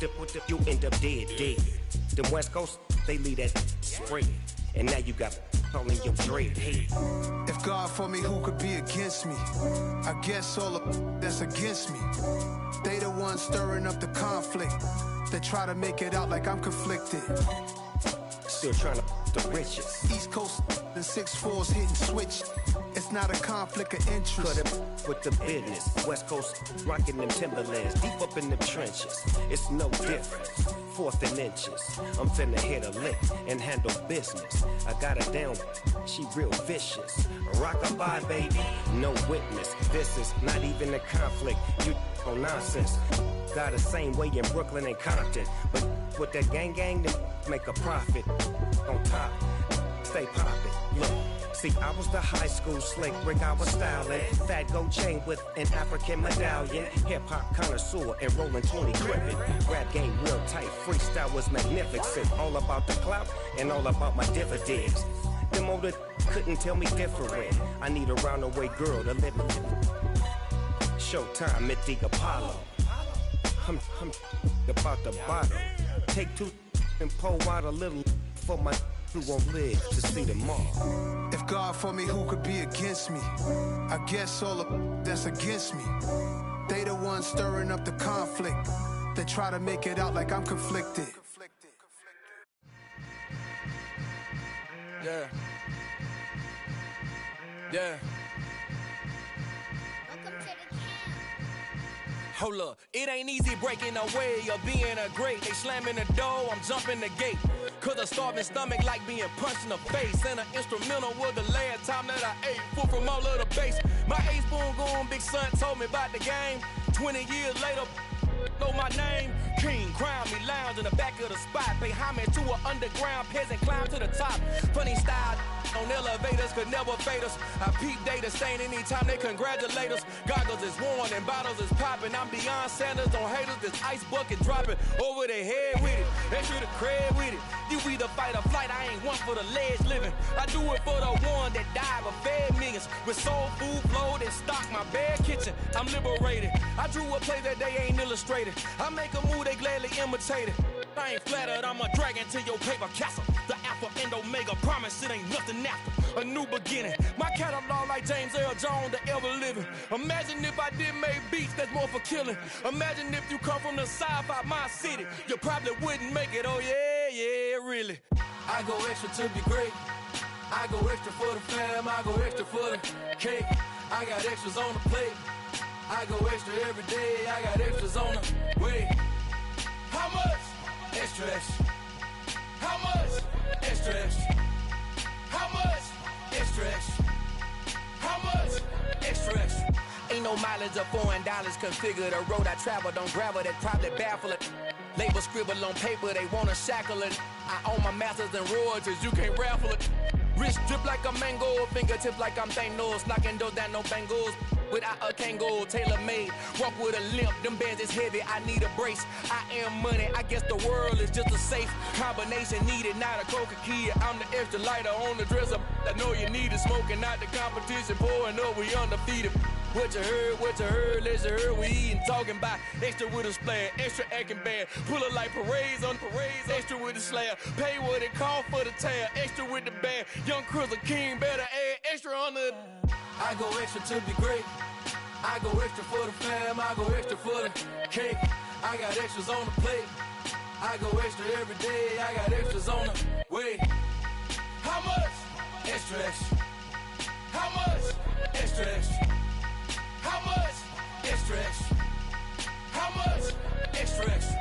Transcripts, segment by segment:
you end up dead. Them West Coast, they leave that spread. And now you got all in your dread head. If God for me, who could be against me? I guess all the that's against me. They the ones stirring up the conflict. They try to make it out like I'm conflicted. Still trying to the richest. East Coast and 6'4's hitting switch. It's not a conflict of interest. Cut it with the business. West Coast rocking them Timberlands, deep up in the trenches. It's no difference. 4th and inches. I'm finna hit a lick and handle business. I got her down, she real vicious. Rock-a-bye, baby, no witness. This is not even a conflict. You on nonsense. Got the same way in Brooklyn and Compton, but with that gang, then make a profit. On top, stay poppin'. Look, see, I was the high school slick Rick, I was styling. Fat gold chain with an African medallion. Hip-hop connoisseur and rolling 20 crippin'. Rap game real tight, freestyle was magnificent. All about the clout and all about my dividends. Them older couldn't tell me different. I need a round-the-way girl to live in. Showtime at the Apollo. I'm about the bottle. Take 2 and pour out a little for my who won't live to see tomorrow. If God for me, who could be against me? I guess all the that's against me. They the ones stirring up the conflict. They try to make it out like I'm conflicted. Yeah. Yeah. Hold up, it ain't easy breaking away or being a great. They slamming the door, I'm jumping the gate. Cause a starving stomach like being punched in the face. And an instrumental was the last time that I ate food from all of the bass. My A-spoon goon, big son told me about the game. 20 years later, know my name. King, crown me, lounge in the back of the spot. Pay homage to an underground peasant, climb to the top. Funny style on elevators could never fade us. I peep data stain anytime they congratulate us. Goggles is worn and bottles is popping. I'm beyond Sanders on haters, this ice bucket dropping over their head with it. Extra the cred with it. You either fight or flight, I ain't one for the ledge living. I do it for the one that died but fed millions. With soul food flowed and stocked my bare kitchen. I'm liberated. I drew a play that they ain't illustrated. I make a move, they gladly imitate it. I ain't flattered, I'm a dragon to your paper castle. The Alpha and Omega, promise it ain't nothing after. A new beginning. My catalog like James Earl Jones, the ever living. Imagine if I did make beats that's more for killing. Imagine if you come from the south out my city. You probably wouldn't make it, oh yeah, really. I go extra to be great. I go extra for the fam, I go extra for the cake. I got extras on the plate. I go extra every day, I got extras on the way. How much? Extra, extra. How much? Extra, extra. How much? Extra, extra. How much? Extra, extra. Ain't no mileage of $4 configure the road I travel. Don't gravel that probably baffle it. Label scribble on paper, they wanna shackle it. I own my masters and royalties, you can't raffle it. Wrist drip like a mango, fingertips like I'm Thanos. Knocking those down, no bangles. Without a Kango, tailor-made. Walk with a limp, them bands is heavy, I need a brace. I am money, I guess the world is just a safe combination needed, not a coca key. I'm the extra lighter on the dresser. I know you need it, smoking out the competition, pouring up, we undefeated. What you heard, let's you heard, we eatin', talking about extra with a splash, extra acting bad. Pull it like parades on parades, extra with the slab. Pay what it cost for the tab, extra with the band. Young Chris, a king, better add extra on the. I go extra to be great. I go extra for the fam, I go extra for the cake. I got extras on the plate. I go extra every day, I got extras on the way. How much? Extra, extra. How much? Extra, extra. How much? Extra, extra. How much? Extra, extra.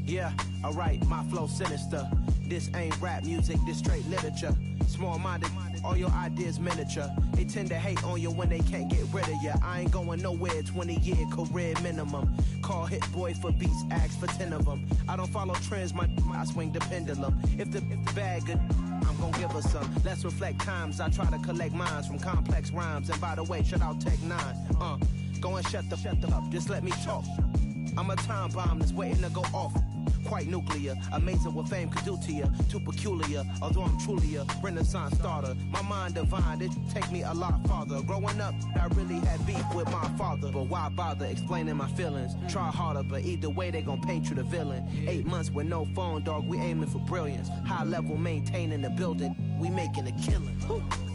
Yeah, alright, my flow sinister. This ain't rap music, this straight literature. Small-minded, all your ideas miniature. They tend to hate on you when they can't get rid of you. I ain't going nowhere, 20-year career minimum. Call Hit Boy for beats, ask for 10 of them. I don't follow trends, I swing the pendulum. If the bag good, I'm gon' give her some. Let's reflect times, I try to collect minds from complex rhymes. And by the way, shout out Tech 9. Go and shut the up, just let me talk. I'm a time bomb that's waiting to go off. quite nuclear. Amazing what fame could do to you. Too peculiar, although I'm truly a Renaissance starter. My mind divine, it take me a lot farther. Growing up, I really had beef with my father. But why bother explaining my feelings? Try harder, but either way they gon' paint you the villain. 8 months with no phone, dog, we aiming for brilliance. High level maintaining the building, we making a killing.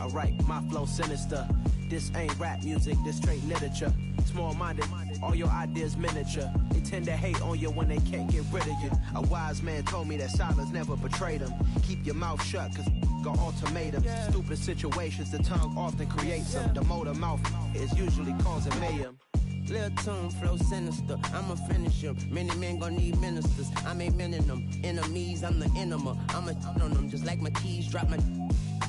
Alright, my flow sinister. This ain't rap music, this straight literature. Small-minded, all your ideas miniature. They tend to hate on you when they can't get rid of you. A wise man told me that silence never betrayed him. Keep your mouth shut, cause got ultimatums. Stupid situations, the tongue often creates them. The motor mouth is usually causing mayhem. Lil' tune, flow sinister, I'ma finish him. Many men gon' need ministers, I'm aiming them. Enemies, I'm the enema, I'ma on them. Just like my keys, drop my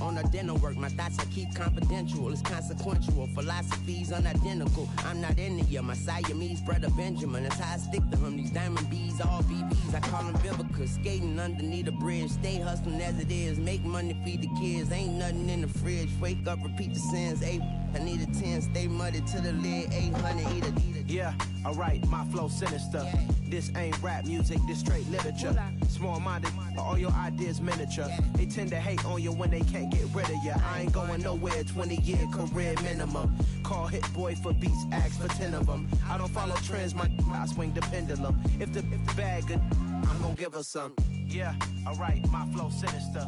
on the dinner work. My thoughts I keep confidential, it's consequential. Philosophies unidentical, I'm not in the my Siamese brother Benjamin, that's how I stick to him. These diamond bees, all BBs, I call them Vivica. Skating underneath a bridge, stay hustling as it is. Make money, feed the kids, ain't nothing in the fridge. Wake up, repeat the sins, I need a 10, stay muddy to the lid, 800, eat it. Yeah, alright, my flow sinister. This ain't rap music, this straight literature. Small-minded, all your ideas miniature. They tend to hate on you when they can't get rid of you. I ain't going nowhere, 20-year career minimum. Call Hit Boy for beats, ask for 10 of them. I don't follow trends, I swing the pendulum. If the bag good, I'm gonna give her some. Yeah, alright, my flow sinister.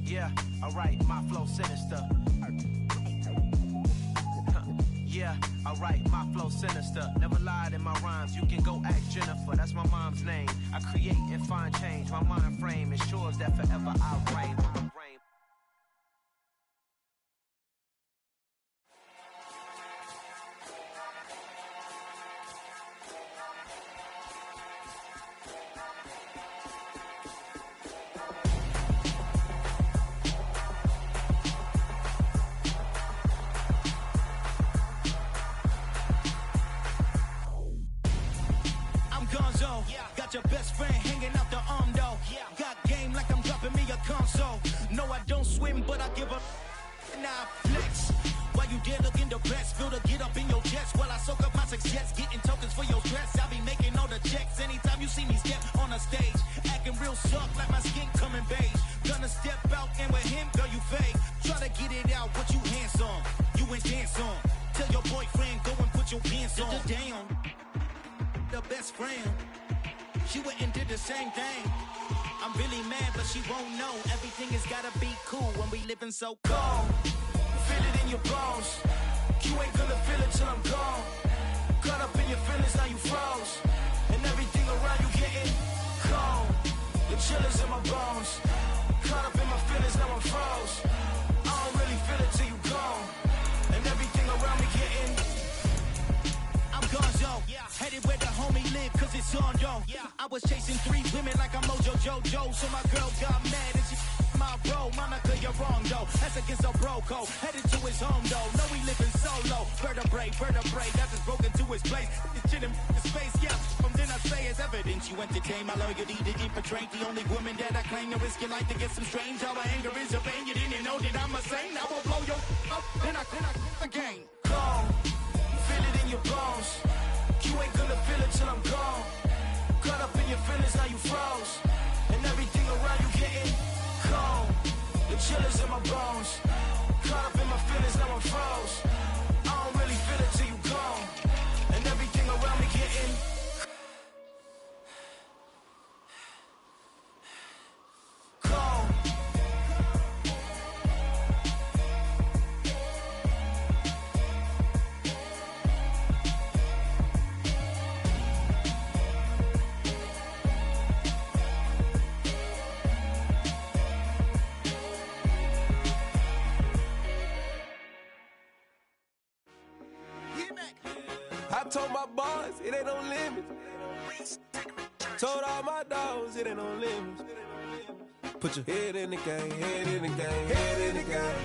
Yeah, alright, my flow sinister. Yeah, alright, my flow sinister. Never lied in my rhymes, you can go ask Jennifer, that's my mom's name. I create and find change, my mind frame ensures that forever I'll reign. Got your best friend hanging out the arm though. Got game like I'm dropping me a console. No, I don't swim, but I give a now flex. While you there looking the best, feel the get up in your chest while I soak up my success, getting tokens for your stress. I be making all the checks anytime you see me step on a stage, acting real soft like my skin coming beige. Gonna step out and with him, girl, you fake. Try to get it out, what you hands on, you ain't dance on. Tell your boyfriend go and put your pants on. Down, the best friend. She went and did the same thing. I'm really mad, but she won't know. Everything has gotta be cool when we living so cold. Feel it in your bones. You ain't gonna feel it till I'm gone. Caught up in your feelings, now you froze. And everything around you getting cold. The chill is in my bones. Caught up in my feelings, now I'm froze. I don't really feel it till you gone. And everything around me getting I'm gone, yo. Headed where the homie live, cause it's on, yo. I was chasing 3 women like I'm Mojo Jojo, so my girl got mad and she my bro. Monica, you're wrong, though. That's against a bro code. Headed to his home, though. No, we living solo. Vertebrae, that's just broken to his place. This shit in his face, yeah. From then I say it's evidence you entertain my loyalty to infiltrate. The only woman that I claim to risk your life to get some strange. Our anger is a pain. You didn't know that I'm a saint. I will blow your up, then I again. Gone. Feel it in your bones. You ain't gonna feel it till I'm gone. Caught up in your feelings, now you froze. And everything around you getting cold. The chill is in my bones. Caught up in my feelings, now I'm froze. I don't really feel it till you gone. And everything around me getting cold. I told my boys, it ain't no limits. Told all my dogs, it ain't no limits. Put your head in the game, head in the game, head in the game.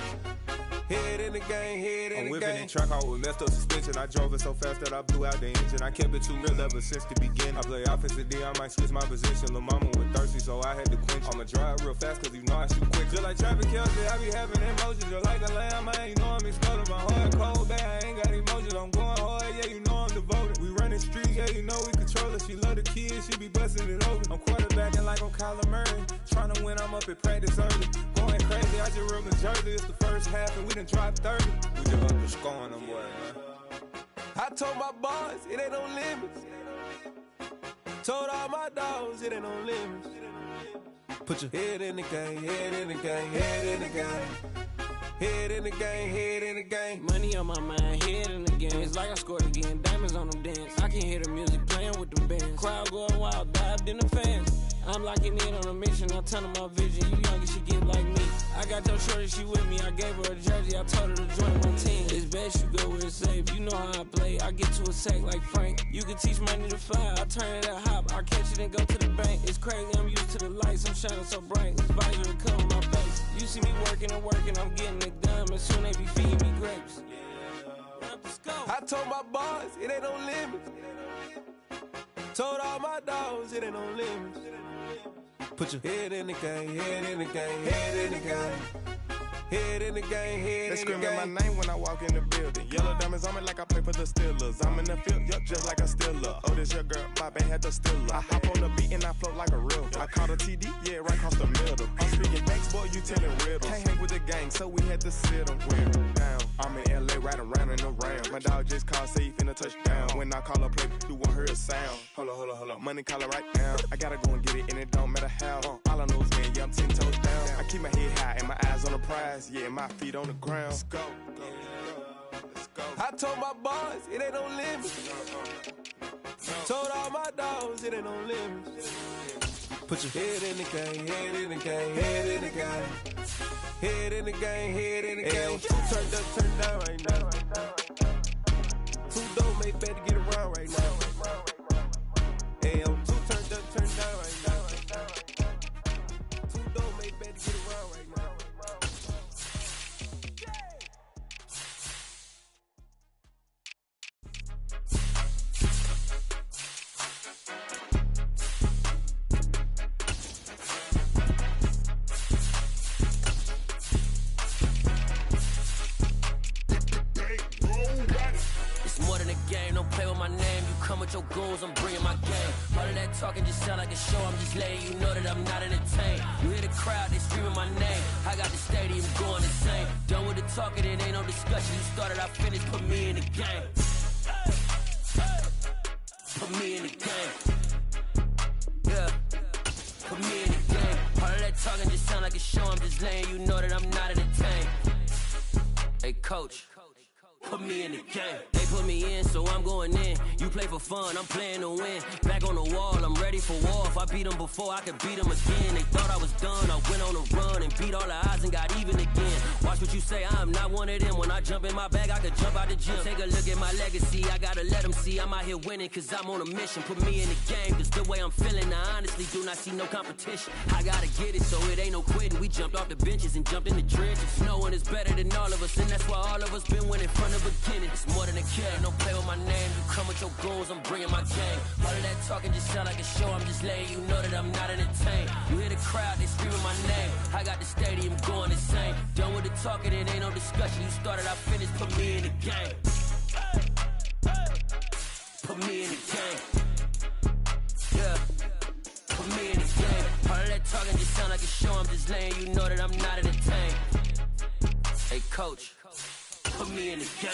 Head in the game, head in the game. I'm whipping in track out with messed up suspension. I drove it so fast that I blew out the engine. I kept it too real ever since the beginning. I play offensive D, I might switch my position. Lil' mama was thirsty, so I had to quench. I'ma drive real fast, cause you know I shoot quick. Just like traffic Kelsey, I be having emotions. Just like a lamb, man, you know I'm exploding. My heart cold, bad, I ain't got emotions. I'm going hard, yeah, you know I'm devoted. We running the street, yeah, you know we control her. She love the kids, she be busting it over. I'm quarterbacking like I'm Kyler Murray. Trying to win, I'm up at practice early. Going crazy, I just wrote the jersey. It's the first half and we done dropped 30. We just underscoring them, boy, man. I told my boys, it ain't no limits. Told all my dogs, it ain't no limits. Put your head in the game, head in the game, head in the game. Head in the game, head in the game. Money on my mind, head in the game. It's like I scored again, diamonds on them dance. I can hear the music playing with them bands. Crowd going wild, dived in the fans. I'm locking in on a mission, I tell them my vision. You young and she get like me. I got your shorty, she with me. I gave her a jersey, I told her to join my team. It's best you go where it's safe. You know how I play. I get to a sack like Frank. You can teach money to fly. I turn it at hop. I catch it and go to the bank. It's crazy, I'm used to the lights. I'm shining so bright. This visor will cover my face. You see me working and working. I'm getting it done. And soon they be feeding me grapes. I told my boys, it ain't no limits. Told all my dogs, it ain't no limits. Put your head in the game, head in the game, head in the game. Head in the game, head in the game. They screaming my name when I walk in the building. Yellow diamonds on me like I play for the Steelers. I'm in the field, yup, just like a Steeler. Oh, this your girl, my band had the Steeler. I hop on the beat and I float like a river. I caught a TD, yeah, right across the middle. I'm speaking thanks, boy, you telling riddles. Can't hang with the gang, so we had to sit them down. I'm in LA, riding around in the ram. My dog just called, say he finna touchdown. When I call a play, you won't hear a sound. Hold up, money calling right now. I gotta go and get it, and it don't matter how. All I know is win, yeah, I'm 10 toes down. I keep my head high and my eyes on the prize. Yeah, my feet on the ground. Let's go. Let's go. I told my boys, it ain't no limits. Told all my dogs, it ain't no limits. Put your head in the game, head in the game, head in the game. Head in the game, head in the game. Two turned up, turned down right now. Two dope make better get around right now. Hey, I'm two turned up, turned down right now. Two dope make better get around right now. Your goals, I'm bringing my game. All of that talking just sound like a show. I'm just letting you know that I'm not entertained. You hear the crowd, they screaming my name. I got the stadium going insane. Done with the talking, it ain't no discussion. You started, I finished, put me in the game. Put me in the game. Yeah. Put me in the game. All of that talking just sound like a show. I'm just letting you know that I'm not entertained. Hey, coach. Put me in the game. They put me in, so I'm going in. You play for fun, I'm playing to win. Back on the wall, I'm ready for war. If I beat them before, I could beat them again. They thought I was done, I went on a run and beat all the odds and got even again. Watch what you say, I'm not one of them. When I jump in my bag, I could jump out the gym. Take a look at my legacy, I gotta let them see I'm out here winning, cause I'm on a mission. Put me in the game, cause the way I'm feeling, I honestly do not see no competition. I gotta get it, so it ain't no quitting. We jumped off the benches and jumped in the trenches. No one is better than all of us, and that's why all of us been winning from the beginning. It's more than a kid, don't play with my name. You come with your goals, I'm bringing my game. All of that talking just sound like a show. I'm just letting you know that I'm not entertained. You hear the crowd, they screaming my name. I got the stadium going insane. Done with the talking, it ain't no discussion. You started, I finished, put me in the game. Put me in the game. Yeah. Put me in the game. All of that talking just sound like a show. I'm just letting you know that I'm not entertained. Hey, coach. Put me in the game.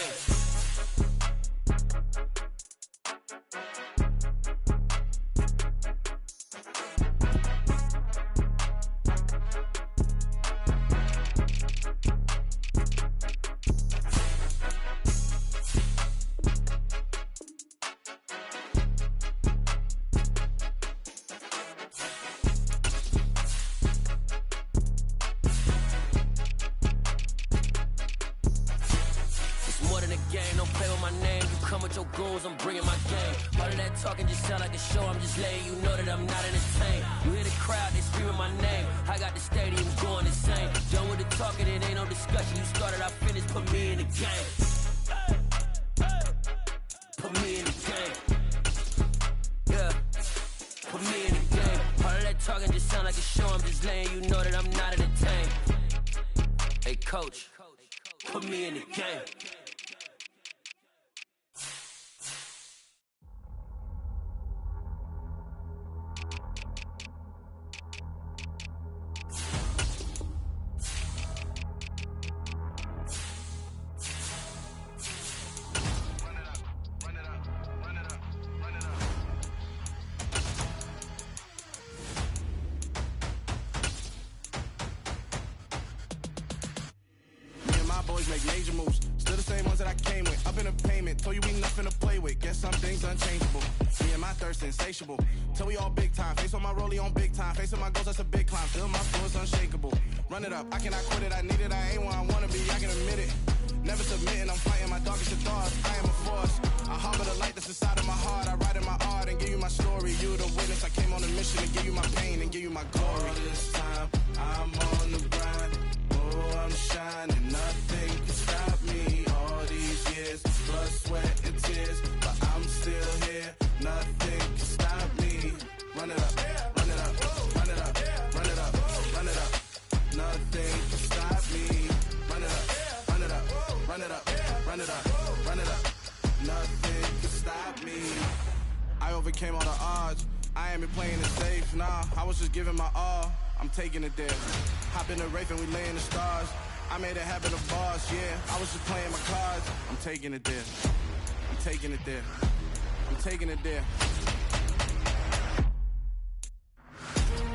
I'm bringing my game. All of that talking just sound like a show. I'm just letting you know that I'm not entertained. You hear the crowd, they screaming my name. I got the stadium going insane. Done with the talking, it ain't no discussion. You started, I finished, put me in the game. Put me in the game. Yeah. Put me in the game. All of that talking just sound like a show. I'm just letting you know that I'm not entertained. Hey, coach. Put me in the game. make major moves. Still the same ones that I came with. Up in the payment, told you we nothing to play with. Guess some things unchangeable. Me and my thirst insatiable. Till we all big time. Face on my rollie on big time. Facing my goals, that's a big climb. Feel my flow is unshakable. Run it up, I cannot quit it. I need it, I ain't where I wanna be. I can admit it. Never submitting, I'm fighting my darkest of thoughts. I am a force. I harbor the light that's inside of my heart. I write in my art and give you my story. You the witness. I came on a mission to give you my pain and give you my glory. All this time, I'm on the grind. Oh, I'm shining. Nothing can stop me. All these years, blood, sweat, and tears, but I'm still here. Nothing can stop me. Run it up, run it up, run it up, run it up, run it up. Nothing can stop me. Run it up, run it up, run it up, run it up, run it up. Nothing can stop me. I overcame all the odds. I ain't been playing it safe, nah. I was just giving my all. I'm taking it there. Hop in the Wraith and we lay in the stars. I made it happen to boss, yeah. I was just playing my cards. I'm taking it there. I'm taking it there. I'm taking it there.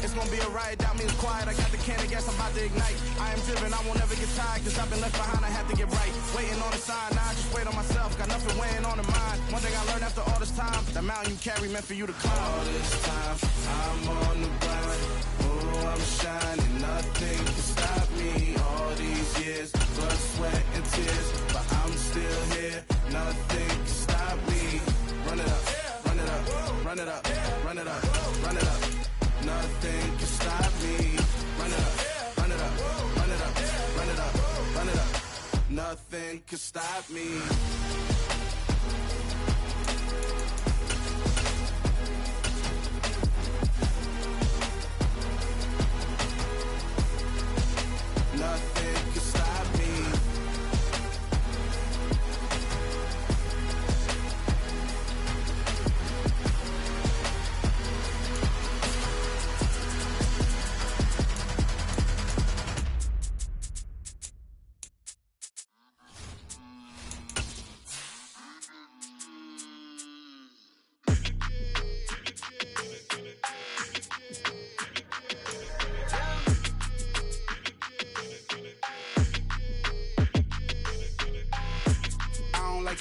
It's gonna be a riot, doubt me it's quiet. I got the can of gas, I'm about to ignite. I am driven, I won't ever get tired, cause I've been left behind, I have to get right. Waiting on the sign, now I just wait on myself, got nothing weighing on the mind. One thing I learned after all this time, the mountain you carry meant for you to climb. All this time, I'm on the grind. Oh, I'm shining, nothing can stop me. All these years, blood, sweat, and tears, but I'm still here, nothing can stop me. Run it up, run it up, run it up, run it up, run it up. Nothing can stop me. Run it up, run it up, run it up, run it up, run it up. Nothing can stop me. Nothing can stop me.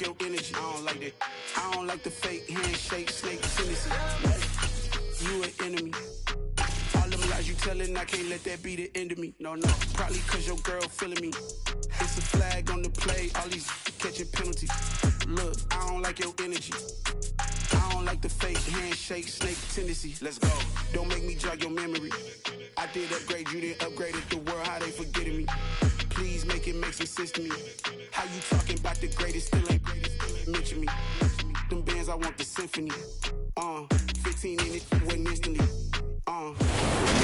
Your energy, I don't like that. I don't like the fake handshake, snake tendency. You an enemy. All them lies you telling, I can't let that be the end of me. No, probably cause your girl feeling me. It's a flag on the play, all these catching penalties. Look, I don't like your energy. I don't like the fake handshake, snake tendency. Let's go. Don't make me jog your memory. I did upgrade, you didn't upgrade it. The world, how they forgetting me. Please make it make some sense to me. How you talking about the greatest, still ain't greatest, mention me. Them bands, I want the symphony. 15 in it, went instantly.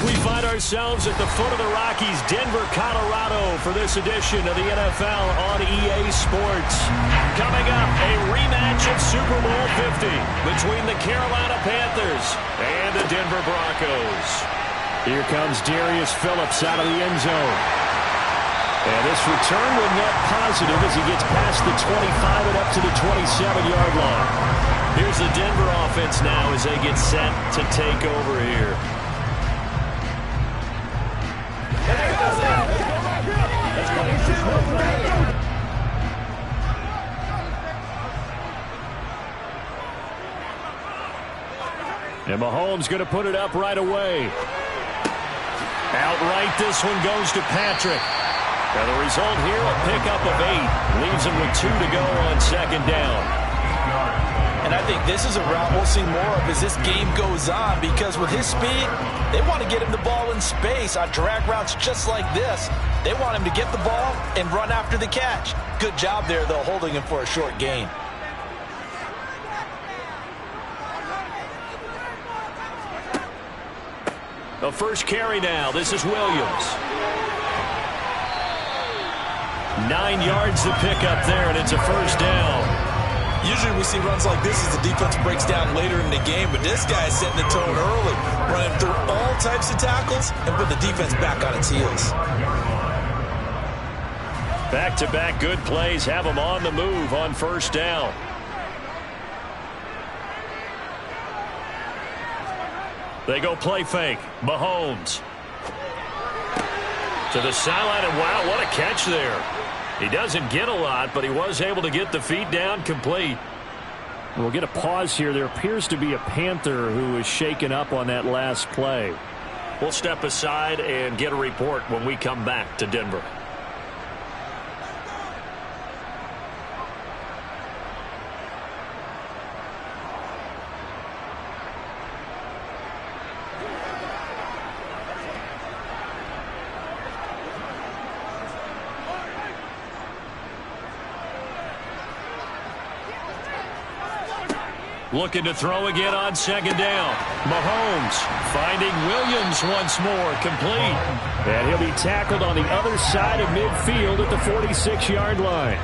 We find ourselves at the foot of the Rockies, Denver, Colorado, for this edition of the NFL on EA Sports. Coming up, a rematch of Super Bowl 50 between the Carolina Panthers and the Denver Broncos. Here comes Darius Phillips out of the end zone. And this return will net positive as he gets past the 25 and up to the 27-yard line. Here's the Denver offense now as they get set to take over here. And Mahomes going to put it up right away. Outright, this one goes to Patrick. Now the result here, a pickup of 8. Leaves him with 2 to go on second down. And I think this is a route we'll see more of as this game goes on, because with his speed, they want to get him the ball in space on drag routes just like this. They want him to get the ball and run after the catch. Good job there, though, holding him for a short gain. The first carry now. This is Williams. 9 yards to pick up there, and it's a first down. Usually we see runs like this as the defense breaks down later in the game, but this guy is setting the tone early, running through all types of tackles and put the defense back on its heels. Back-to-back good plays have them on the move on first down. They go play fake. Mahomes to the sideline, and wow, what a catch there. He doesn't get a lot, but he was able to get the feet down complete. We'll get a pause here. There appears to be a Panther who is shaken up on that last play. We'll step aside and get a report when we come back to Denver. Looking to throw again on second down. Mahomes finding Williams once more, complete. And he'll be tackled on the other side of midfield at the 46-yard line.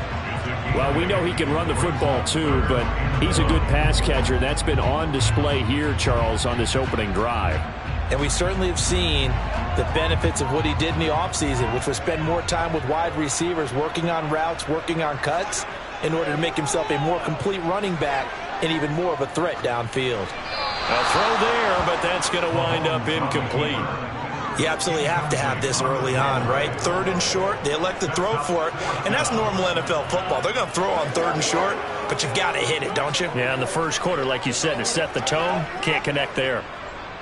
Well, we know he can run the football too, but he's a good pass catcher. That's been on display here, Charles, on this opening drive. And we certainly have seen the benefits of what he did in the offseason, which was spend more time with wide receivers, working on routes, working on cuts, in order to make himself a more complete running back and even more of a threat downfield. A throw there, but that's going to wind up incomplete. You absolutely have to have this early on, right? 3rd and short, they elect to throw for it, and that's normal NFL football. They're going to throw on 3rd and short, but you got to hit it, don't you? Yeah, in the first quarter, like you said, to set the tone, can't connect there.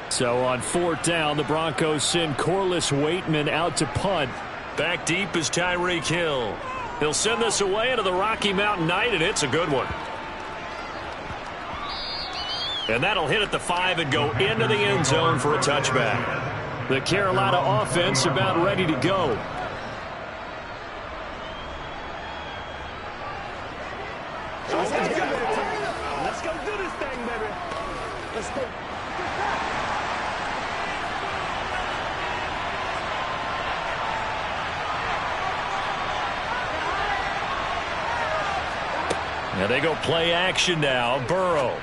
So on 4th down, the Broncos send Corliss Waitman out to punt. Back deep is Tyreek Hill. He'll send this away into the Rocky Mountain night, and it's a good one. And that'll hit at the 5 and go into the end zone for a touchback. The Carolina offense about ready to go. Let's go do this thing, baby. Let's go. Now they go play action now. Burrow.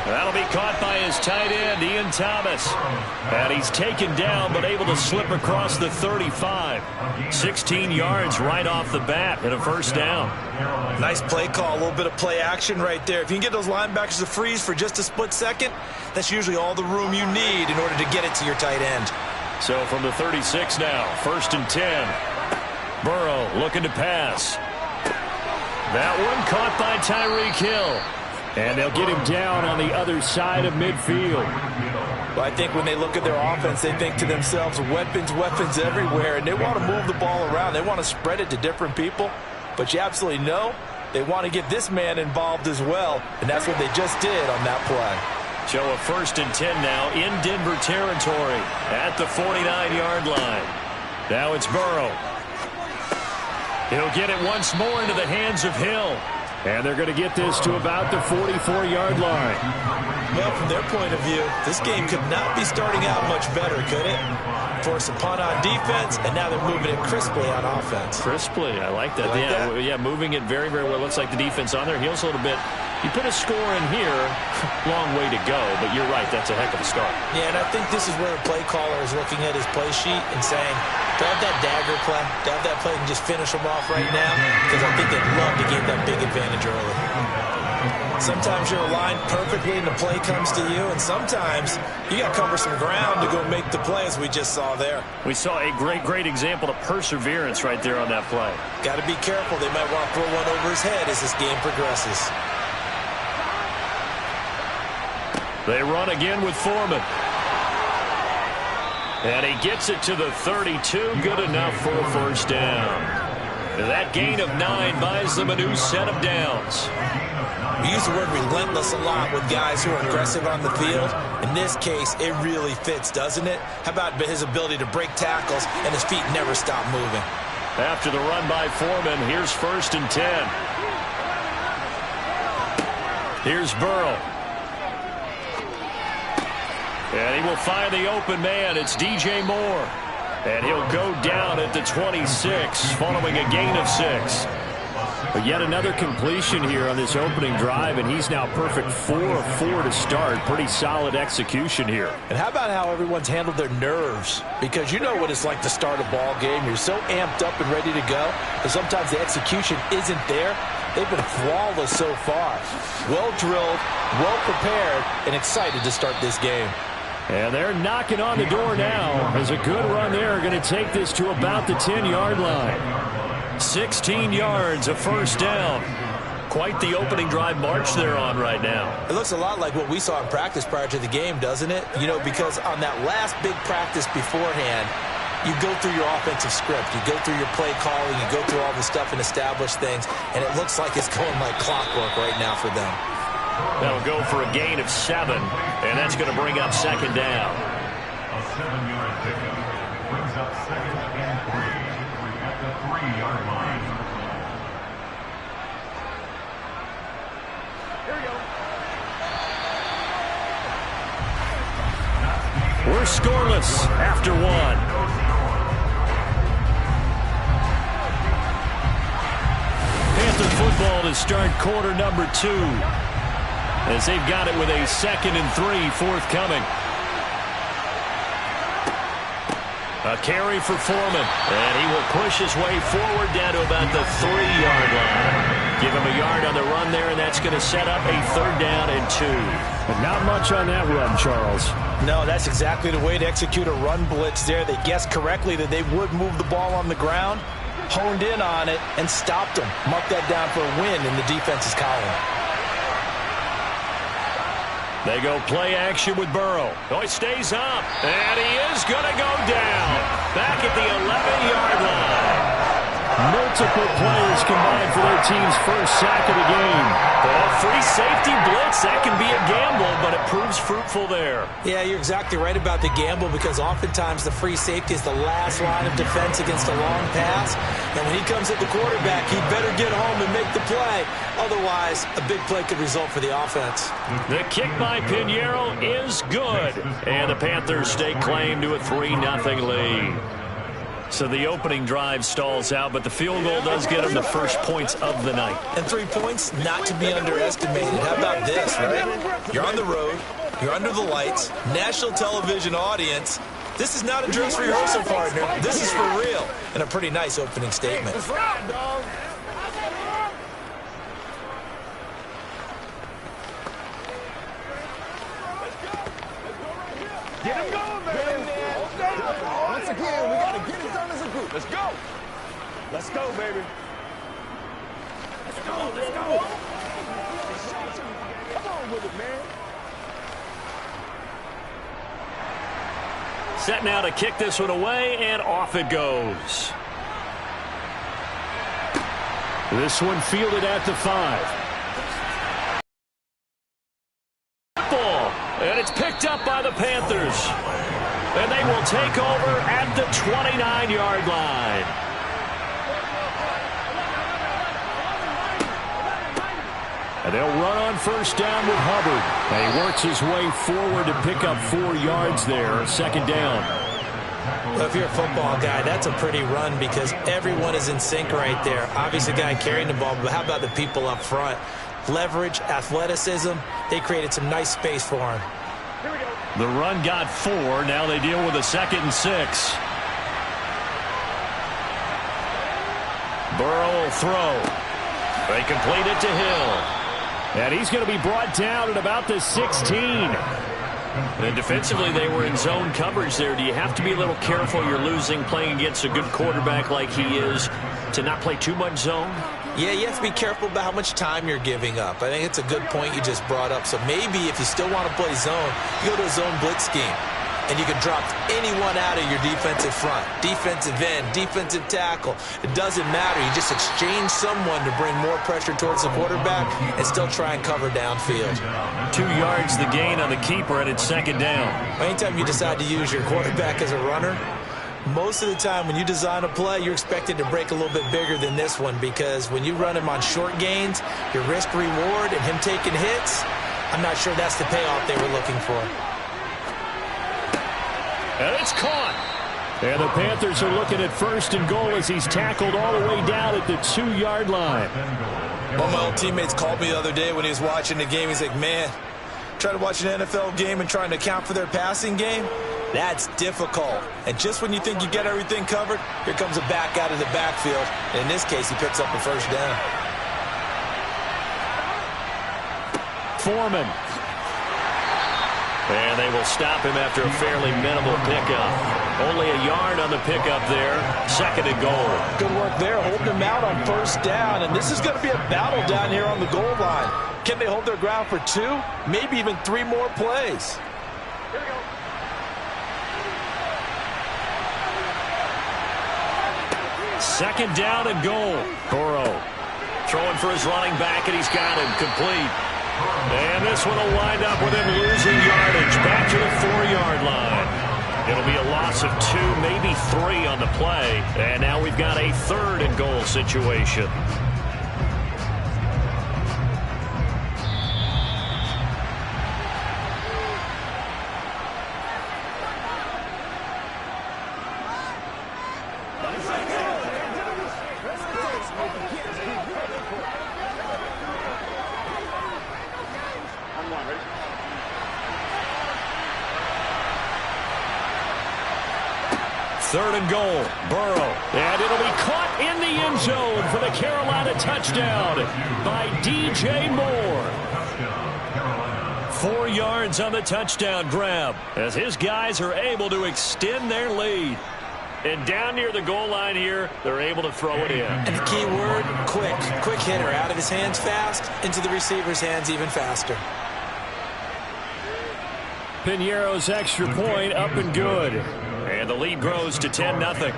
That'll be caught by his tight end, Ian Thomas. And he's taken down, but able to slip across the 35. 16 yards right off the bat and a first down. Nice play call, a little bit of play action right there. If you can get those linebackers to freeze for just a split second, that's usually all the room you need in order to get it to your tight end. So from the 36 now, 1st and 10. Burrow looking to pass. That one caught by Tyreek Hill. And they'll get him down on the other side of midfield. Well, I think when they look at their offense, they think to themselves, weapons everywhere, and they want to move the ball around. They want to spread it to different people. But you absolutely know they want to get this man involved as well, and that's what they just did on that play. So a 1st and 10 now in Denver territory at the 49-yard line. Now it's Burrow. He'll get it once more into the hands of Hill. And they're going to get this to about the 44-yard line. Well, from their point of view, this game could not be starting out much better, could it? Force a punt on defense, and now they're moving it crisply on offense. Crisply, I like that. Yeah, moving it very, very well. Looks like the defense on their heels a little bit. You put a score in here, long way to go, but you're right, that's a heck of a start. Yeah, and I think this is where the play caller is looking at his play sheet and saying, do I have that dagger play? Do I have that play and just finish them off right now? Because I think they'd love to get that big advantage early. Sometimes you're aligned perfectly and the play comes to you, and sometimes you got to cover some ground to go make the play, as we just saw there. We saw a great example of perseverance right there on that play. Got to be careful. They might want to throw one over his head as this game progresses. They run again with Foreman. And he gets it to the 32. Good enough for a first down. That gain of 9 buys them a new set of downs. We use the word relentless a lot with guys who are aggressive on the field. In this case, it really fits, doesn't it? How about his ability to break tackles and his feet never stop moving? After the run by Foreman, here's 1st and 10. Here's Burrow. And he will find the open man. It's DJ Moore. And he'll go down at the 26 following a gain of 6. But yet another completion here on this opening drive, and he's now perfect 4 of 4 to start. Pretty solid execution here. And how about how everyone's handled their nerves? Because you know what it's like to start a ball game. You're so amped up and ready to go, but sometimes the execution isn't there. They've been flawless so far. Well drilled, well prepared, and excited to start this game. And they're knocking on the door now. As a good run there, going to take this to about the 10-yard line. 16 yards, a first down. Quite the opening drive march they're on right now. It looks a lot like what we saw in practice prior to the game, doesn't it? You know, because on that last big practice beforehand, you go through your offensive script. You go through your play calling. You go through all the stuff and establish things. And it looks like it's going like clockwork right now for them. That'll go for a gain of 7. And that's going to bring up second down. A 7-yard pickup brings up second and 3. At the 3-yard line. Here we go. We're scoreless after 1. Panther football to start quarter number 2. As they've got it with a 2nd and 3 forthcoming. A carry for Foreman. And he will push his way forward down to about the 3-yard line. Give him a yard on the run there, and that's going to set up a 3rd down and 2. But not much on that run, Charles. No, that's exactly the way to execute a run blitz there. They guessed correctly that they would move the ball on the ground, honed in on it, and stopped them. Mark that down for a win in the defense's column. They go play action with Burrow. Oh, he stays up, and he is going to go down. Back at the 11-yard line. Multiple players combined for their team's first sack of the game. Well, free safety blitz, that can be a gamble, but it proves fruitful there. Yeah, you're exactly right about the gamble because oftentimes the free safety is the last line of defense against a long pass. And when he comes at the quarterback, he better get home and make the play. Otherwise, a big play could result for the offense. The kick by Pinheiro is good. And the Panthers stake claim to a 3-0 lead. So the opening drive stalls out, but the field goal does get them the first points of the night. And 3 points, not to be underestimated. How about this, right? You're on the road. You're under the lights. National television audience. This is not a dress rehearsal, partner. This is for real. And a pretty nice opening statement. That's right, dog. Get him going, baby. Once again, we got to get it done as a group. Let's go. Let's go, baby. Let's go. Let's go. Come on with it, man. Set now to kick this one away, and off it goes. This one fielded at the 5. Ball, and it's picked up by the Panthers. And they will take over at the 29-yard line. And they'll run on first down with Hubbard. And he works his way forward to pick up 4 yards there, second down. Well, if you're a football guy, that's a pretty run because everyone is in sync right there. Obviously, the guy carrying the ball, but how about the people up front? Leverage, athleticism, they created some nice space for him. The run got 4. Now they deal with a 2nd and 6. Burrow will throw. They complete it to Hill. And he's going to be brought down at about the 16. And defensively, they were in zone coverage there. Do you have to be a little careful? You're losing playing against a good quarterback like he is to not play too much zone? Yeah, you have to be careful about how much time you're giving up. I think it's a good point you just brought up. So maybe if you still want to play zone, you go to a zone blitz scheme. And you can drop anyone out of your defensive front, defensive end, defensive tackle. It doesn't matter. You just exchange someone to bring more pressure towards the quarterback and still try and cover downfield. 2 yards the gain on the keeper, and it's second down. Anytime you decide to use your quarterback as a runner, most of the time when you design a play, you're expected to break a little bit bigger than this one because when you run him on short gains, your risk-reward and him taking hits, I'm not sure that's the payoff they were looking for. And it's caught. And the Panthers are looking at first and goal as he's tackled all the way down at the 2-yard line. One of my old teammates called me the other day when he was watching the game. He's like, man, trying to watch an NFL game and trying to account for their passing game, that's difficult. And just when you think you get everything covered, here comes a back out of the backfield. And in this case, he picks up a first down. Foreman. And they will stop him after a fairly minimal pickup. Only a yard on the pickup there. 2nd and goal. Good work there, holding him out on 1st down. And this is going to be a battle down here on the goal line. Can they hold their ground for 2, maybe even 3 more plays? Here we go. Second down and goal. Burrow throwing for his running back, and he's got him complete. And this one will wind up with him losing yardage back to the 4-yard line. It'll be a loss of 2, maybe 3 on the play. And now we've got a 3rd and goal situation. Third and goal, Burrow. And it'll be caught in the end zone for the Carolina touchdown by DJ Moore. 4 yards on the touchdown grab as his guys are able to extend their lead. And down near the goal line here, they're able to throw it in. And the key word, quick. Quick hitter. Out of his hands fast, into the receiver's hands even faster. Piñeiro's extra point up and good. And the lead grows to 10-0.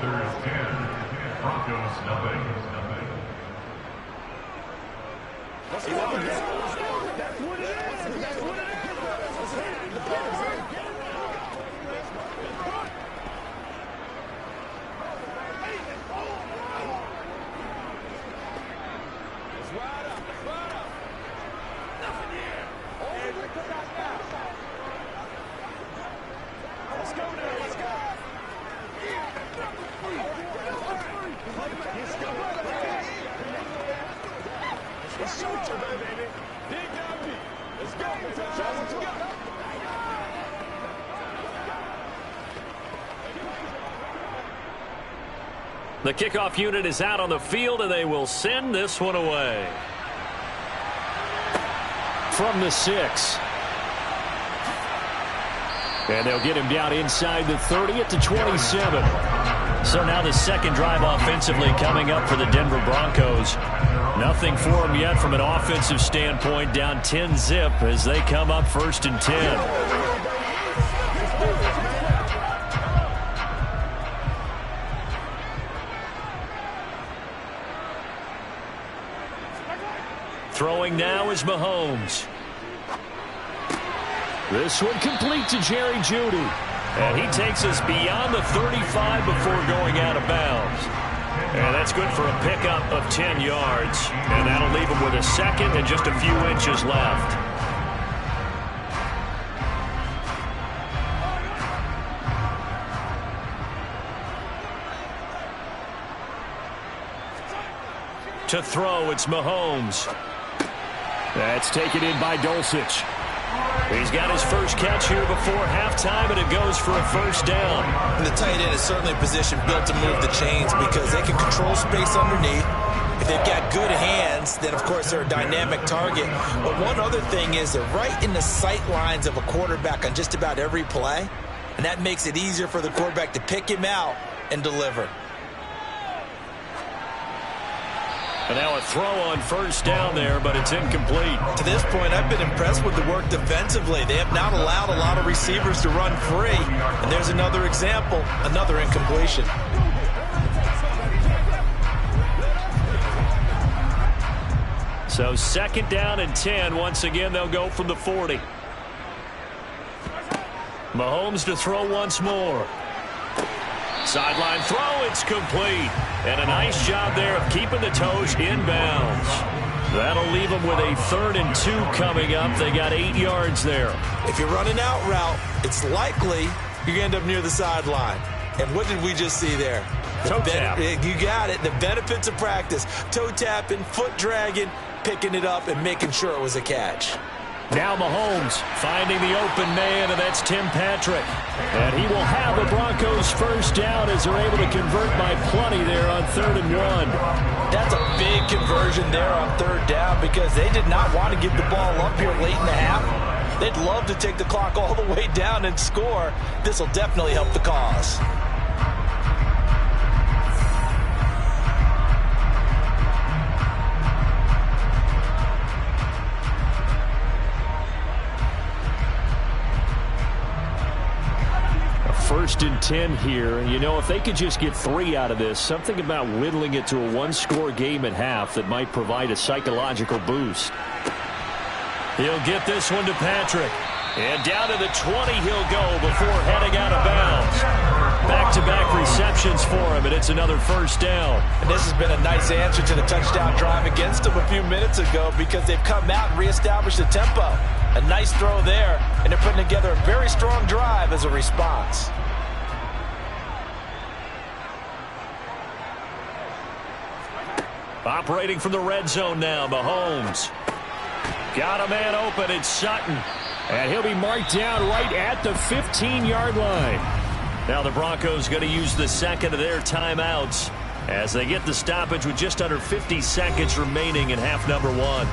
The kickoff unit is out on the field, and they will send this one away. From the 6. And they'll get him down inside the 30 at the 27. So now the second drive offensively coming up for the Denver Broncos. Nothing for them yet from an offensive standpoint, down 10-zip as they come up 1st and 10. Throwing now is Mahomes. This one complete to Jerry Jeudy. And he takes us beyond the 35 before going out of bounds. And that's good for a pickup of 10 yards. And that'll leave him with a 2nd and just a few inches left. To throw, it's Mahomes. That's taken in by Dulcich. He's got his first catch here before halftime, and it goes for a 1st down. And the tight end is certainly a position built to move the chains because they can control space underneath. If they've got good hands, then, of course, they're a dynamic target. But one other thing is they're right in the sight lines of a quarterback on just about every play, and that makes it easier for the quarterback to pick him out and deliver. And now a throw on 1st down there, but it's incomplete. To this point, I've been impressed with the work defensively. They have not allowed a lot of receivers to run free. And there's another example, another incompletion. So 2nd down and 10. Once again, they'll go from the 40. Mahomes to throw once more. Sideline throw, it's complete. And a nice job there of keeping the toes inbounds. That'll leave them with a 3rd and 2 coming up. They got 8 yards there. If you're running out route, it's likely you're going to end up near the sideline. And what did we just see there? Toe tap. You got it. The benefits of practice. Toe tapping, foot dragging, picking it up, and making sure it was a catch. Now Mahomes finding the open man, and that's Tim Patrick. And he will have the Broncos 1st down as they're able to convert by plenty there on 3rd and 1. That's a big conversion there on 3rd down because they did not want to give the ball up here late in the half. They'd love to take the clock all the way down and score. This will definitely help the cause. First and 10 here. You know, if they could just get 3 out of this, something about whittling it to a one-score game at half that might provide a psychological boost. He'll get this one to Patrick. And down to the 20 he'll go before heading out of bounds. Back-to-back receptions for him, and it's another first down. And this has been a nice answer to the touchdown drive against them a few minutes ago because they've come out and reestablished the tempo. A nice throw there, and they're putting together a very strong drive as a response. Operating from the red zone now, Mahomes. Got a man open, it's Sutton. And he'll be marked down right at the 15-yard line. Now the Broncos going to use the second of their timeouts as they get the stoppage with just under 50 seconds remaining in half number 1.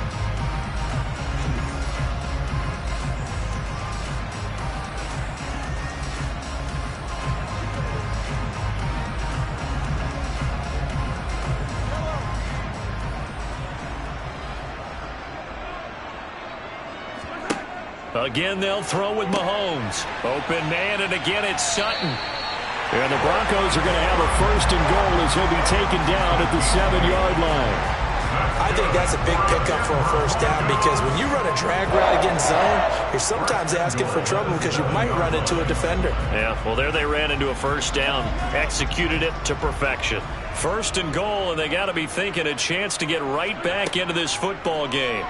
Again, they'll throw with Mahomes. Open man, and again it's Sutton. And the Broncos are going to have a first and goal as he'll be taken down at the 7-yard line. I think that's a big pickup for a first down because when you run a drag route against zone, you're sometimes asking for trouble because you might run into a defender. Yeah, well, there they ran into a first down. Executed it to perfection. First and goal, and they got to be thinking a chance to get right back into this football game.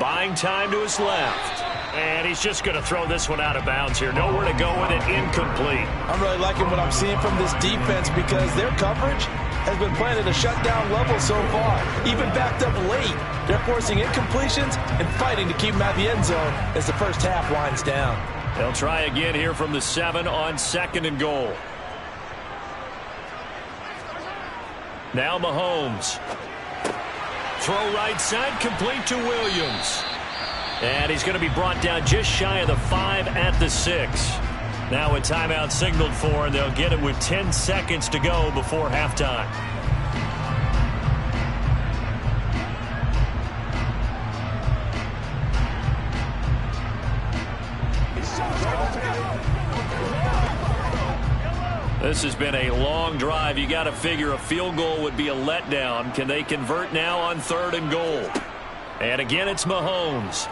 Buying time to his left. And he's just going to throw this one out of bounds here. Nowhere to go with it. Incomplete. I'm really liking what I'm seeing from this defense because their coverage has been playing at a shutdown level so far. Even backed up late, they're forcing incompletions and fighting to keep them at the end zone as the first half winds down. They'll try again here from the 7 on second and goal. Now Mahomes. Throw right side, complete to Williams. And he's going to be brought down just shy of the 5 at the 6. Now a timeout signaled for, and they'll get it with 10 seconds to go before halftime. This has been a long drive. You got to figure a field goal would be a letdown. Can they convert now on third and goal? And again, it's Mahomes.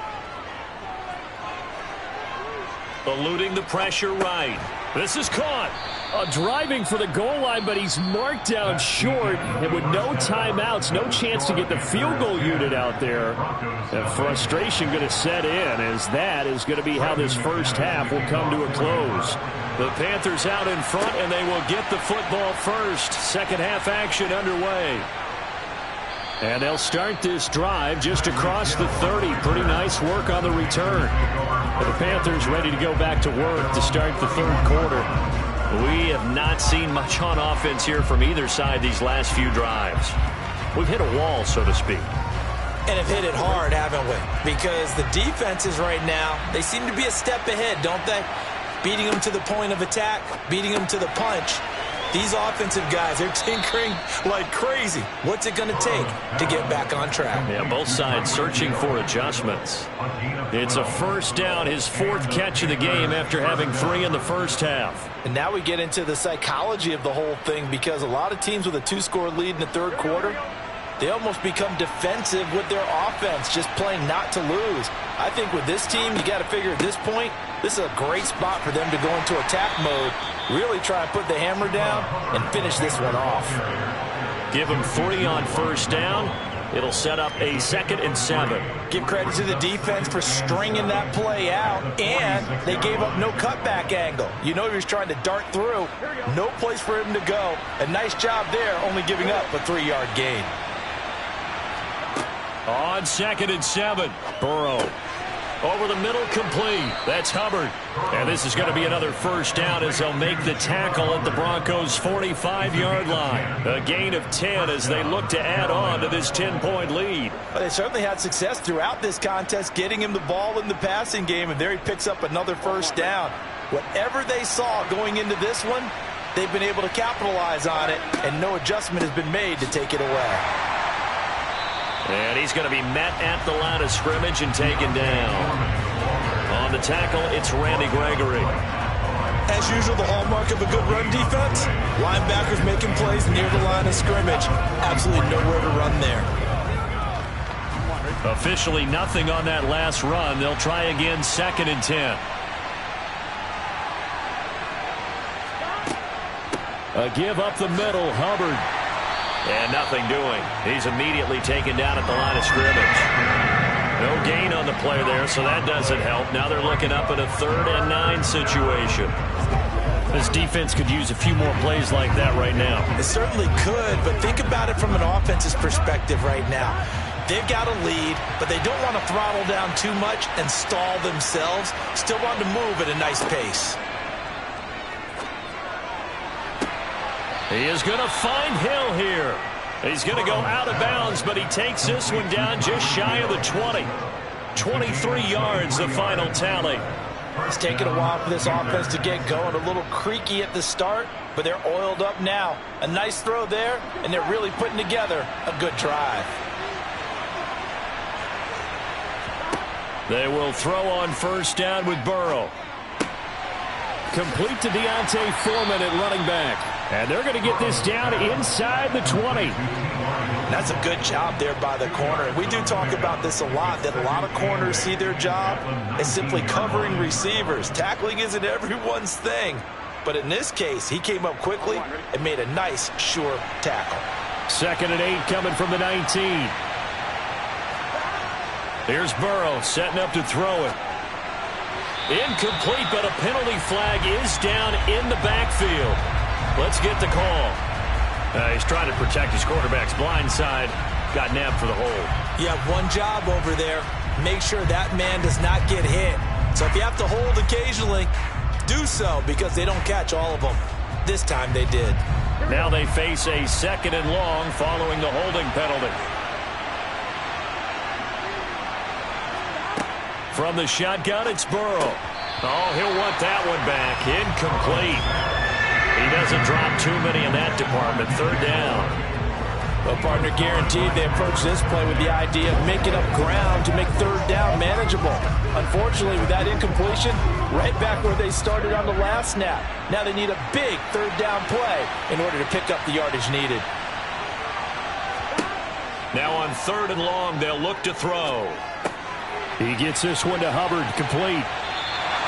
Eluding the pressure right. This is caught. Driving for the goal line, but he's marked down short. And with no timeouts, no chance to get the field goal unit out there. And frustration going to set in as that is going to be how this first half will come to a close. The Panthers out in front, and they will get the football first. Second half action underway. And they'll start this drive just across the 30. Pretty nice work on the return. The Panthers ready to go back to work to start the third quarter. We have not seen much on offense here from either side these last few drives. We've hit a wall, so to speak. And have hit it hard, haven't we? Because the defenses right now, they seem to be a step ahead, don't they? Beating them to the point of attack, beating them to the punch. These offensive guys, they're tinkering like crazy. What's it going to take to get back on track? Yeah, both sides searching for adjustments. It's a first down, his 4th catch of the game after having 3 in the first half. And now we get into the psychology of the whole thing because a lot of teams with a 2-score lead in the third quarter, they almost become defensive with their offense, just playing not to lose. I think with this team, you got to figure at this point, this is a great spot for them to go into attack mode, really try and put the hammer down and finish this one off. Give them 3 on first down. It'll set up a 2nd and 7. Give credit to the defense for stringing that play out, and they gave up no cutback angle. You know he was trying to dart through. No place for him to go. A nice job there, only giving up a 3-yard gain. On 2nd and 7, Burrow. Over the middle, complete. That's Hubbard. And this is going to be another first down as they'll make the tackle at the Broncos' 45-yard line. A gain of 10 as they look to add on to this 10-point lead. Well, they certainly had success throughout this contest getting him the ball in the passing game, and there he picks up another first down. Whatever they saw going into this one, they've been able to capitalize on it, and no adjustment has been made to take it away. And he's going to be met at the line of scrimmage and taken down. On the tackle, it's Randy Gregory. As usual, the hallmark of a good run defense, linebackers making plays near the line of scrimmage. Absolutely nowhere to run there. Officially nothing on that last run. They'll try again, 2nd and 10. A give up the middle, Hubbard. And nothing doing. He's immediately taken down at the line of scrimmage. No gain on the play there, so that doesn't help. Now they're looking up at a 3rd and 9 situation. This defense could use a few more plays like that right now. It certainly could, but think about it from an offense's perspective right now. They've got a lead, but they don't want to throttle down too much and stall themselves. Still want to move at a nice pace. He is going to find Hill here. He's going to go out of bounds, but he takes this one down just shy of the 20. 23 yards, the final tally. It's taken a while for this offense to get going. A little creaky at the start, but they're oiled up now. A nice throw there, and they're really putting together a good drive. They will throw on first down with Burrow. Complete to Deontay Foreman at running back. And they're going to get this down inside the 20. That's a good job there by the corner. We do talk about this a lot, that a lot of corners see their job as simply covering receivers. Tackling isn't everyone's thing. But in this case, he came up quickly and made a nice, sure tackle. 2nd and 8 coming from the 19. Here's Burrow setting up to throw it. Incomplete, but a penalty flag is down in the backfield. Let's get the call. He's trying to protect his quarterback's blind side. Got nabbed for the hold. You have one job over there. Make sure that man does not get hit. So if you have to hold occasionally, do so, because they don't catch all of them. This time they did. Now they face a 2nd and long following the holding penalty. From the shotgun, it's Burrow. Oh, he'll want that one back. Incomplete. He doesn't drop too many in that department. 3rd down. Well, partner, guaranteed they approach this play with the idea of making up ground to make 3rd down manageable. Unfortunately, with that incompletion, right back where they started on the last snap. Now they need a big 3rd down play in order to pick up the yardage needed. Now on 3rd and long, they'll look to throw. He gets this one to Hubbard, complete.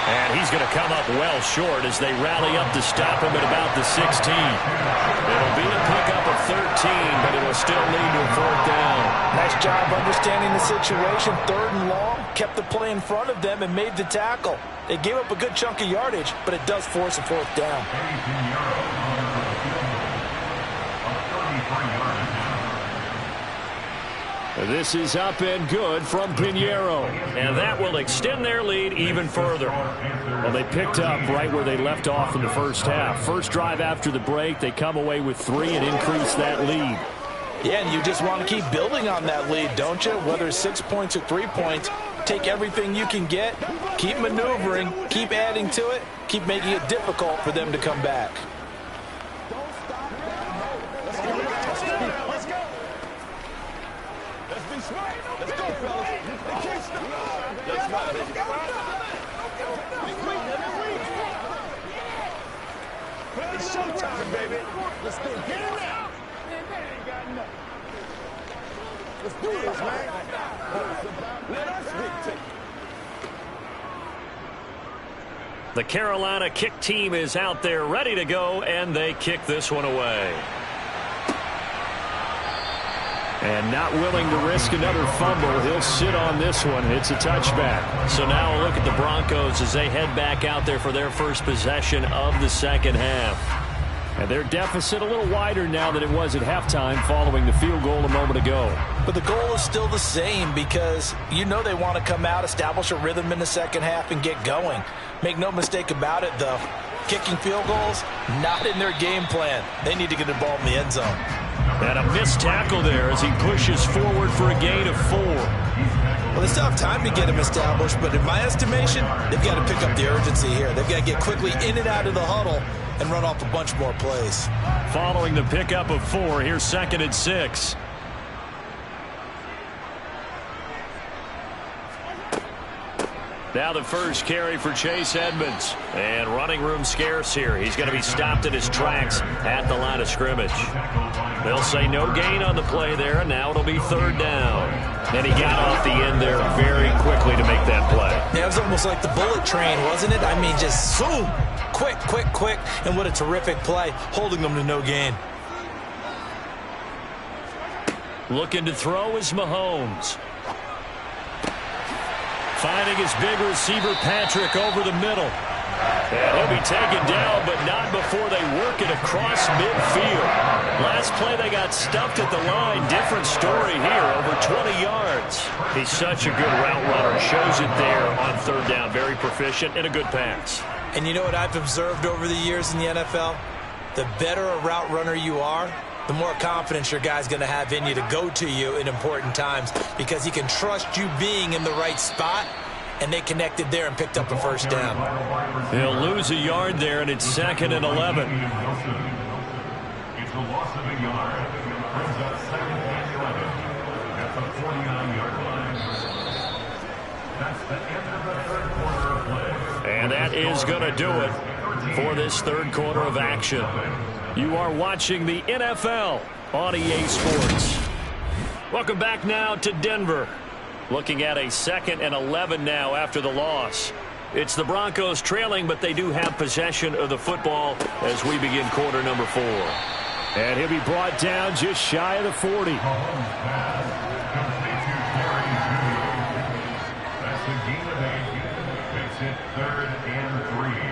And he's going to come up well short as they rally up to stop him at about the 16. It'll be a pickup of 13, but it'll still lead to a 4th down. Nice job understanding the situation. 3rd and long, kept the play in front of them and made the tackle. They gave up a good chunk of yardage, but it does force a 4th down. This is up and good from Pinheiro. And that will extend their lead even further. Well, they picked up right where they left off in the first half. First drive after the break, they come away with 3 and increase that lead. Yeah, and you just want to keep building on that lead, don't you? Whether it's 6 points or 3 points, take everything you can get, keep maneuvering, keep adding to it, keep making it difficult for them to come back. Let's go, fellas. They can't stop. Let's go. It's showtime, baby. Let's go. Get it out. Let's do this, man. Let us dictate. The Carolina kick team is out there ready to go, and they kick this one away. And not willing to risk another fumble, he'll sit on this one. It's a touchback. So now a look at the Broncos as they head back out there for their first possession of the second half. And their deficit a little wider now than it was at halftime following the field goal a moment ago. But the goal is still the same because you know they want to come out, establish a rhythm in the second half, and get going. Make no mistake about it, though. Kicking field goals, not in their game plan. They need to get the ball in the end zone. And a missed tackle there as he pushes forward for a gain of 4. Well, they still have time to get him established, but in my estimation, they've got to pick up the urgency here. They've got to get quickly in and out of the huddle and run off a bunch more plays. Following the pickup of 4, here's 2nd and 6. Now the first carry for Chase Edmonds. And running room scarce here. He's going to be stopped in his tracks at the line of scrimmage. They'll say no gain on the play there, and now it'll be 3rd down. And he got off the end there very quickly to make that play. Yeah, it was almost like the bullet train, wasn't it? I mean, just zoom. Quick, quick, quick. And what a terrific play, holding them to no gain. Looking to throw is Mahomes. Finding his big receiver, Patrick, over the middle. And he'll be taken down, but not before they work it across midfield. Last play, they got stuffed at the line. Different story here, over 20 yards. He's such a good route runner. Shows it there on 3rd down. Very proficient and a good pass. And you know what I've observed over the years in the NFL? The better a route runner you are, the more confidence your guy's going to have in you to go to you in important times because he can trust you being in the right spot, and they connected there and picked up a 1st down. He'll lose a yard there, and it's 2nd and 11. It's a loss of a yard. Brings up 2nd and 11 at the 49-yard line. That's the end of the 3rd quarter of play. And that is going to do it for this 3rd quarter of action. You are watching the NFL on EA Sports. Welcome back now to Denver. Looking at a 2nd and 11 now after the loss. It's the Broncos trailing, but they do have possession of the football as we begin quarter number 4. And he'll be brought down just shy of the 40. That's the gain of 8. Makes it 3rd and 3.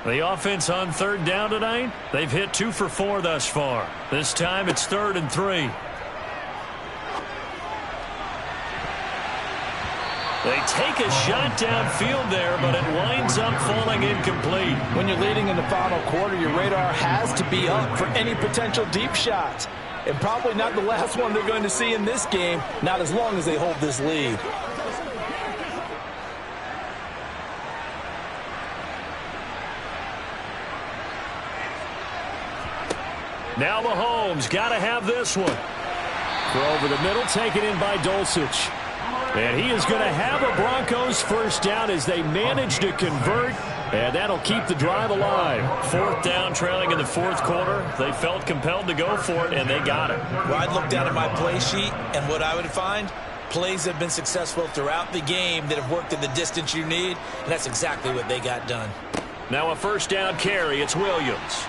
The offense on 3rd down tonight, they've hit 2 for 4 thus far. This time it's 3rd and 3. They take a shot downfield there, but it winds up falling incomplete. When you're leading in the final quarter, your radar has to be up for any potential deep shots. And probably not the last one they're going to see in this game, not as long as they hold this lead. Now Mahomes got to have this one. Throw over the middle, taken in by Dulcich. And he is going to have a Broncos 1st down as they manage to convert. And that'll keep the drive alive. 4th down, trailing in the 4th quarter. They felt compelled to go for it, and they got it. Well, I'd look down at my play sheet, and what I would find, plays have been successful throughout the game that have worked in the distance you need, and that's exactly what they got done. Now a 1st down carry. It's Williams.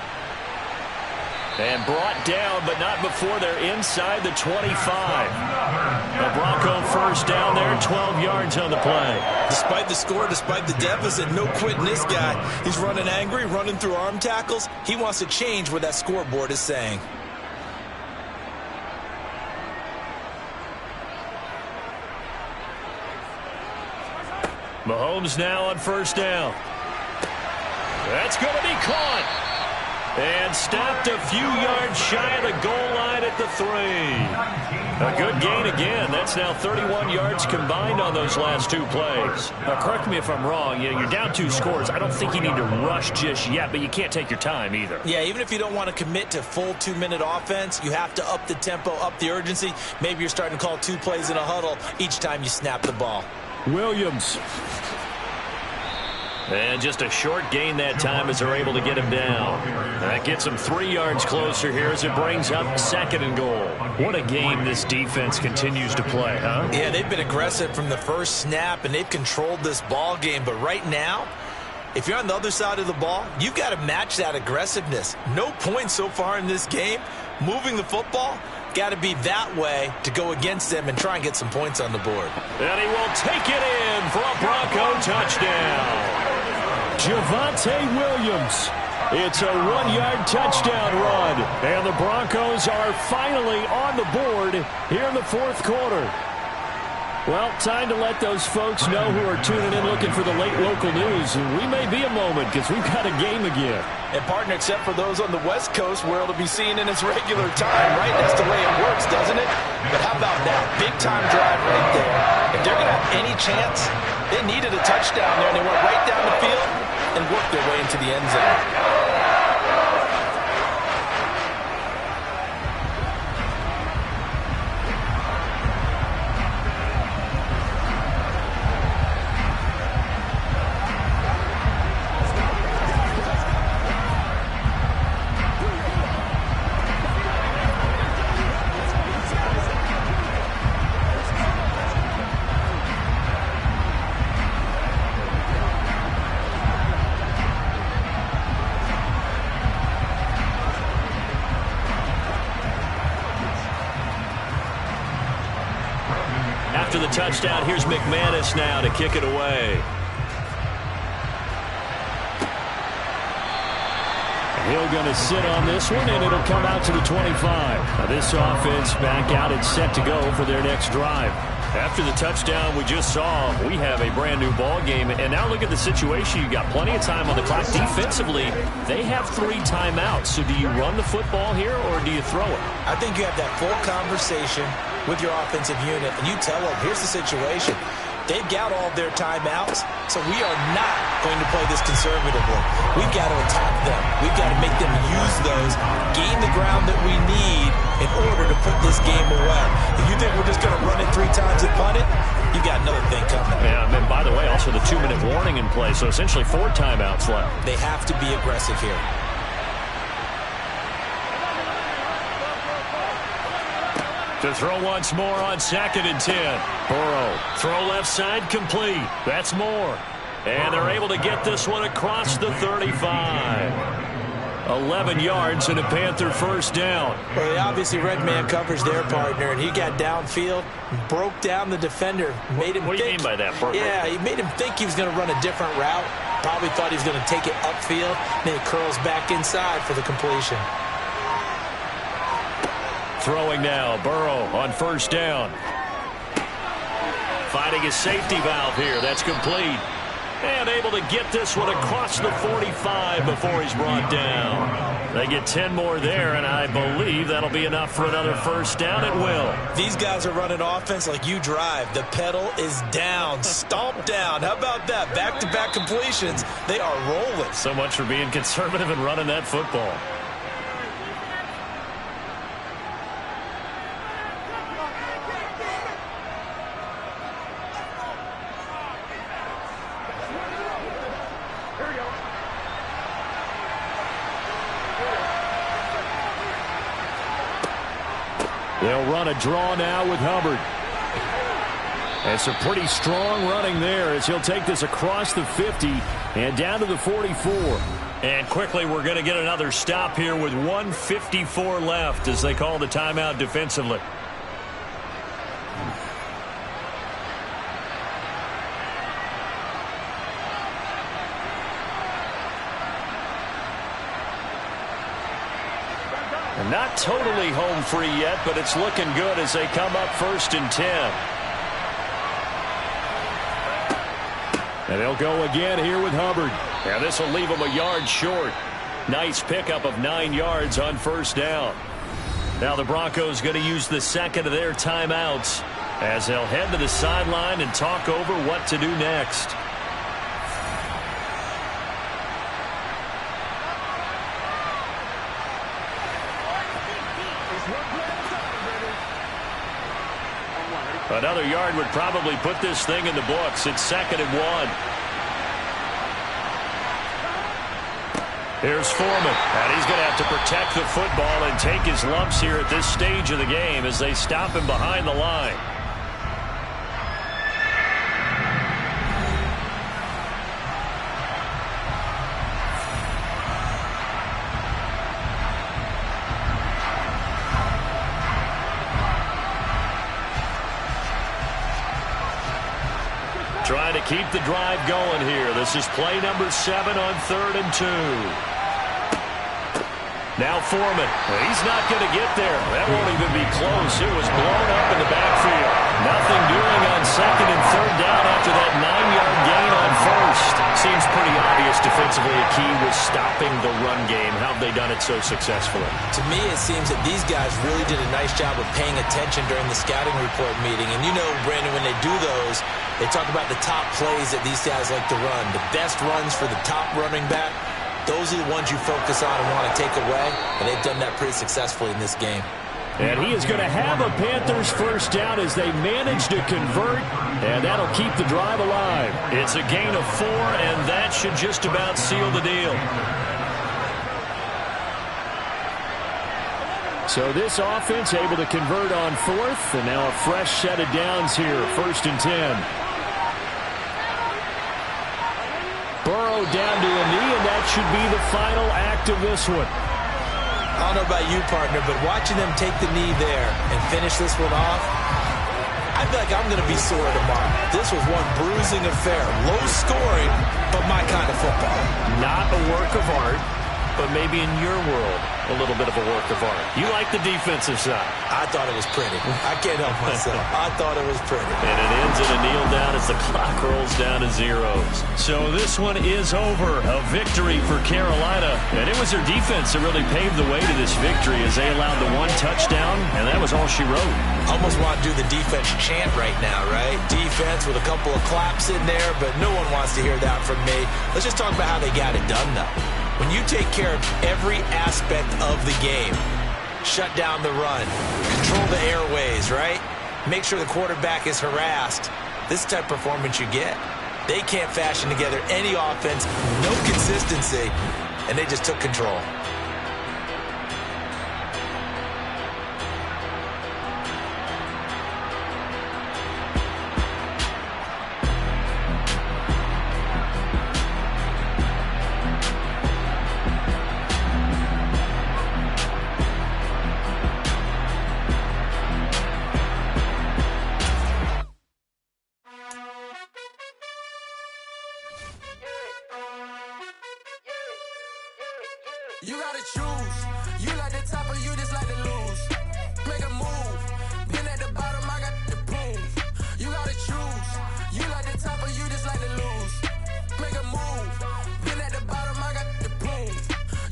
And brought down, but not before they're inside the 25. A Bronco 1st down there, 12 yards on the play. Despite the score, despite the deficit, no quitting this guy. He's running angry, running through arm tackles. He wants to change what that scoreboard is saying. Mahomes now on 1st down. That's going to be caught. And stopped a few yards shy of the goal line at the 3. A good gain again. That's now 31 yards combined on those last 2 plays. Now, correct me if I'm wrong. You're down 2 scores. I don't think you need to rush just yet, but you can't take your time either. Yeah, even if you don't want to commit to full 2-minute offense, you have to up the tempo, up the urgency. Maybe you're starting to call 2 plays in a huddle each time you snap the ball. Williams. And just a short gain that time as they're able to get him down. That gets him 3 yards closer here as it brings up 2nd and goal. What a game this defense continues to play, huh? Yeah, they've been aggressive from the first snap, and they've controlled this ball game. But right now, if you're on the other side of the ball, you've got to match that aggressiveness. No points so far in this game. Moving the football, got to be that way to go against them and try and get some points on the board. And he will take it in for a Bronco touchdown. Javonte Williams It's a 1-yard touchdown run. And the Broncos are finally on the board here in the fourth quarter. Well, time to let those folks know who are tuning in looking for the late local news. We may be a moment because we've got a game again. And, partner, except for those on the West Coast where it'll be seen in its regular time, right? That's the way it works, doesn't it? But how about that? Big-time drive right there. If they're going to have any chance, they needed a touchdown there, and they went right down the field and worked their way into the end zone. After the touchdown, here's McManus now to kick it away. Hill going to sit on this one, and it'll come out to the 25. Now this offense back out and set to go for their next drive. After the touchdown we just saw, we have a brand new ball game. And now look at the situation. You've got plenty of time on the clock. Defensively, they have 3 timeouts. So do you run the football here or do you throw it? I think you have that full conversation with your offensive unit, and you tell them, here's the situation. They've got all their timeouts, so we are not going to play this conservatively. We've got to attack them. We've got to make them use those, gain the ground that we need in order to put this game away. If you think we're just going to run it 3 times and punt it, you've got another thing coming. Yeah, and by the way, also the 2-minute warning in play, so essentially 4 timeouts left. They have to be aggressive here. To throw once more on 2nd and 10. Burrow, throw left side, complete. That's more. And they're able to get this one across the 35. 11 yards and a Panther first down. Well, they obviously red man coverage their partner, and he got downfield, broke down the defender, made him What do you mean by that, Burrow? Yeah, he made him think he was going to run a different route. Probably thought he was going to take it upfield, then he curls back inside for the completion. Throwing now, Burrow on first down. Finding his safety valve here. That's complete. And able to get this one across the 45 before he's brought down. They get 10 more there, and I believe that'll be enough for another first down. It will. These guys are running offense like you drive. The pedal is down, stomp down. How about that? Back-to-back completions. They are rolling. So much for being conservative and running that football. They'll run a draw now with Hubbard. And some pretty strong running there as he'll take this across the 50 and down to the 44. And quickly we're going to get another stop here with 1:54 left as they call the timeout defensively. Not totally home free yet, but it's looking good as they come up 1st and 10. And they'll go again here with Hubbard. And this will leave them a yard short. Nice pickup of 9 yards on first down. Now the Broncos going to use the 2nd of their timeouts as they'll head to the sideline and talk over what to do next. Another yard would probably put this thing in the books. It's 2nd and 1. Here's Foreman, and he's going to have to protect the football and take his lumps here at this stage of the game as they stop him behind the line. Trying to keep the drive going here. This is play number 7 on 3rd and 2. Now Foreman. He's not going to get there. That won't even be close. It was blown up in the backfield. Nothing doing on second and third down after that 9-yard gain on first. Seems pretty obvious defensively a key was stopping the run game. How have they done it so successfully? To me, it seems that these guys really did a nice job of paying attention during the scouting report meeting. And you know, Brandon, when they do those, they talk about the top plays that these guys like to run. The best runs for the top running back. Those are the ones you focus on and want to take away, and they've done that pretty successfully in this game. And he is going to have a Panthers first down as they manage to convert, and that'll keep the drive alive. It's a gain of 4, and that should just about seal the deal. So this offense able to convert on 4th, and now a fresh set of downs here, 1st and 10. Burrow down to a knee, and that should be the final act of this one. I don't know about you, partner, but watching them take the knee there and finish this one off, I feel like I'm going to be sore tomorrow. This was one bruising affair. Low scoring, but my kind of football. Not a work of art, but maybe in your world, a little bit of a work of art. You like the defensive side. I thought it was pretty. I can't help myself. I thought it was pretty. And it ends in a kneel down as the clock rolls down to zeros. So this one is over. A victory for Carolina. And it was their defense that really paved the way to this victory as they allowed the 1 touchdown, and that was all she wrote. Almost want to do the defense chant right now, right? Defense with a couple of claps in there, but no one wants to hear that from me. Let's just talk about how they got it done, though. When you take care of every aspect of the game, shut down the run, control the airways, right? Make sure the quarterback is harassed. This type of performance you get. They can't fashion together any offense, no consistency, and they just took control. You gotta choose. You like the top or you just like to lose. Make a move. Been at the bottom, I got the proof. You gotta choose. You like the top or you just like to lose. Make a move. Been at the bottom, I got the proof.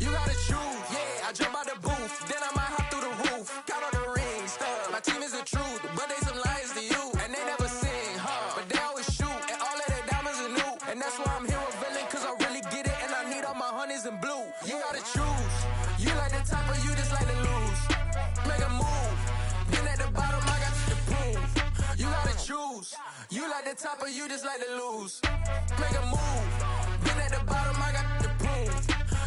You gotta choose. Yeah, I jump out the booth. Then I might hop through the roof. Count all the rings. My team is the truth, but they some liars to you. And they never sing, but they always shoot. And all of their diamonds are new. And that's why I'm here with villain, cause I really get it. And I need all my honeys in blue. You gotta choose. You like the top or you just like to lose. Make a move. Been at the bottom, I got the proof. You gotta choose. You like the top or you just like to lose. Make a move. Been at the bottom, I got the proof.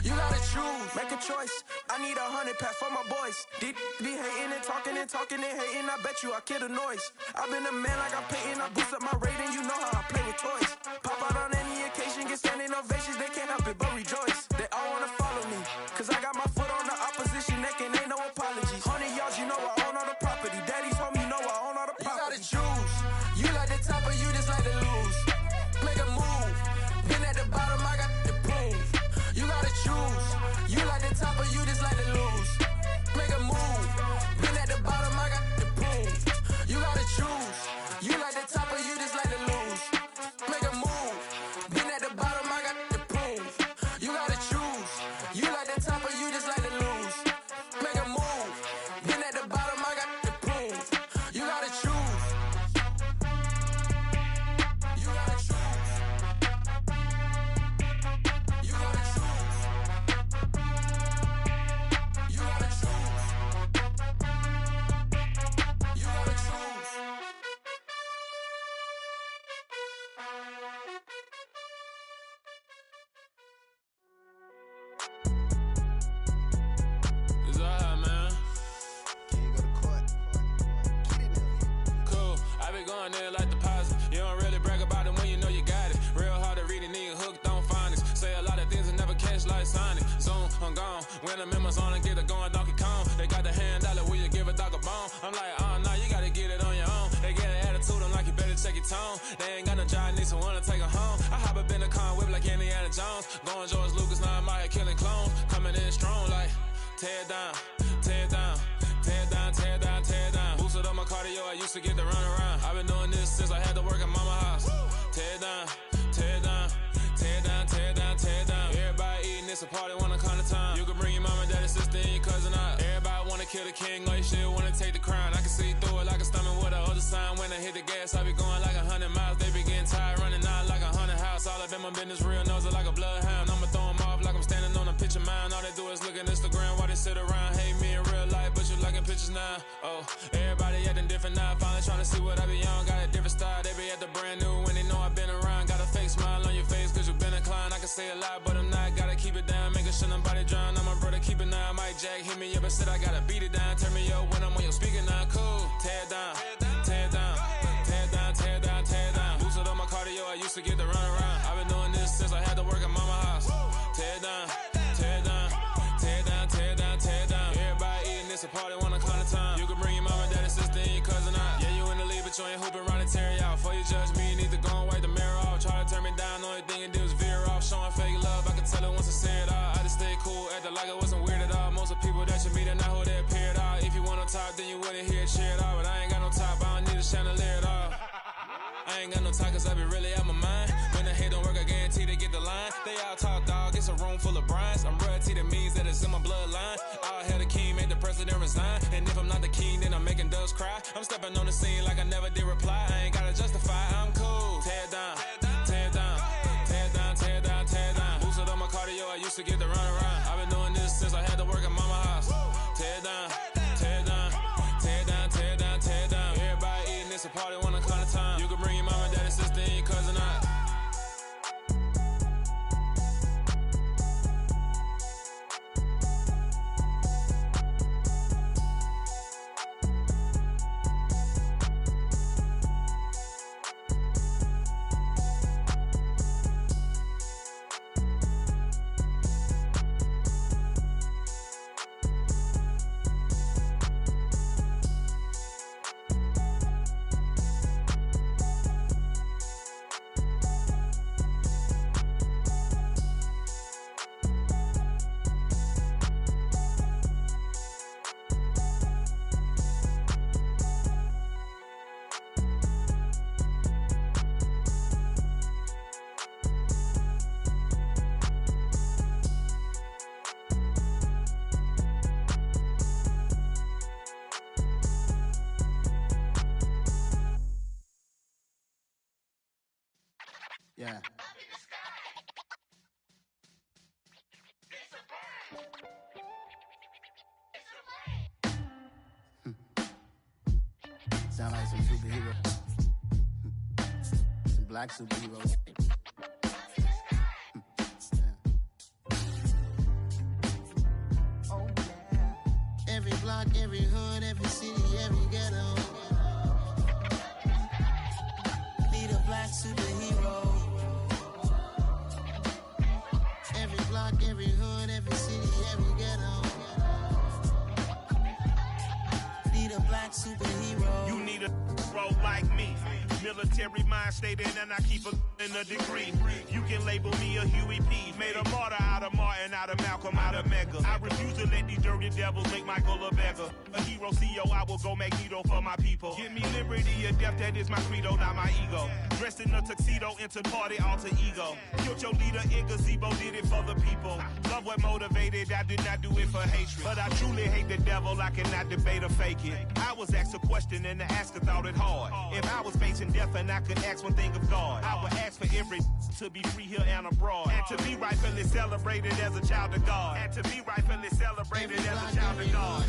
You gotta choose. Make a choice. I need 100 pack for my boys. Deep be hating and talking and hating. I bet you I kill the noise. I've been a man like I'm painting. I boost up my rating. You know how I play with toys. Pop out on any occasion, get standing ovations. They can't help it but rejoice. They all wanna follow me, cause I got my foot on the opposition neck and ain't no apologies. 100 yards, you know I own all the property. Daddy's home, you know I own all the property. You gotta choose. You like the top or you just like to lose. Make a move. Been at the bottom, I got the proof. You gotta choose. You like the top or you just like to lose. Make a move. Been at the bottom, I got the proof. You gotta choose. You like the top or you just like to lose. Make a move. Been at the bottom, I got the proof. You gotta choose. You like the top or you just like to lose. Make a move. Been at the bottom, I got the proof. You gotta choose. You gotta choose. You gotta choose. You gotta choose. You gotta choose. It's alright, man. Cool. I be going there like deposit. You don't really brag about it when you know you got it. Real hard to read a nigga hooked on phonics. Say a lot of things and never catch like Sonic. Zoom, I'm gone. When the members on and get it going Donkey Kong. They got the hand dollar, will you give a dog a bone? I'm like, nah, you gotta get it on your own. They get an attitude, I'm like, you better check your tone. They ain't got no job, need someone to take her home. I hop up in the car, whip like Indiana Jones. Going George Lucas, now I'm out here killing clones. Coming in strong like tear down, tear down, tear down, tear down, tear down. Boosted up my cardio, I used to get to run around. I've been doing this since I had to work at mama house. Tear down, tear down, tear down, tear down, tear down. Everybody eating, it's a party, wanna come to time. You can bring your mama, daddy, sister, and your cousin out. Everybody wanna kill the king, or you shit wanna take the crown. I can see through it like a stomach with a other sign. When I hit the gas, I be going like 100 miles. They be getting tired, running out like 100 house. All up in my business, real nose like a bloodhound. I'ma throw them off like I'm standing on a picture mound. All they do is look at Instagram while they sit around. Hate me in real life, but you liking pictures now. Oh, everybody acting different now. Finally trying to see what I be on. Got a different style, they be at the brand new when they know I've been around. Got a fake smile on your face cause you been inclined. I can say a lot, but I'm not. Gotta keep it down, making sure nobody drown. I'm my brother, keep it now. Mike Jack hit me up and said I gotta beat it down. Turn me up when I'm on your speaker now. Cool, tear down, tear down, tear down, tear down, tear down. Boosted up my cardio, I used to get to run around. I've been doing this since I had to work at mama house. Tear down, tear down, tear down, tear down, tear down. Everybody eating, it's a party, wanna come to time. You can bring your mama, daddy, sister, and your cousin out. Yeah, you in the lead, but you ain't hooping around and tear you out. Before you judge me, you need to go and wipe the mirror off. Try to turn me down, only thing it did was veer off. Showing fake love, I can tell it once I say it all. I just stay cool, acting like it wasn't weird at all. Most of the people that you meet are not who they appear at all. If you want on top, then you wouldn't hear it cheer at all. But I ain't got no top, I don't need a chandelier at all. I ain't got no talk cause I be really out my mind. When the hate don't work, I guarantee they get the line. They all talk dog, it's a room full of brinds. I'm royalty, that means that it's in my bloodline. All hell the king, made the president resign. And if I'm not the king, then I'm making doves cry. I'm stepping on the scene like I never did reply. I ain't gotta justify, I'm cool. Tear down, tear down, tear down, tear down, tear down. Boosted up my cardio, I used to get to run around. I've been doing this since I had to work at mama house. Tear down, tear down, tear down, tear down, tear down. Everybody eating, it's a party, wanna come to time. You can bring your mama, daddy, sister, and your cousin out. Yeah. Sound like some superheroes. Some black superheroes. Oh, yeah. Every block, every hood, every city, every ghetto. Need a black superhero. Every block, every hood, every city, every ghetto. Need a black superhero. You need a role like me. Military mind stated, and I keep a degree. You can label me a Huey P. Made a martyr out of Martin, out of Malcolm, out of Mega. I refuse to let these dirty devils make Michael a beggar. A hero CEO, I will go Magneto for my people. Give me liberty or death, that is my credo, not my ego. Dressed in a tuxedo, into party, alter ego. Killed your leader in gazebo, did it for the people. Love what motivated, I did not do it for hatred. But I truly hate the devil, I cannot debate or fake it. I was asked a question and the asker thought it hard. If I was facing death and I could ask one thing of God, I would ask for every to be free here and abroad. And to be rightfully celebrated as a child of God. And to be rightfully celebrated as a child of God.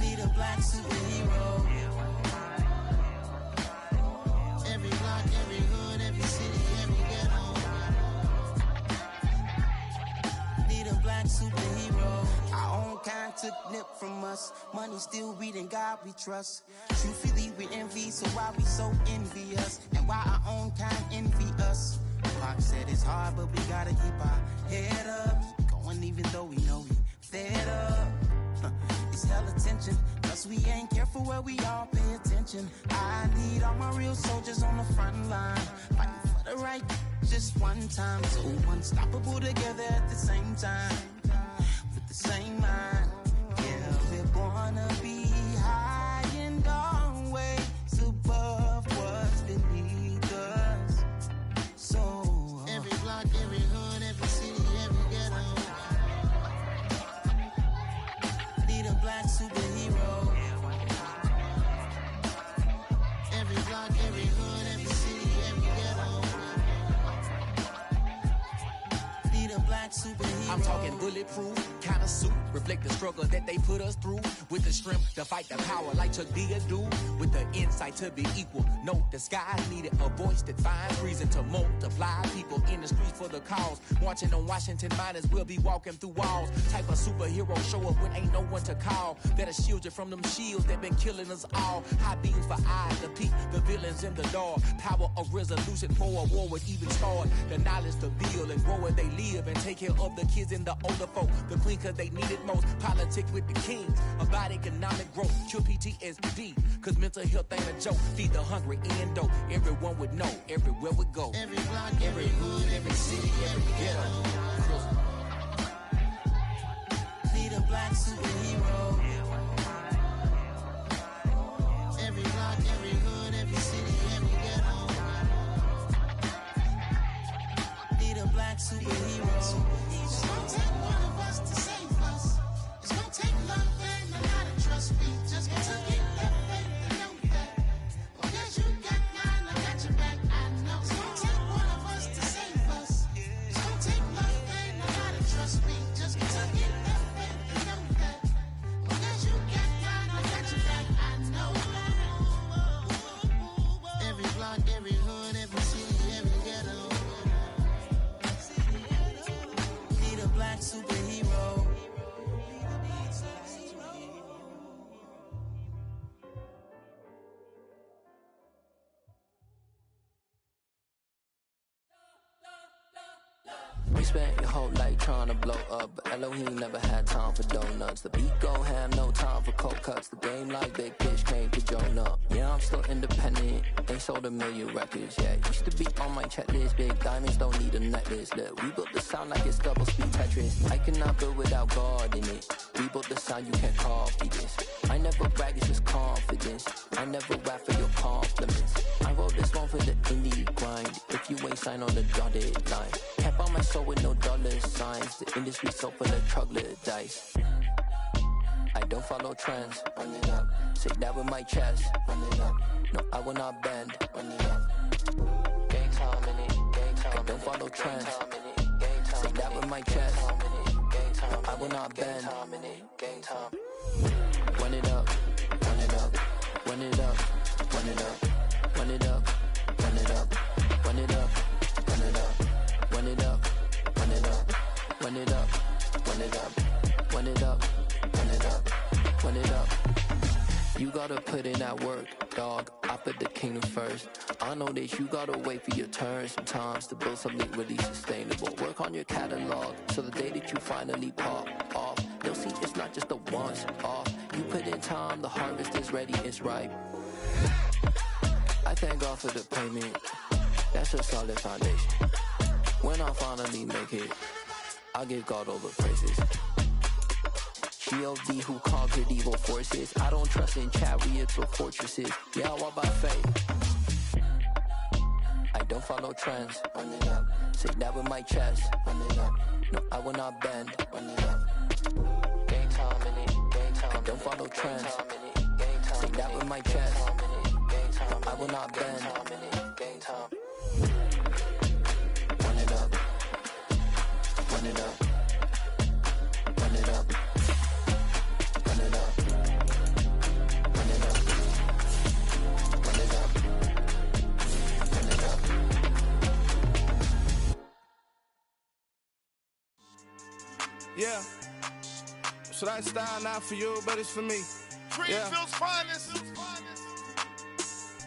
Need a black superhero. Every block, every hood, every city, every ghetto. Need a black superhero. Our own kind took nip from us. Money still reading God we trust. Truthfully we envy, so why we so envious? And why our own kind envy us? Pac said it's hard, but we gotta keep our head up. Going even though we know we fed up. It's hella tension, plus we ain't careful for where we all pay attention. I need all my real soldiers on the front line, fighting for the right just one time. So unstoppable together at the same time, with the same mind. Yeah, we're gonna be high and always above what's beneath us. So every block, every hood, every city, every ghetto need a black superhero. Every block, every hood, every city, every ghetto need a black superhero. I'm talking bulletproof kind of suit, reflect the struggle that they put us through, with the strength to fight the power like Chuck D do, with the insight to be equal. No disguise needed, a voice that finds reason to multiply. People in the streets for the cause, marching on Washington miners, we'll be walking through walls. Type of superhero show up when ain't no one to call, that'll shield you from them shields that been killing us all. High beams for eyes to peek the villains in the dark. Power of resolution for a war would even start. The knowledge to build and grow where they live, and take care of the kids and the older folk. The queen cause they need it most. Politics with the kings about economic growth. Cure PTSD cause mental health ain't a joke. Feed the hungry and dope. Everyone would know everywhere we go. Every block, every hood, every city, every ghetto need a black superhero. Every block, every hood, every city, every ghetto need a black superhero. It's gonna take one of us to save us. It's gonna take love and a lot of trust. We just got to get that faith and know that. Because you got mine, I got your back, I know. It's gonna take one of us to save us. It's gonna take love and a lot of trust. We just got to get that faith and know that. Because you got mine, I got your back, I know. Every block, every hood, every city, every ghetto need a black superhero. We spent your whole life trying to blow up, but Elohim never had time for donuts. The beat gon' have no time for cold cuts. The game like Big Fish came to Jonah. Yeah, I'm still independent, ain't sold a million records yet. Used to be on my checklist, big diamonds don't need a necklace. Look, we built the sound like it's double speed Tetris. I cannot build without God in it. We built the sound, you can't copy this. I never brag, it's just confidence. I never rap for your compliments. I wrote this one for the indie grind. If you ain't signed on the dotted line, kept on my soul with no dollar signs. The industry so full of troglodytes. I don't follow trends. Run it up. Say that with my chest. Run it up. No, I will not bend. Run it up. Gang time in it. Gang time. I don't follow trends. Say that with my chest. No, I will not bend. Gang time. Run it up. Run it up. Run it up. Run it up. Run it up. Run it up. Run it up. Run it up. Run it up. Run it up. Run it up. Run it up. Run it up. Run it up. Run it up. You gotta put in that work, dog. I put the kingdom first. I know that you gotta wait for your turn sometimes to build something really sustainable. Work on your catalog so the day that you finally pop off, they'll see it's not just a once off. You put in time, the harvest is ready, it's ripe. I thank God for the payment. That's a solid foundation. When I finally make it, I give God all the praises. G.O.D. who conquered evil forces. I don't trust in chariots or fortresses. Yeah, I walk by faith. I don't follow trends. Run it up. Say that with my chest. Run it up. No, I will not bend. Run it up. Gang time in it. Gang time. I don't follow trends. Say that with my chest. No, I will not bend. Gang time. Run it up. Run it up. Run it up. Run it up. Run it up. Run it up. Run it up. Yeah. Should I style not for you, but it's for me? Greenfield's finest.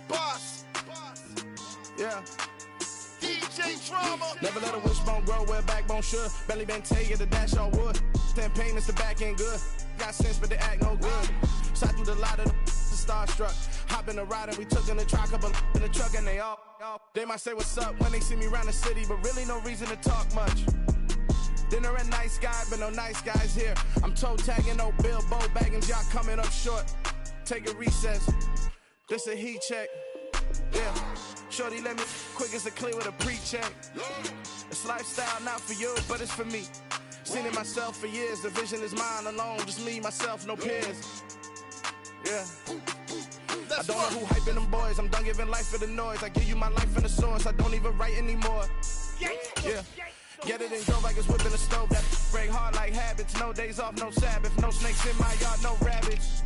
Boss. Yeah. DJ Drama. Never let a wishbone grow where a backbone should. Belly been tell you the dash on wood. 10 payments, the back ain't good. Got sense, but they act no good. Shot through the lot of the starstruck. Hop in the ride and we took in the truck, up in the truck, and they might say what's up when they see me around the city, but really no reason to talk much. Dinner at Nice Guy, but no nice guys here. I'm toe tagging, no Bilbo bagging, y'all coming up short. Take a recess. This a heat check. Yeah. Shorty let me quick as a clear with a pre-check. It's lifestyle, not for you, but it's for me. Seen it myself for years. The vision is mine alone. Just me, myself, no peers. Yeah. I don't know who hyping them boys. I'm done giving life for the noise. I give you my life in the source. I don't even write anymore. Yeah. Get it and go like it's whipping the stove. That break hard like habits. No days off, no Sabbath. No snakes in my yard, no rabbits.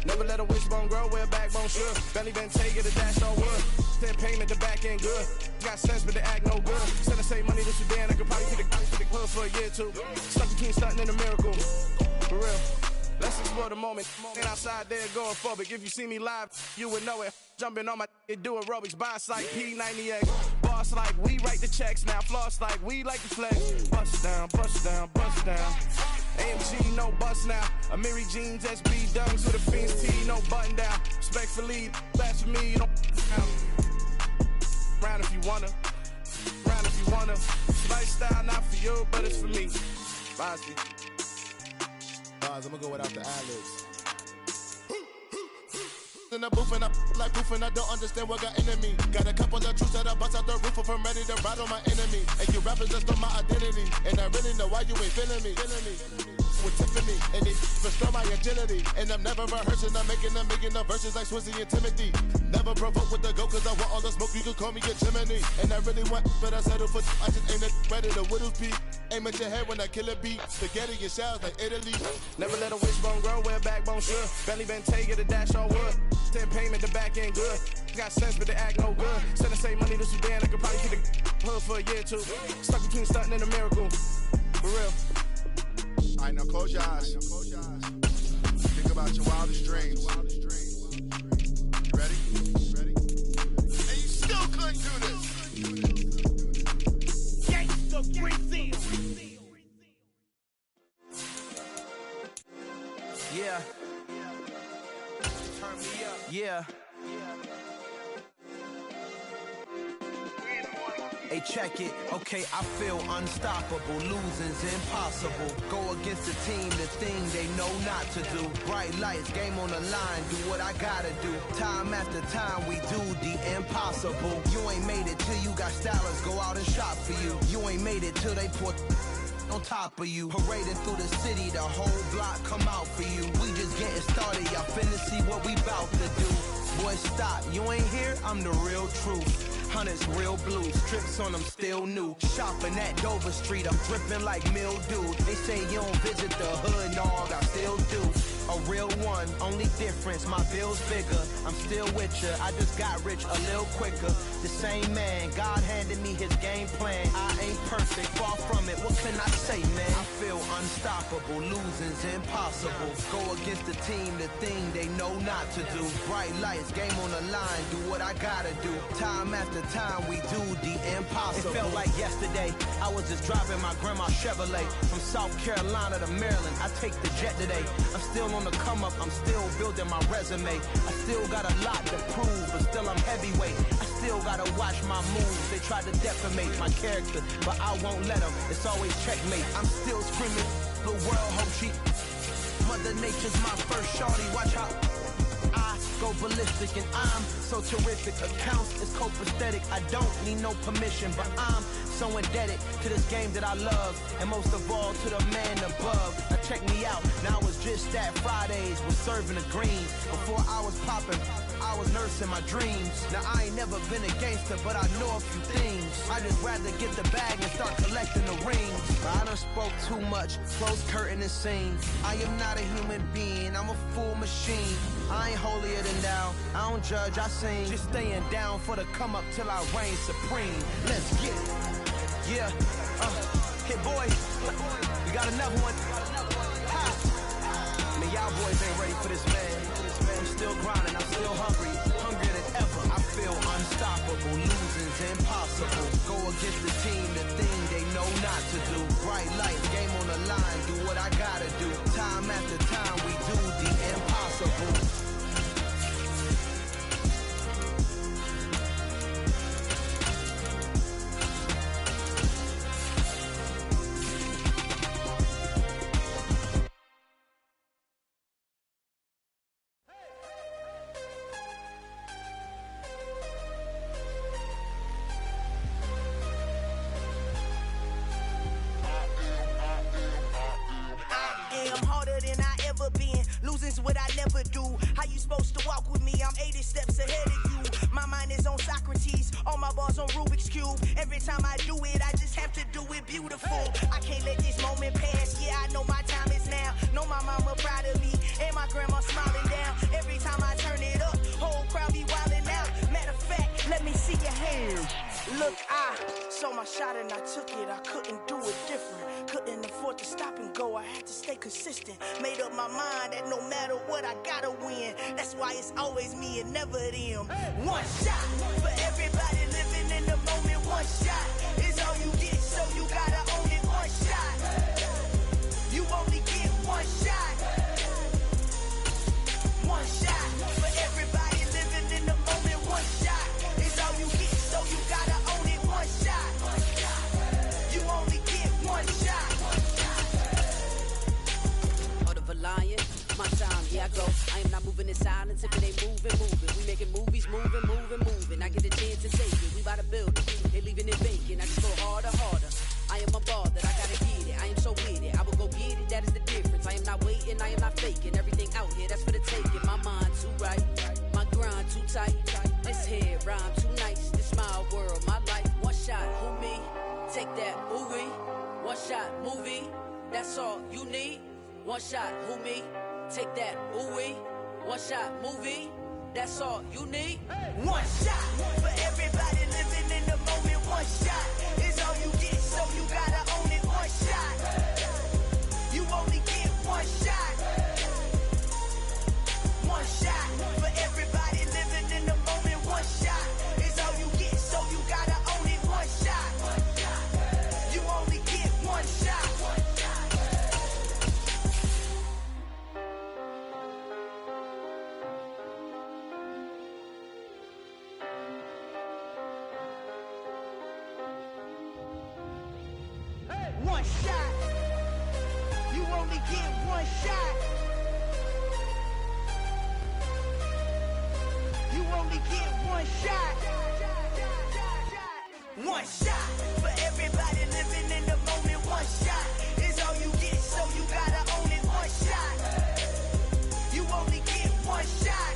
Never let a wishbone grow where a backbone should. Belly been take it, a dash on wood. Then payment, the back end good. Got sense, but they act no good. Send us say money to Sudan. I could probably see the hood for a year or two. Stuck between stunting and a miracle. For real. Let's explore the moment. And outside there going phobic. If you see me live, you would know it. Jumping on my do aerobics. Boss like P98. Boss like we write the checks now. Floss like we like to flex. Bust down, bust down, bust down. AMG, no bust now. Amiri jeans, SB dunks with a Fiends T, no button down. Respectfully, that's for me, you don't round if you wanna. Round if you wanna. Lifestyle not for you, but it's for me. Bossy. I'm gonna go without the ad-libs. In the booth and I like proof and I don't understand what got into me. Got a couple of truths that I bust out the roof if I'm ready to ride on my enemy. And you rappers just on my identity. And I really know why you ain't feeling me. With Tiffany, and they restore my agility. And I'm never rehearsing, I'm making the verses like Swizzy and Timothy. Never provoke with the go, cause I want all the smoke, you can call me a chimney. And I really want, but I settle for, I just aim it ready to whittle peak. Aim at your head when I kill a beat. Spaghetti and shells like Italy. Never let a wishbone grow where a backbone should. Belly been take it, a dash on wood. 10 payment, the back end good. Got sense, but they act no good. Send us say money to Sudan, I could probably keep the hood for a year or two. Stuck between stunting and a miracle. For real. Alright, now close your eyes. Think about your wildest dreams. You ready? And you still couldn't do this. Gangsta Brazil. Yeah. Turn me up. Yeah. Hey, check it. Okay, I feel unstoppable. Losing's impossible. Go against the team, the thing they know not to do. Bright lights, game on the line. Do what I gotta do. Time after time, we do the impossible. You ain't made it till you got stylers go out and shop for you. You ain't made it till they put on top of you. Parading through the city, the whole block come out for you. We just getting started, y'all finna see what we bout to do. Boy, stop, you ain't here, I'm the real truth. Hunters, real blues, strips on them still new. Shopping at Dover Street, I'm dripping like mildew. They say you don't visit the hood, dog, I still do. A real one, only difference, my bill's bigger. I'm still with ya, I just got rich a little quicker. The same man, God handed me his game plan. I ain't perfect, far from it, what can I say, man? I feel unstoppable, losing's impossible. Go against the team, the thing they know not to do. Bright lights, game on the line, do what I gotta do. Time after time, we do the impossible. It felt like yesterday, I was just driving my grandma's Chevrolet. From South Carolina to Maryland, I take the jet today. I'm still on the come up, I'm still building my resume. I still got a lot to prove, but still I'm heavyweight. I still gotta watch my moves. They try to defamate my character, but I won't let them. It's always checkmate. I'm still screaming, the world hope she. Mother Nature's my first shorty, watch how I go ballistic and I'm so terrific. Accounts is copacetic. I don't need no permission, but I'm so indebted to this game that I love, and most of all to the man above. Now check me out, now it's just that Fridays was serving the greens. Before I was popping, I was nursing my dreams. Now I ain't never been a gangster, but I know a few things. I just rather get the bag and start collecting the rings. I done spoke too much, close curtain and scene. I am not a human being, I'm a full machine. I ain't holier than thou, I don't judge, I sing. Just staying down for the come up till I reign supreme. Let's get it. Yeah, hit boy, we got another one. Ha. Man, y'all boys ain't ready for this, man. I'm still grinding, I'm still hungry, hungrier than ever. I feel unstoppable, losing's impossible. Go against the team, the thing they know not to do. Bright light, game on the line, do what I gotta do. Time after time, we do the impossible. Cube. Every time I do it, I just have to do it beautiful. I can't let this moment pass. Yeah, I know my time is now. Know my mama proud of me, and my grandma smiling down. Every time I turn it up, whole crowd be wildin' out. Matter of fact, let me see your hands. Look, I saw my shot and I took it. I couldn't do it different. Couldn't afford to stop and go. I had to stay consistent. Made up my mind that no matter what, I gotta win. That's why it's always me and never them. One shot for everybody living in the moment. One shot is all you get, so you gotta own it. One shot. You only get one shot. One shot for everybody living in the moment. One shot is all you get, so you gotta own it. One shot. You only get one shot. Out of a lion, my time, here I go. I am not moving in silence if it ain't moving. We making movies, moving. I get a chance to take it. We bout to build it. They leaving it vacant. I just go harder. I am a ball that I gotta get it. I am so with it. I will go get it. That is the difference. I am not waiting. I am not faking. Everything out here, that's for the taking. My mind too right. My grind too tight. This head rhyme too nice. This my world, my life. One shot, who me? Take that, ooh-wee. One shot, movie. That's all you need. One shot, who me? Take that, ooh-wee. One shot, movie. That's all you need. One shot for everybody living in the moment. One shot is all you get, so you gotta own it. One shot. You only get one shot. One shot for everybody living in the moment. One shot is all you get, so you gotta own it. One shot. You only get one shot. One shot. You only get one shot. You only get one shot. One shot for everybody living in the moment. One shot is all you get, so you gotta own it. One shot. You only get one shot.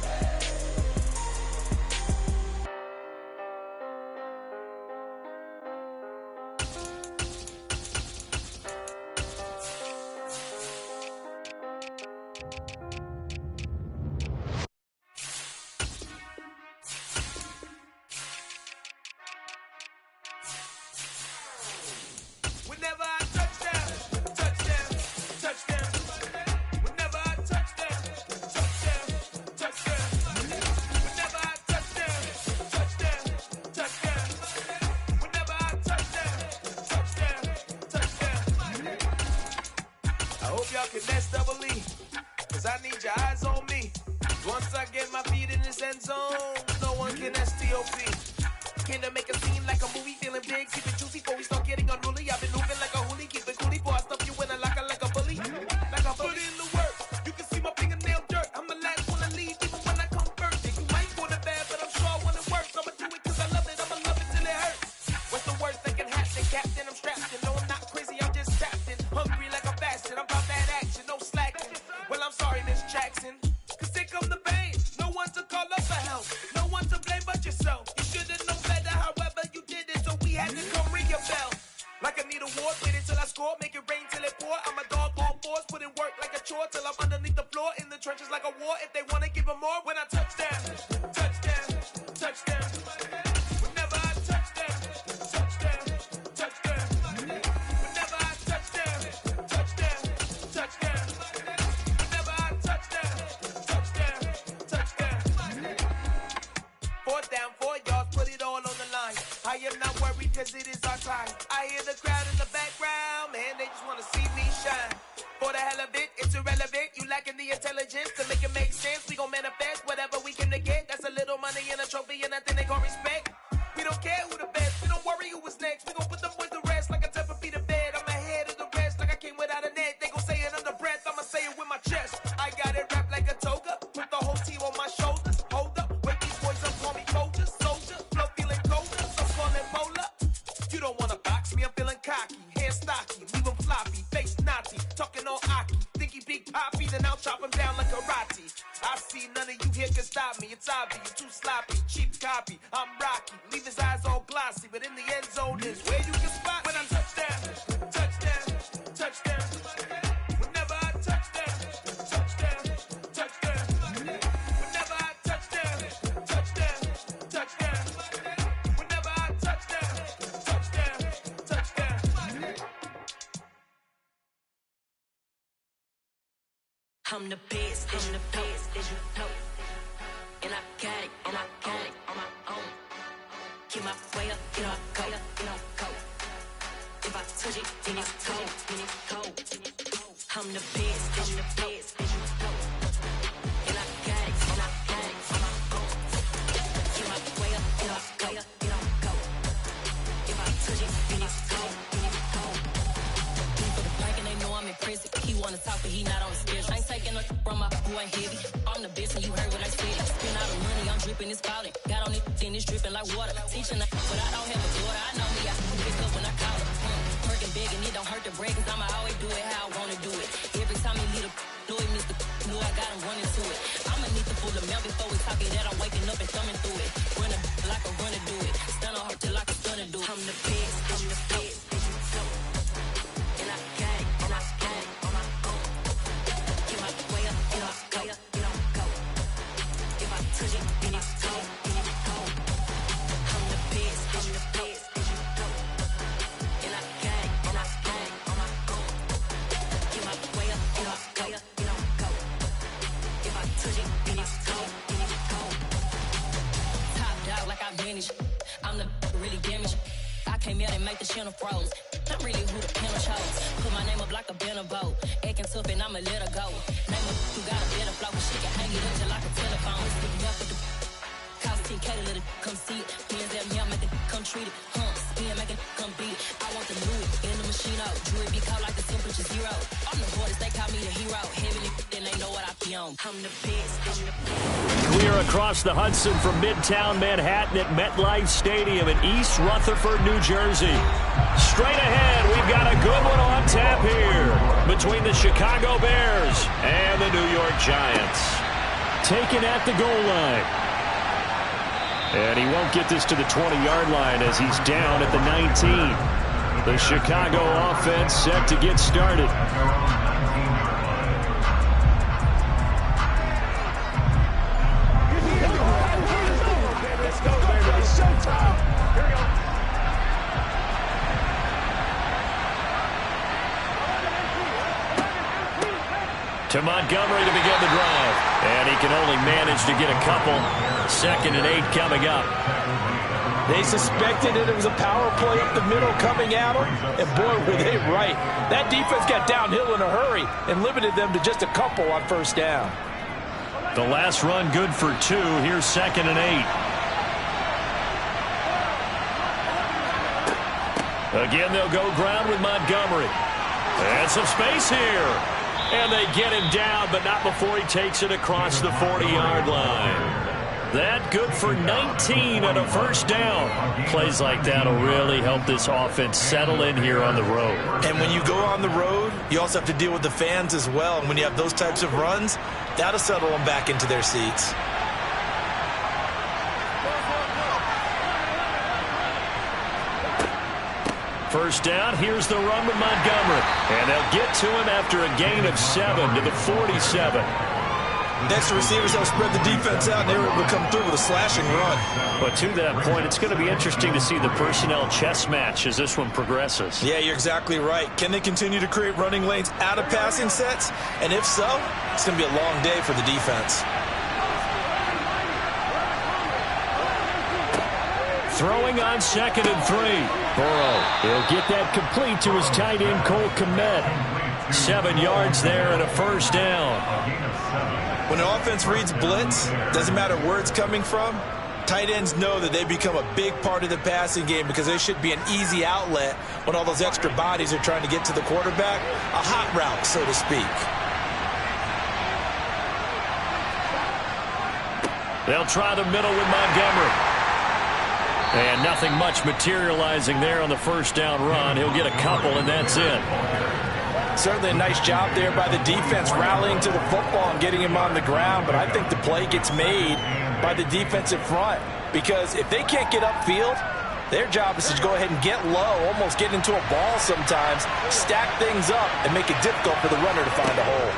Whenever I touch them. Whenever I touch them. Whenever I touch them. Whenever I touch them. I hope y'all can dance double E, cause I need your eyes on me. Once I get my feet in this end zone, no one can STOP. Came to make a scene like a movie, feeling big, keep it juicy before we start getting unruly. I've been moving like a hoolie, keep it coolie before I stuff you in a locker like a bully. Like I put in the work, you can see my fingernail dirt. I'm the last one to leave, even when I come first. Yeah, you might want it bad, but I'm sure I want it worse. I'ma do it cause I love it, I'ma love it till it hurts. What's the worst that can happen, Captain? I'm strapped in, no I'm not crazy, I'm just trapped in. Hungry like a bastard, I'm about that action, no slacking. Well, I'm sorry, Miss Jackson, cause here come the pain. No one to call up for help, no one to blame but yourself. You should've known better, however you did it, so we had to come ring your bell. Like I need a award, wait until I score, make it rain till it pour. I'm a dog on fours, put in work like a chore till I'm underneath the floor, in the trenches like a war. If they wanna give them more, when I touch them. Whenever I touch them. Whenever I touch them. Whenever I touch them. Fourth down, 4 yards, put it all on the line. I am not worried cause it is our time. I hear the crowd in the background, man, they just wanna see me shine. For the hell of it, it's irrelevant. You lacking the intelligence to make it make sense. We gon' manifest whatever we can to get. That's a little money and a trophy and nothing they gon' respect. We don't care who the best, we don't worry who was next. We gon' put them boys to rest like a temper feet of bed. I'm ahead of the rest like I came without a net. They gon' say it under breath, I'ma say it with my chest. I got it wrapped like a toga, put the whole team on my shoulders. Hold up, wake these boys up, call me soldier, flow feeling colder, so call it mola. You don't wanna box me, I'm feeling cocky, hair stocky, leave him floppy, face naughty, talking all aki. Think he big poppy, then I'll chop him down like karate. I see none of you here can stop me. It's obvious, you're too sloppy, cheap copy. I'm Rocky, leave his eyes all glossy, but in the end zone is where you can spot when I'm touchdown, touchdown, touchdown. Whenever I touchdown, touchdown, touchdown. Whenever I touchdown, touchdown, touchdown. Whenever I touchdown, touchdown, touchdown. I'm the best, I'm the best, as you know. And I got it, and I got it on my own. Get my way up, get on go, get on go. If I touch it, then it's cold, then it's cold. I'm the best, as you know. And I got it, and I got it on my own. Get my way up, get on go, get on go. If I touch it, then it's cold, then it's cold. For the bike and they know I'm in prison. He wanna talk, but he not on the schedule. I ain't taking no from my boy heavy. I'm the best, and you heard what I said. Spend all the money, I'm dripping, it's falling. Got on it, then it's dripping like water. Teaching, but I don't have a daughter. I know me, I pick up when I call her. Working big, and it don't hurt to break, cause I'ma always do it how I wanna do it. Every time he lead a do it, Mr. Knew I got him running to it. I'ma need to pull the mail before we talk it that I'm waking up and thumbing through it. Run a like a runner do it. Stun on her till I can stun her do it. I'm the best, I'm the best. And I got it, and I got it on my own. Get my way up, get on go, get on go. If I touch it, then it's cold, then it's cold. I'm the best, I'm the best. And I got it, and I got it on my own. Get my way up, get on go, get on go. If I touch it, then it's cold, then it's cold. Top dog like I vanished. I'm the really damaged. I came out and make the channel froze. I'm really who the panel chose. Put my name up like a banner boat. Acting tough and I'ma let her go. Name her who got a better flow. She can hang it up till like a telephone. Sticking up with the cost 10K to let it come see it. Hands down here, make it come treat it. Spin, make it come beat it. I want the Louis in the machine out. Jewelry be cold like the temperature zero. I'm the hardest, they call me the hero. Heavily, then they know what I be on. I'm the best, I'm the best. We are across the Hudson from Midtown Manhattan at MetLife Stadium in East Rutherford, New Jersey. Straight ahead, we've got a good one on tap here between the Chicago Bears and the New York Giants. Taken at the goal line. And he won't get this to the 20-yard line as he's down at the 19. The Chicago offense set to get started. Let's go, baby. It's showtime. Here we go. To Montgomery to begin the drive. And he can only manage to get a couple. 2nd and 8 coming up. They suspected it was a power play up the middle coming at them, and boy, were they right. That defense got downhill in a hurry and limited them to just a couple on first down. The last run good for 2. Here's 2nd and 8. Again, they'll go ground with Montgomery. And some space here. And they get him down, but not before he takes it across the 40-yard line. That good for 19 and a first down. Plays like that will really help this offense settle in here on the road. And when you go on the road, you also have to deal with the fans as well. And when you have those types of runs, that'll settle them back into their seats. First down, here's the run with Montgomery. And they'll get to him after a gain of 7 to the 47. Next, the receivers help spread the defense out, and they were able to come through with a slashing run. But to that point, it's going to be interesting to see the personnel chess match as this one progresses. Yeah, you're exactly right. Can they continue to create running lanes out of passing sets? And if so, it's going to be a long day for the defense. Throwing on 2nd and 3. Burrow, he'll get that complete to his tight end, Cole Kmet. 7 yards there and a first down. When an offense reads blitz, doesn't matter where it's coming from, tight ends know that they become a big part of the passing game because they should be an easy outlet when all those extra bodies are trying to get to the quarterback. A hot route, so to speak. They'll try the middle with Montgomery. And nothing much materializing there on the first down run. He'll get a couple, and that's it. Certainly a nice job there by the defense rallying to the football and getting him on the ground, but I think the play gets made by the defensive front because if they can't get upfield, their job is to go ahead and get low, almost get into a ball sometimes, stack things up, and make it difficult for the runner to find a hole.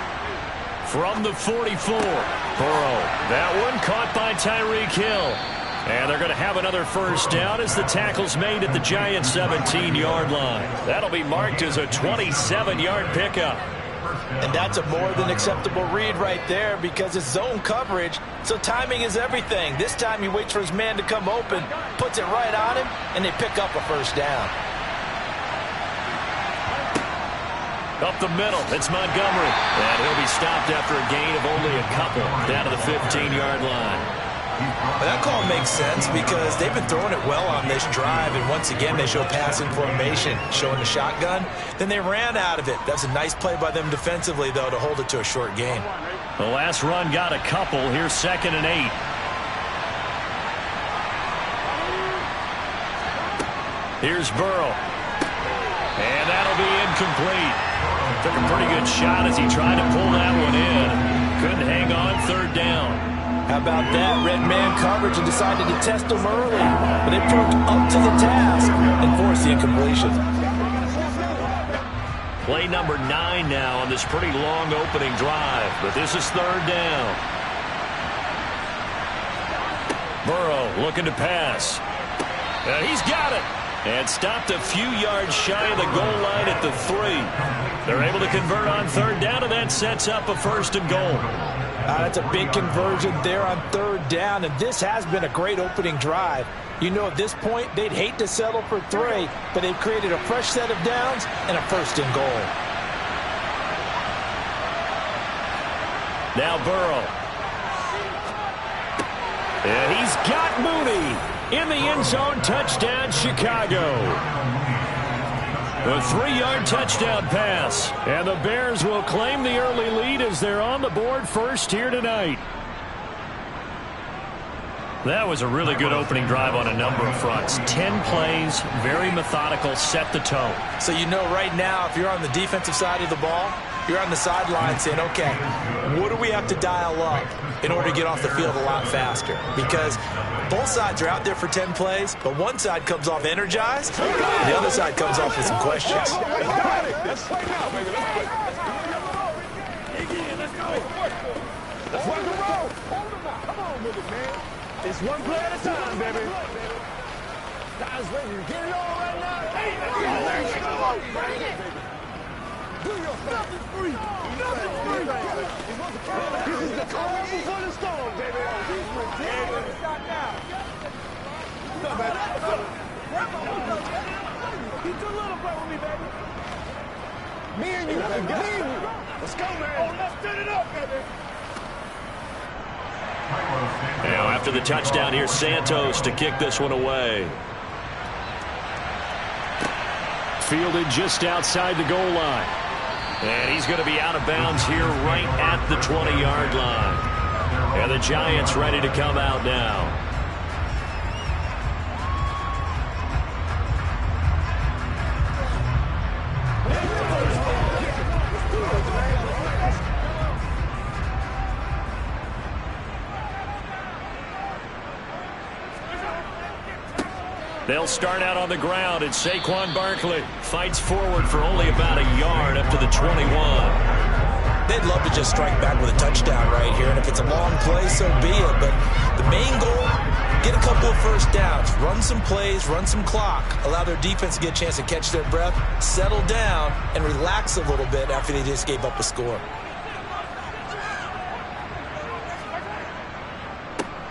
From the 44, Burrow. That one caught by Tyreek Hill. And they're going to have another first down as the tackle's made at the Giants' 17-yard line. That'll be marked as a 27-yard pickup. And that's a more than acceptable read right there because it's zone coverage, so timing is everything. This time he waits for his man to come open, puts it right on him, and they pick up a first down. Up the middle, it's Montgomery. And he'll be stopped after a gain of only a couple down to the 15-yard line. Well, that call makes sense because they've been throwing it well on this drive, and once again they show passing formation, showing the shotgun. Then they ran out of it. That's a nice play by them defensively, though, to hold it to a short gain. The last run got a couple. Here's 2nd and 8. Here's Burrow. And that'll be incomplete. Took a pretty good shot as he tried to pull that one in. Couldn't hang on, 3rd down. How about that? Red man coverage and decided to test him early. But they proved up to the task and forced the incompletion. Play number 9 now on this pretty long opening drive. But this is 3rd down. Burrow looking to pass. And he's got it. And stopped a few yards shy of the goal line at the 3. They're able to convert on 3rd down, and that sets up a 1st and goal. That's a big conversion there on 3rd down, and this has been a great opening drive. You know, at this point, they'd hate to settle for 3, but they've created a fresh set of downs and a 1st and goal. Now Burrow. And he's got Mooney in the end zone. Touchdown, Chicago. A 3-yard touchdown pass. And the Bears will claim the early lead as they're on the board first here tonight. That was a really good opening drive on a number of fronts. 10 plays, very methodical, set the tone. So you know right now, if you're on the defensive side of the ball, you're on the sideline saying, okay, what do we have to dial up in order to get off the field a lot faster? Because both sides are out there for 10 plays, but one side comes off energized, and the other side comes off with some questions. Let's play now, baby. Let's go. Let's run the road. Hold them out. Come on with it, man. It's one play at a time, baby. Guys ready to get it on right now. Hey, let's go. Bring it. Do your nothing free. Nothing free. This is the calm before the storm, baby. Stop now. Come back. You too little play with me, baby. Me and you. Let's go, man. Oh, let's turn it up, baby. Now, after the touchdown, here's Santos to kick this one away. Fielded just outside the goal line. And he's going to be out of bounds here right at the 20-yard line. And the Giants ready to come out now. They'll start out on the ground, and Saquon Barkley fights forward for only about a yard up to the 21. They'd love to just strike back with a touchdown right here, and if it's a long play, so be it. But the main goal, get a couple of first downs, run some plays, run some clock, allow their defense to get a chance to catch their breath, settle down, and relax a little bit after they just gave up a score.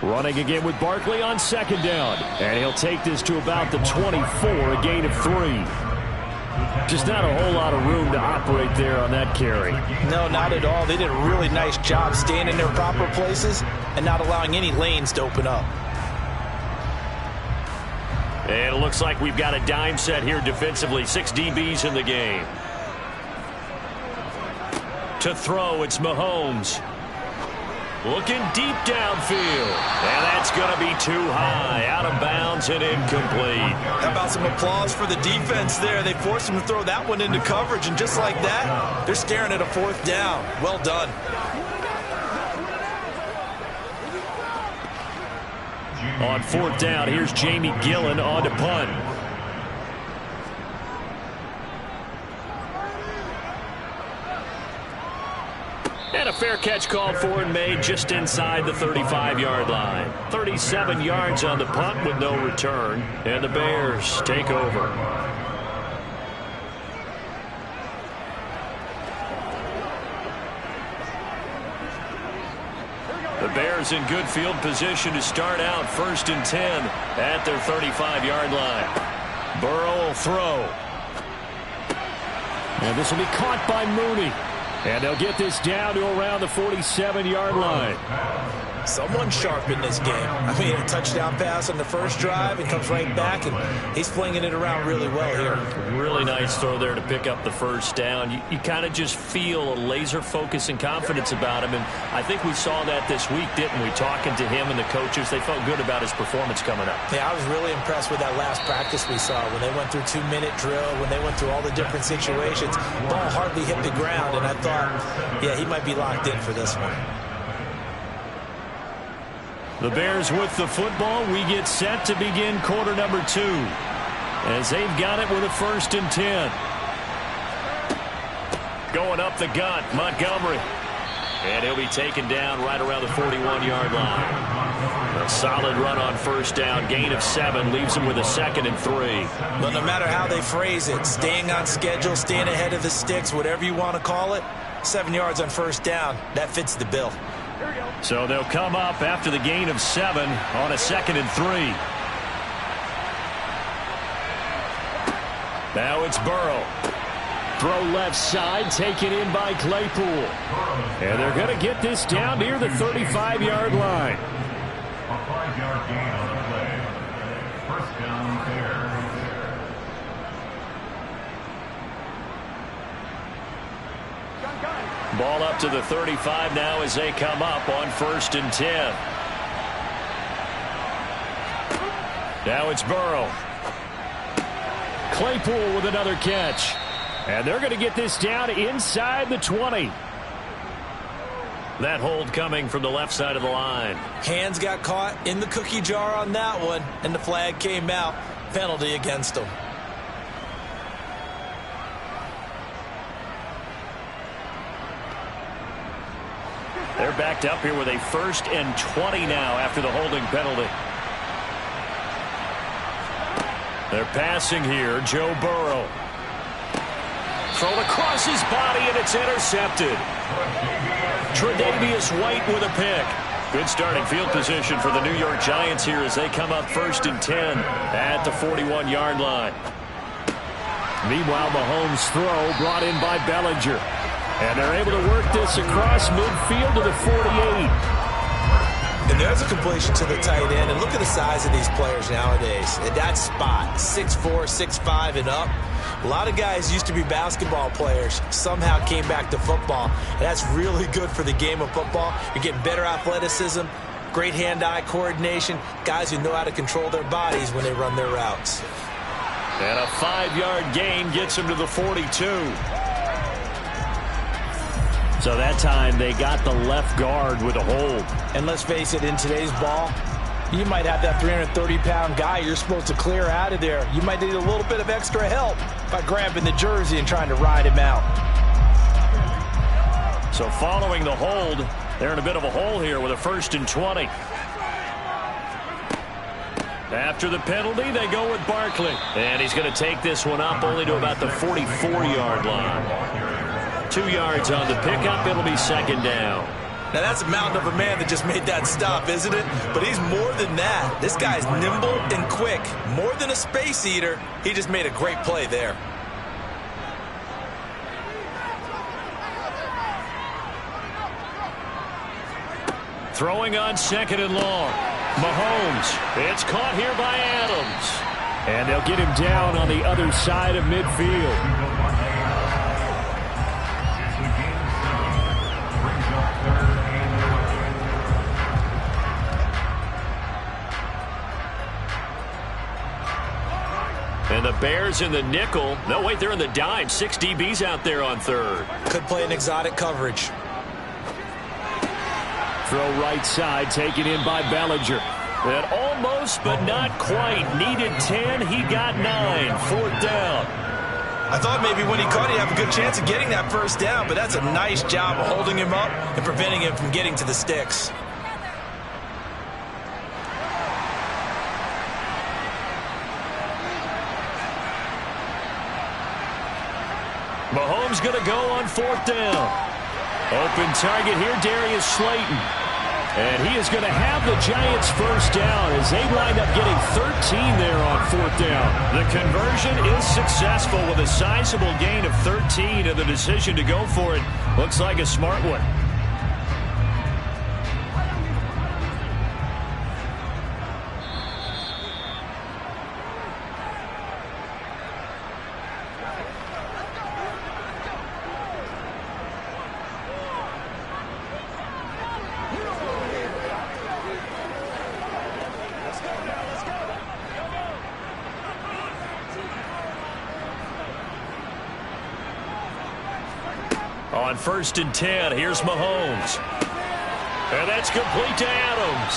Running again with Barkley on 2nd down. And he'll take this to about the 24, a gain of 3. Just not a whole lot of room to operate there on that carry. No, not at all. They did a really nice job staying in their proper places and not allowing any lanes to open up. And it looks like we've got a dime set here defensively. 6 DBs in the game. To throw, it's Mahomes. Looking deep downfield. And that's going to be too high. Out of bounds and incomplete. How about some applause for the defense there? They forced him to throw that one into coverage, and just like that, they're staring at a 4th down. Well done. On 4th down, here's Jamie Gillen on to punt. And a fair catch called for and made just inside the 35-yard line. 37 yards on the punt with no return. And the Bears take over. The Bears in good field position to start out 1st and 10 at their 35-yard line. Burrow will throw. And this will be caught by Mooney. And they'll get this down to around the 47-yard line. Someone sharp in this game. I mean, a touchdown pass on the first drive and comes right back, and he's flinging it around really well here. Really nice throw there to pick up the first down. You kind of just feel a laser focus and confidence about him, and I think we saw that this week, didn't we? Talking to him and the coaches, they felt good about his performance coming up. Yeah, I was really impressed with that last practice we saw when they went through 2-minute drill, when they went through all the different situations. Ball hardly hit the ground, and I thought, yeah, he might be locked in for this one. The Bears with the football. We get set to begin quarter number 2 as they've got it with a 1st and 10. Going up the gut, Montgomery. And he'll be taken down right around the 41-yard line. A solid run on 1st down. Gain of 7 leaves him with a 2nd and 3. But no matter how they phrase it, staying on schedule, staying ahead of the sticks, whatever you want to call it, 7 yards on 1st down, that fits the bill. So they'll come up after the gain of 7 on a 2nd and 3. Now it's Burrow. Throw left side, taken in by Claypool. And they're going to get this down near the 35-yard line. A 5-yard gain on the play. 1st down, Bears. Ball up to the 35 now as they come up on 1st and 10. Now it's Burrow. Claypool with another catch. And they're going to get this down inside the 20. That hold coming from the left side of the line. Hands got caught in the cookie jar on that one, and the flag came out. Penalty against them. They're backed up here with a 1st and 20 now after the holding penalty. They're passing here. Joe Burrow. Thrown across his body, and it's intercepted. Tre'Davious White with a pick. Good starting field position for the New York Giants here as they come up 1st and 10 at the 41-yard line. Meanwhile, Mahomes' throw brought in by Bellinger. And they're able to work this across midfield to the 48. And there's a completion to the tight end. And look at the size of these players nowadays. At that spot, 6'4", 6'5", and up. A lot of guys used to be basketball players, somehow came back to football. And that's really good for the game of football. You're getting better athleticism, great hand-eye coordination, guys who know how to control their bodies when they run their routes. And a 5-yard gain gets them to the 42. So that time they got the left guard with a hold. And let's face it, in today's ball, you might have that 330-pound guy you're supposed to clear out of there. You might need a little bit of extra help by grabbing the jersey and trying to ride him out. So following the hold, they're in a bit of a hole here with a 1st and 20. After the penalty, they go with Barkley. And he's going to take this one up only to about the 44-yard line. 2 yards on the pickup. It'll be 2nd down. Now, that's a mountain of a man that just made that stop, isn't it? But he's more than that. This guy's nimble and quick. More than a space eater. He just made a great play there. Throwing on 2nd and long. Mahomes. It's caught here by Adams. And they'll get him down on the other side of midfield. And the Bears in the nickel. No, wait, they're in the dime. 6 DBs out there on third. Could play an exotic coverage. Throw right side, taken in by Bellinger. And almost, but not quite. Needed 10, he got 9. 4th down. I thought maybe when he caught, he'd have a good chance of getting that first down, but that's a nice job of holding him up and preventing him from getting to the sticks. Mahomes going to go on 4th down. Open target here, Darius Slayton. And he is going to have the Giants first down as they wind up getting 13 there on 4th down. The conversion is successful with a sizable gain of 13, and the decision to go for it looks like a smart one. On 1st and 10, here's Mahomes. And that's complete to Adams.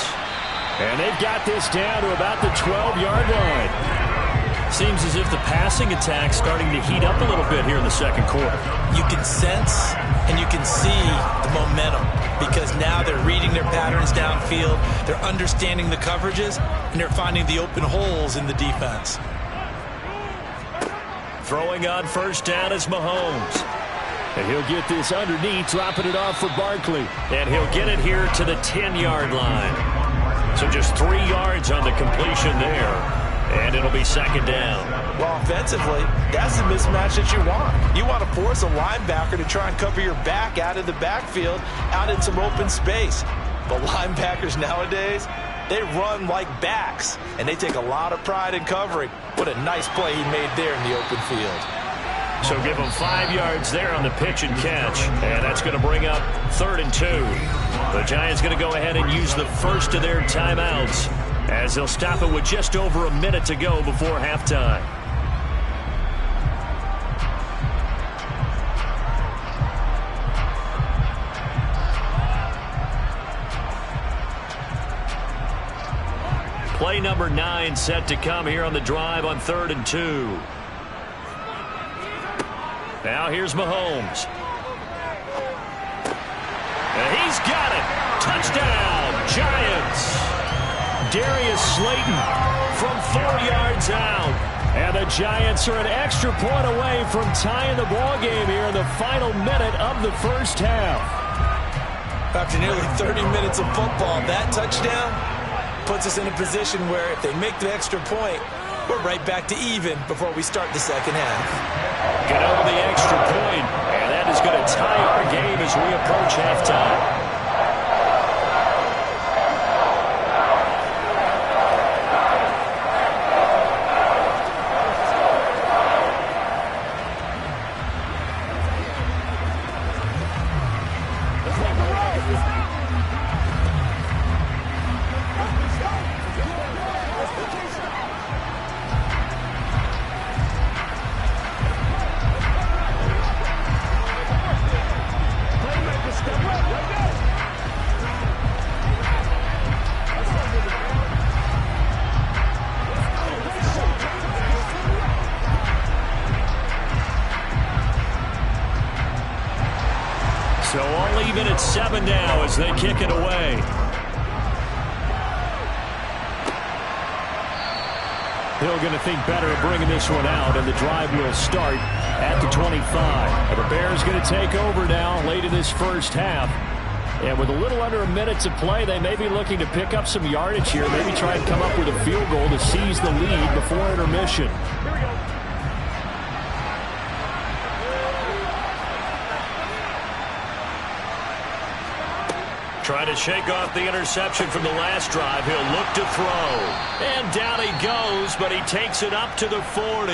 And they've got this down to about the 12-yard line. Seems as if the passing attack's starting to heat up a little bit here in the second quarter. You can sense and you can see the momentum because now they're reading their patterns downfield, they're understanding the coverages, and they're finding the open holes in the defense. Throwing on 1st down is Mahomes. And he'll get this underneath, dropping it off for Barkley. And he'll get it here to the 10-yard line. So just 3 yards on the completion there. And it'll be 2nd down. Well, offensively, that's the mismatch that you want. You want to force a linebacker to try and cover your back out of the backfield, out in some open space. But linebackers nowadays, they run like backs, and they take a lot of pride in covering. What a nice play he made there in the open field. So give them 5 yards there on the pitch and catch. And that's going to bring up 3rd and 2. The Giants going to go ahead and use the first of their timeouts as they'll stop it with just over a minute to go before halftime. Play number 9 set to come here on the drive on 3rd and 2. Now here's Mahomes. And he's got it. Touchdown, Giants. Darius Slayton from 4 yards out. And the Giants are an extra point away from tying the ball game here in the final minute of the first half. After nearly 30 minutes of football, that touchdown puts us in a position where if they make the extra point, we're right back to even before we start the second half. Get over the extra point, and that is going to tie our game as we approach halftime. So all even at 7 now as they kick it away. Hill going to think better of bringing this one out, and the drive will start at the 25. And the Bears going to take over now late in this first half. And with a little under a minute to play, they may be looking to pick up some yardage here, maybe try and come up with a field goal to seize the lead before intermission. Trying to shake off the interception from the last drive. He'll look to throw. And down he goes, but he takes it up to the 40.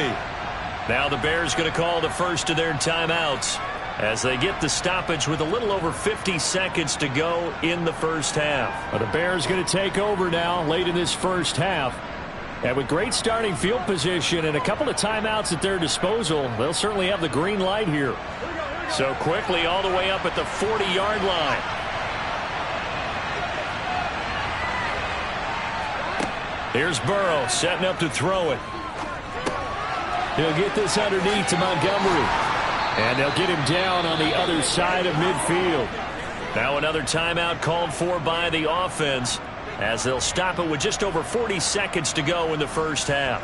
Now the Bears going to call the first of their timeouts as they get the stoppage with a little over 50 seconds to go in the first half. But the Bears going to take over now late in this first half. And with great starting field position and a couple of timeouts at their disposal, they'll certainly have the green light here. So quickly all the way up at the 40-yard line. Here's Burrow setting up to throw it. He'll get this underneath to Montgomery. And they'll get him down on the other side of midfield. Now another timeout called for by the offense, as they'll stop it with just over 40 seconds to go in the first half.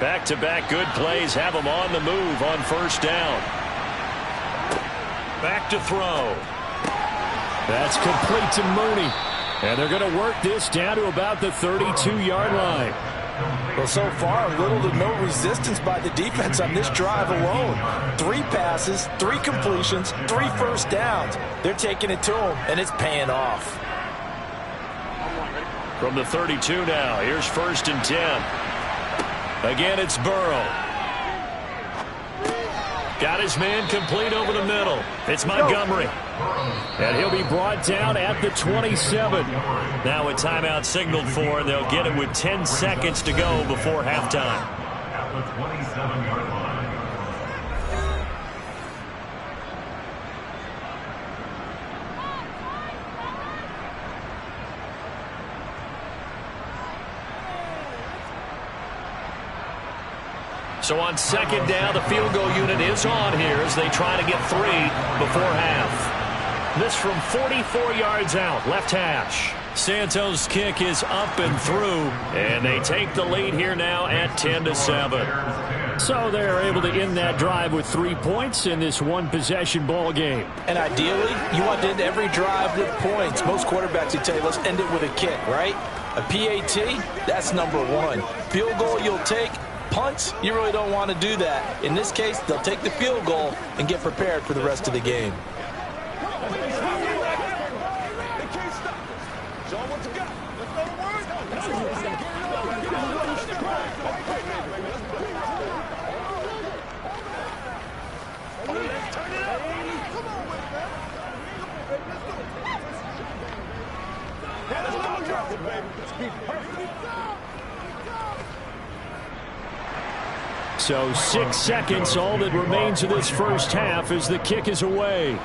Back-to-back good plays have them on the move on first down. Back to throw. That's complete to Mooney. And they're going to work this down to about the 32-yard line. Well, so far, little to no resistance by the defense on this drive alone. 3 passes, 3 completions, 3 first downs. They're taking it to them, and it's paying off. From the 32 now, here's 1st and 10. Again, it's Burrow. Got his man complete over the middle. It's Montgomery. And he'll be brought down at the 27. Now a timeout signaled for, and they'll get it with 10 seconds to go before halftime. At the 27-yard line. So on second down, the field goal unit is on here as they try to get 3 before half. This from 44 yards out, left hash. Santos' kick is up and through, and they take the lead here now at 10-7. So they're able to end that drive with 3 points in this one-possession ball game. And ideally, you want to end every drive with points. Most quarterbacks would tell you, let's end it with a kick, right? A PAT, that's number 1. Field goal you'll take. Punts, you really don't want to do that. In this case, they'll take the field goal and get prepared for the rest of the game. So 6 seconds, all that remains of this first half as the kick is away.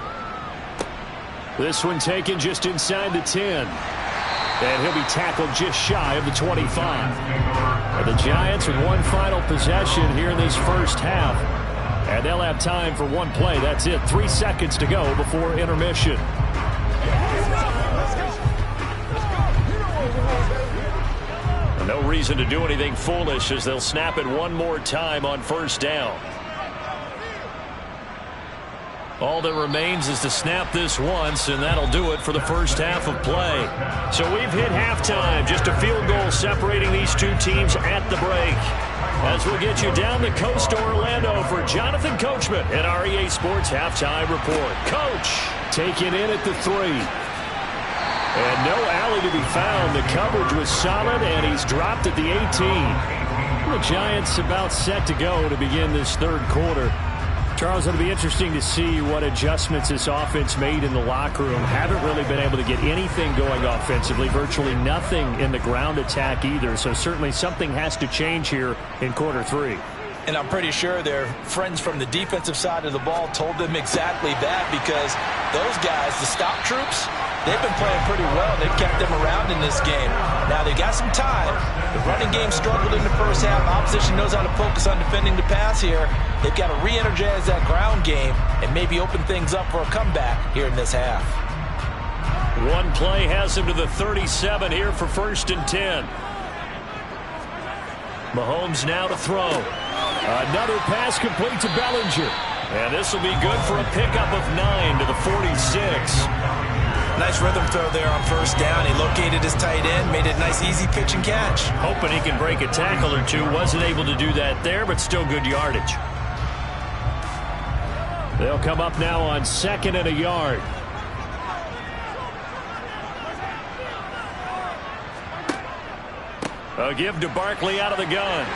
This one taken just inside the 10. And he'll be tackled just shy of the 25. And the Giants with one final possession here in this first half. And they'll have time for one play. That's it. 3 seconds to go before intermission. No reason to do anything foolish as they'll snap it one more time on first down. All that remains is to snap this once, and that'll do it for the first half of play. So we've hit halftime. Just a field goal separating these two teams at the break. As we'll get you down the coast to Orlando for Jonathan Coachman at our EA Sports Halftime Report. Coach taken in at the 3. And no alley to be found. The coverage was solid, and he's dropped at the 18. The Giants about set to go to begin this third quarter. Charles, it'll be interesting to see what adjustments this offense made in the locker room. Haven't really been able to get anything going offensively. Virtually nothing in the ground attack either. So certainly something has to change here in quarter 3. And I'm pretty sure their friends from the defensive side of the ball told them exactly that, because those guys, the stop troops, they've been playing pretty well. They've kept them around in this game. Now, they got some time. The running game struggled in the first half. Opposition knows how to focus on defending the pass here. They've got to re-energize that ground game and maybe open things up for a comeback here in this half. One play has him to the 37 here for 1st and 10. Mahomes now to throw. Another pass complete to Bellinger. And this will be good for a pickup of 9 to the 46. Nice rhythm throw there on first down. He located his tight end, made it a nice easy pitch and catch. Hoping he can break a tackle or two. Wasn't able to do that there, but still good yardage. They'll come up now on 2nd and a yard. A give to Barkley out of the gun.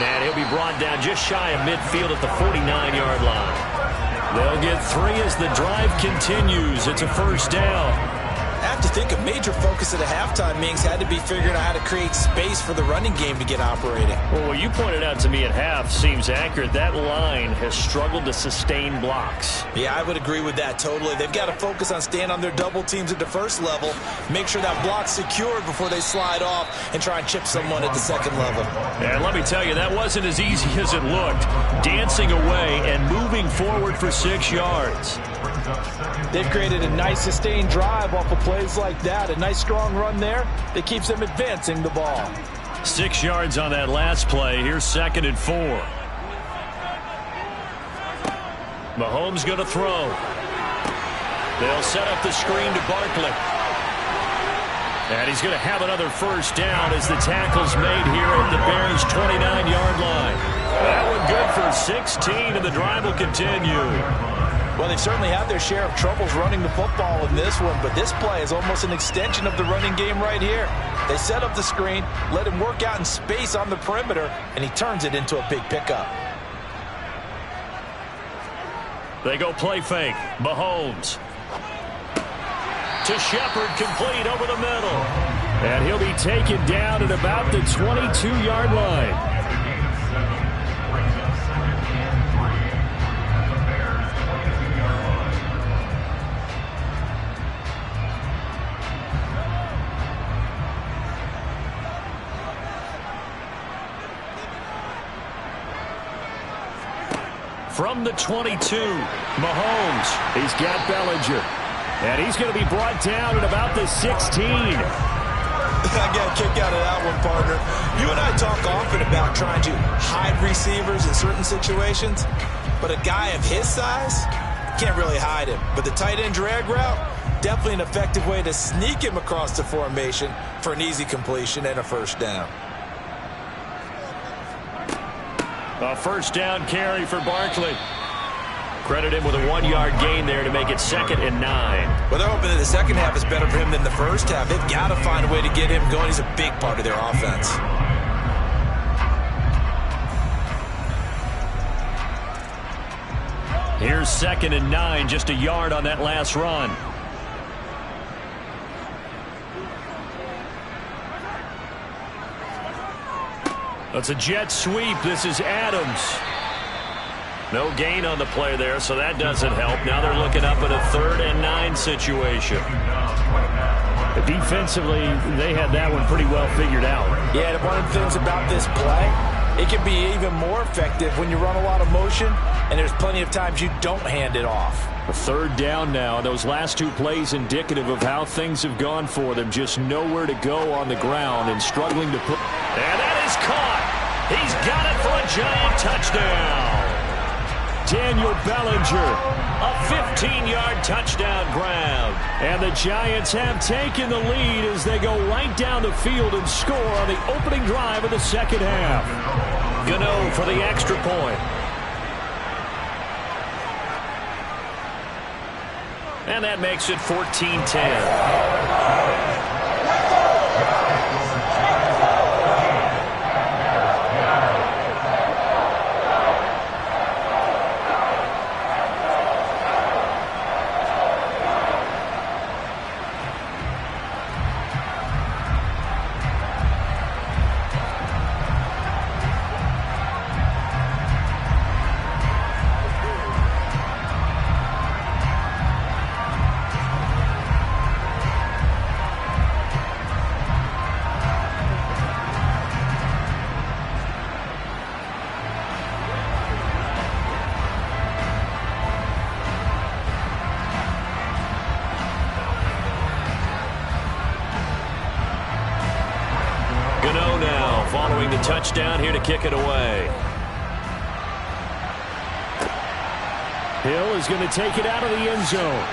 And he'll be brought down just shy of midfield at the 49-yard line. They'll get 3 as the drive continues. It's a first down. I have to think a major focus at the halftime, Mings, had to be figuring out how to create space for the running game to get operating. Well, what you pointed out to me at half seems accurate. That line has struggled to sustain blocks. Yeah, I would agree with that totally. They've got to focus on staying on their double teams at the first level, make sure that block's secured before they slide off and try and chip someone at the second level. And let me tell you, that wasn't as easy as it looked. Dancing away and moving forward for 6 yards. They've created a nice sustained drive off of plays like that. A nice strong run there that keeps them advancing the ball. 6 yards on that last play. Here's 2nd and 4. Mahomes going to throw. They'll set up the screen to Barkley. And he's going to have another first down as the tackle's made here at the Bears' 29-yard line. That one good for 16, and the drive will continue. Well, they've certainly had their share of troubles running the football in this one, but this play is almost an extension of the running game right here. They set up the screen, let him work out in space on the perimeter, and he turns it into a big pickup. They go play fake. Mahomes. To Shepard, complete over the middle. And he'll be taken down at about the 22-yard line. From the 22, Mahomes. He's got Bellinger. And he's going to be brought down at about the 16. I got a kick out of that one, partner. You and I talk often about trying to hide receivers in certain situations, but a guy of his size can't really hide him. But the tight end drag route, definitely an effective way to sneak him across the formation for an easy completion and a first down. A first down carry for Barkley. Credit him with a 1-yard gain there to make it 2nd and 9. Well, they're hoping that the second half is better for him than the first half. They've got to find a way to get him going. He's a big part of their offense. Here's 2nd and 9, just a yard on that last run. That's a jet sweep. This is Adams. No gain on the play there, so that doesn't help. Now they're looking up at a 3rd and 9 situation. Defensively, they had that one pretty well figured out. Yeah, one of the things about this play, it can be even more effective when you run a lot of motion, and there's plenty of times you don't hand it off. A 3rd down now. Those last 2 plays indicative of how things have gone for them. Just nowhere to go on the ground and struggling to put. And that is caught. He's got it for a giant touchdown. Daniel Bellinger, a 15-yard touchdown grab. And the Giants have taken the lead as they go right down the field and score on the opening drive of the second half. Gano for the extra point. And that makes it 14-10. Following the touchdown here to kick it away. Hill is going to take it out of the end zone.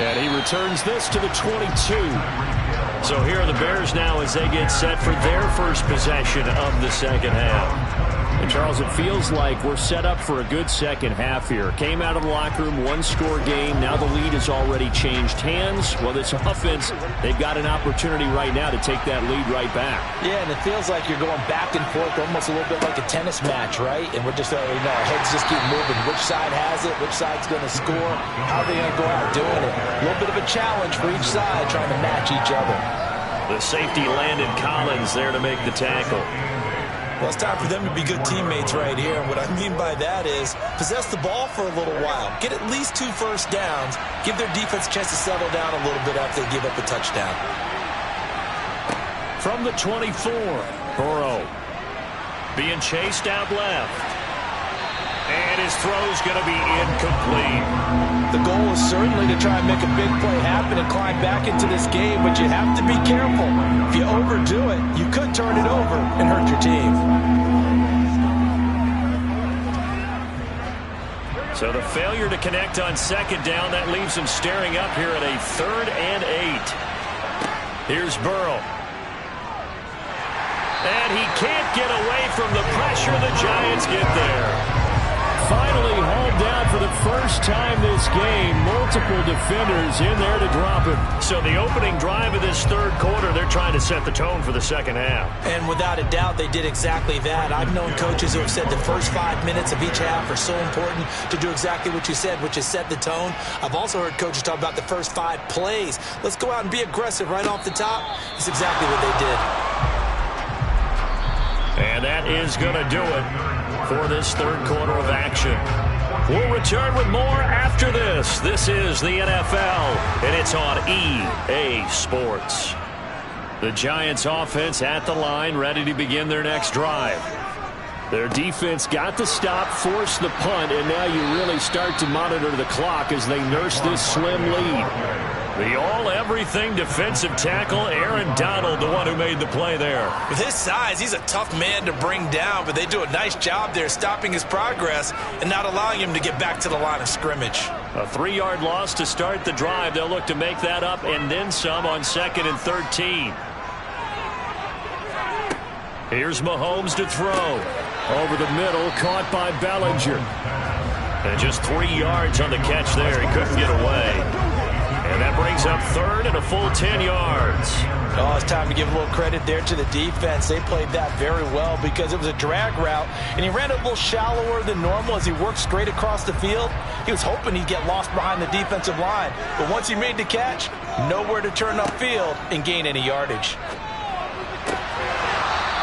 And he returns this to the 22. So here are the Bears now as they get set for their first possession of the second half. And Charles, it feels like we're set up for a good second half here. Came out of the locker room, one-score game. Now the lead has already changed hands. Well, this offense, they've got an opportunity right now to take that lead right back. Yeah, and it feels like you're going back and forth almost a little bit like a tennis match, right? And we're just already know our heads just keep moving. Which side has it? Which side's going to score? How are they going to go out doing it? A little bit of a challenge for each side trying to match each other. The safety Landon Collins there to make the tackle. Well, it's time for them to be good teammates right here. And what I mean by that is possess the ball for a little while. Get at least 2 first downs. Give their defense a chance to settle down a little bit after they give up a touchdown. From the 24, Burrow being chased out left. And his throw's going to be incomplete. The goal is certainly to try and make a big play happen and climb back into this game, but you have to be careful. If you overdo it, you could turn it over and hurt your team. So the failure to connect on second down, that leaves him staring up here at a 3rd and 8. Here's Burrow. And he can't get away from the pressure. The Giants get there. Finally hauled down for the first time this game. Multiple defenders in there to drop him. So the opening drive of this 3rd quarter, they're trying to set the tone for the second half. And without a doubt, they did exactly that. I've known coaches who have said the first 5 minutes of each half are so important to do exactly what you said, which is set the tone. I've also heard coaches talk about the first 5 plays. Let's go out and be aggressive right off the top. That's exactly what they did. And that is going to do it for this 3rd quarter of action. We'll return with more after this. This is the NFL, and it's on EA Sports. The Giants offense at the line, ready to begin their next drive. Their defense got the stop, forced the punt, and now you really start to monitor the clock as they nurse this slim lead. The all-everything defensive tackle, Aaron Donald, the one who made the play there. With his size, he's a tough man to bring down, but they do a nice job there stopping his progress and not allowing him to get back to the line of scrimmage. A 3-yard loss to start the drive. They'll look to make that up and then some on 2nd and 13. Here's Mahomes to throw. Over the middle, caught by Bellinger. And just 3 yards on the catch there. He couldn't get away. And that brings up 3rd and a full 10 yards. Oh, it's time to give a little credit there to the defense. They played that very well because it was a drag route, and he ran a little shallower than normal as he worked straight across the field. He was hoping he'd get lost behind the defensive line, but once he made the catch, nowhere to turn upfield and gain any yardage.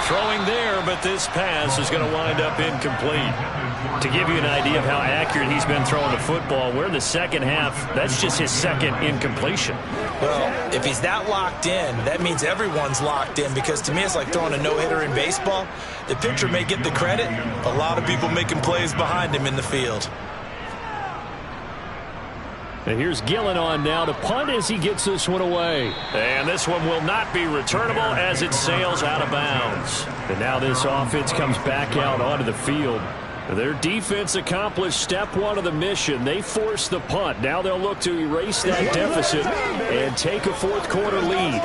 Throwing there, but this pass is going to wind up incomplete. To give you an idea of how accurate he's been throwing the football, we're in the second half. That's just his 2nd incompletion. Well, if he's that locked in, that means everyone's locked in, because to me it's like throwing a no-hitter in baseball. The pitcher may get the credit, a lot of people making plays behind him in the field. And here's Gillen on now to punt as he gets this one away. And this one will not be returnable as it sails out of bounds. And now this offense comes back out onto the field. Their defense accomplished step 1 of the mission. They forced the punt. Now they'll look to erase that deficit and take a 4th quarter lead.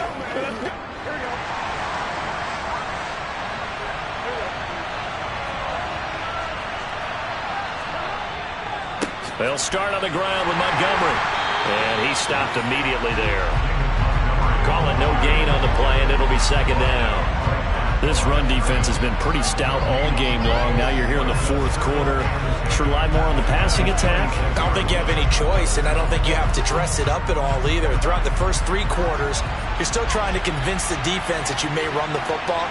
They'll start on the ground with Montgomery. And he stopped immediately there. Call it no gain on the play, and it'll be 2nd down. This run defense has been pretty stout all game long. Now you're here in the 4th quarter. Should rely more on the passing attack. I don't think you have any choice, and I don't think you have to dress it up at all either. Throughout the first 3 quarters, you're still trying to convince the defense that you may run the football.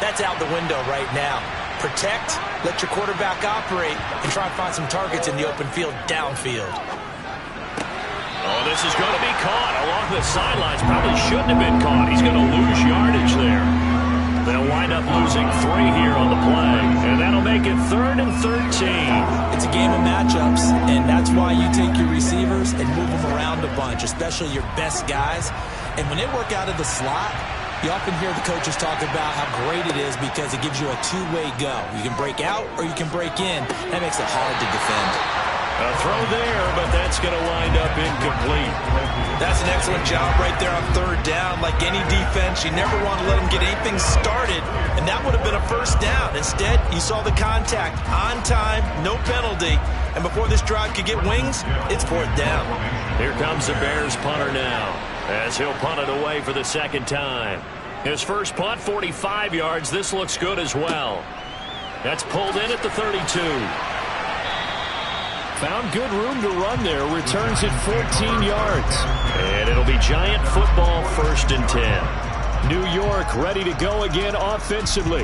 That's out the window right now. Protect, let your quarterback operate, and try and find some targets in the open field downfield. Oh, this is going to be caught along the sidelines. Probably shouldn't have been caught. He's going to lose yardage there. They'll wind up losing 3 here on the play, and that'll make it 3rd and 13. It's a game of matchups, and that's why you take your receivers and move them around a bunch, especially your best guys. And when they work out of the slot, you often hear the coaches talk about how great it is because it gives you a 2-way go. You can break out or you can break in. That makes it hard to defend. A throw there, but that's going to wind up incomplete. That's an excellent job right there on third down. Like any defense, you never want to let them get anything started, and that would have been a first down. Instead, you saw the contact on time, no penalty, and before this drive could get wings, it's fourth down. Here comes the Bears punter now, as he'll punt it away for the second time. His first punt, 45 yards. This looks good as well. That's pulled in at the 32. Found good room to run there. Returns it 14 yards. And it'll be Giant football, 1st and 10. New York ready to go again offensively.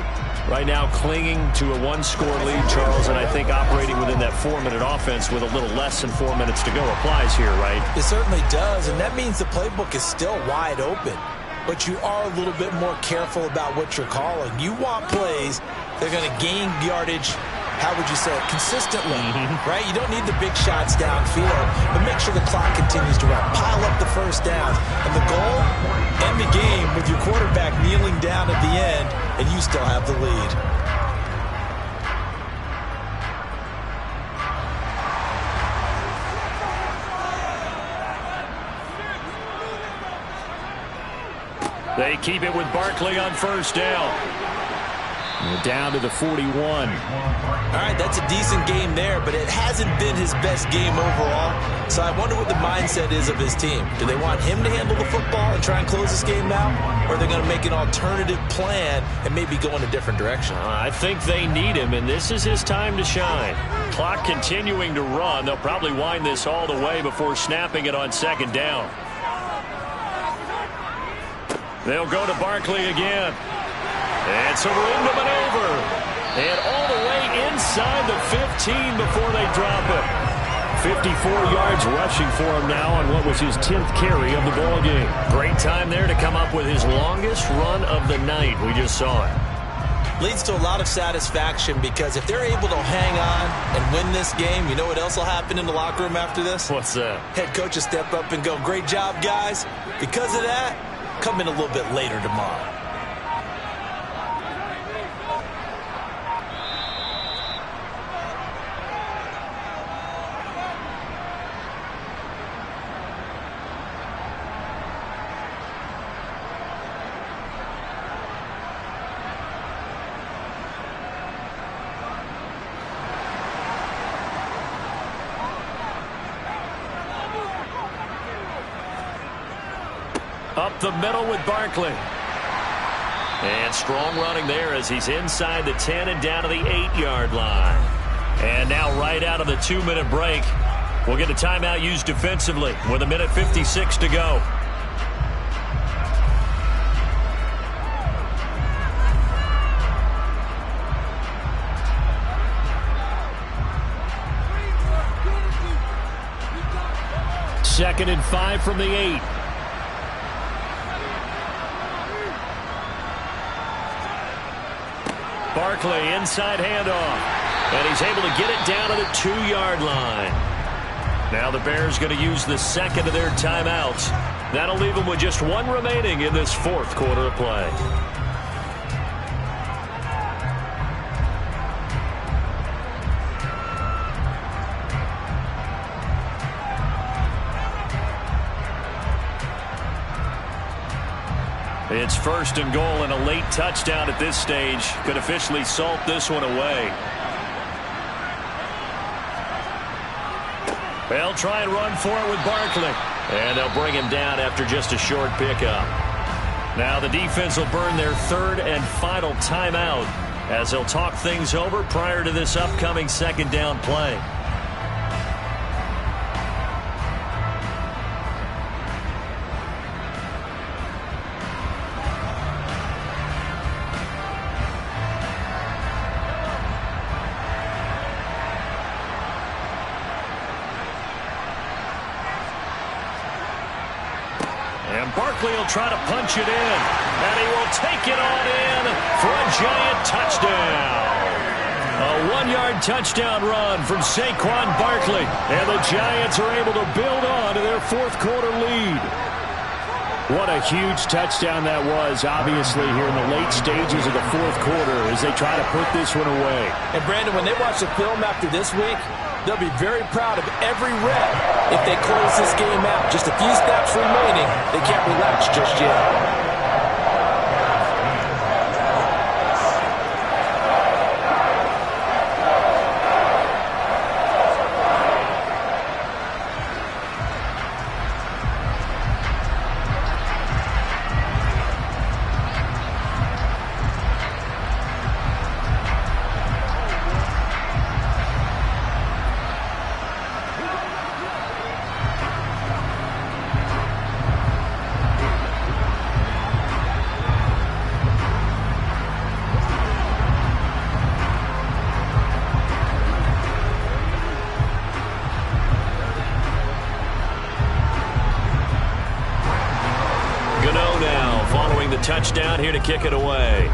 Right now clinging to a one-score lead, Charles, and I think operating within that 4-minute offense with a little less than 4 minutes to go applies here, right? It certainly does, and that means the playbook is still wide open. But you are a little bit more careful about what you're calling. You want plays that are going to gain yardage, how would you say it, consistently, right? You don't need the big shots downfield, but make sure the clock continues to run. Pile up the first down. And the goal, end the game with your quarterback kneeling down at the end, and you still have the lead. They keep it with Barkley on first down. We're down to the 41. All right, that's a decent game there, but it hasn't been his best game overall. So I wonder what the mindset is of his team. Do they want him to handle the football and try and close this game out? Or are they going to make an alternative plan and maybe go in a different direction? I think they need him, and this is his time to shine. Clock continuing to run. They'll probably wind this all the way before snapping it on second down. They'll go to Barkley again. And some room to maneuver. And all the way inside the 15 before they drop it. 54 yards rushing for him now on what was his 10th carry of the ball game. Great time there to come up with his longest run of the night. We just saw it. Leads to a lot of satisfaction because if they're able to hang on and win this game, you know what else will happen in the locker room after this? What's that? Head coach will step up and go, great job, guys. Because of that, come in a little bit later tomorrow. Up the middle with Barkley. And strong running there as he's inside the 10 and down to the 8-yard line. And now right out of the 2-minute break, we'll get a timeout used defensively with 1:56 to go. Second and 5 from the 8. Barkley, inside handoff. And he's able to get it down to the 2-yard line. Now the Bears going to use the second of their timeouts. That'll leave them with just one remaining in this fourth quarter of play. It's first and goal, and a late touchdown at this stage could officially salt this one away. They'll try and run for it with Barkley. And they'll bring him down after just a short pickup. Now the defense will burn their third and final timeout as they'll talk things over prior to this upcoming second down play. Barkley will try to punch it in, and he will take it on in for a Giant touchdown. A 1-yard touchdown run from Saquon Barkley, and the Giants are able to build on to their fourth quarter lead. What a huge touchdown that was, obviously, here in the late stages of the fourth quarter as they try to put this one away. And, Brandon, when they watch the film after this week, they'll be very proud of every rep if they close this game out. Just a few snaps remaining. They can't relax just yet. Touchdown here to kick it away.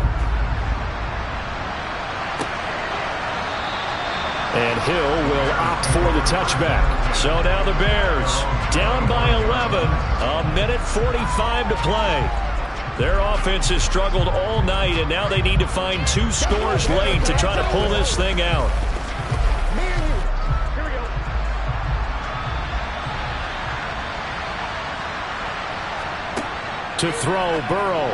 And Hill will opt for the touchback. So now the Bears down by 11. A minute 45 to play. Their offense has struggled all night, and now they need to find 2 scores late to try to pull this thing out. To throw, Burrow.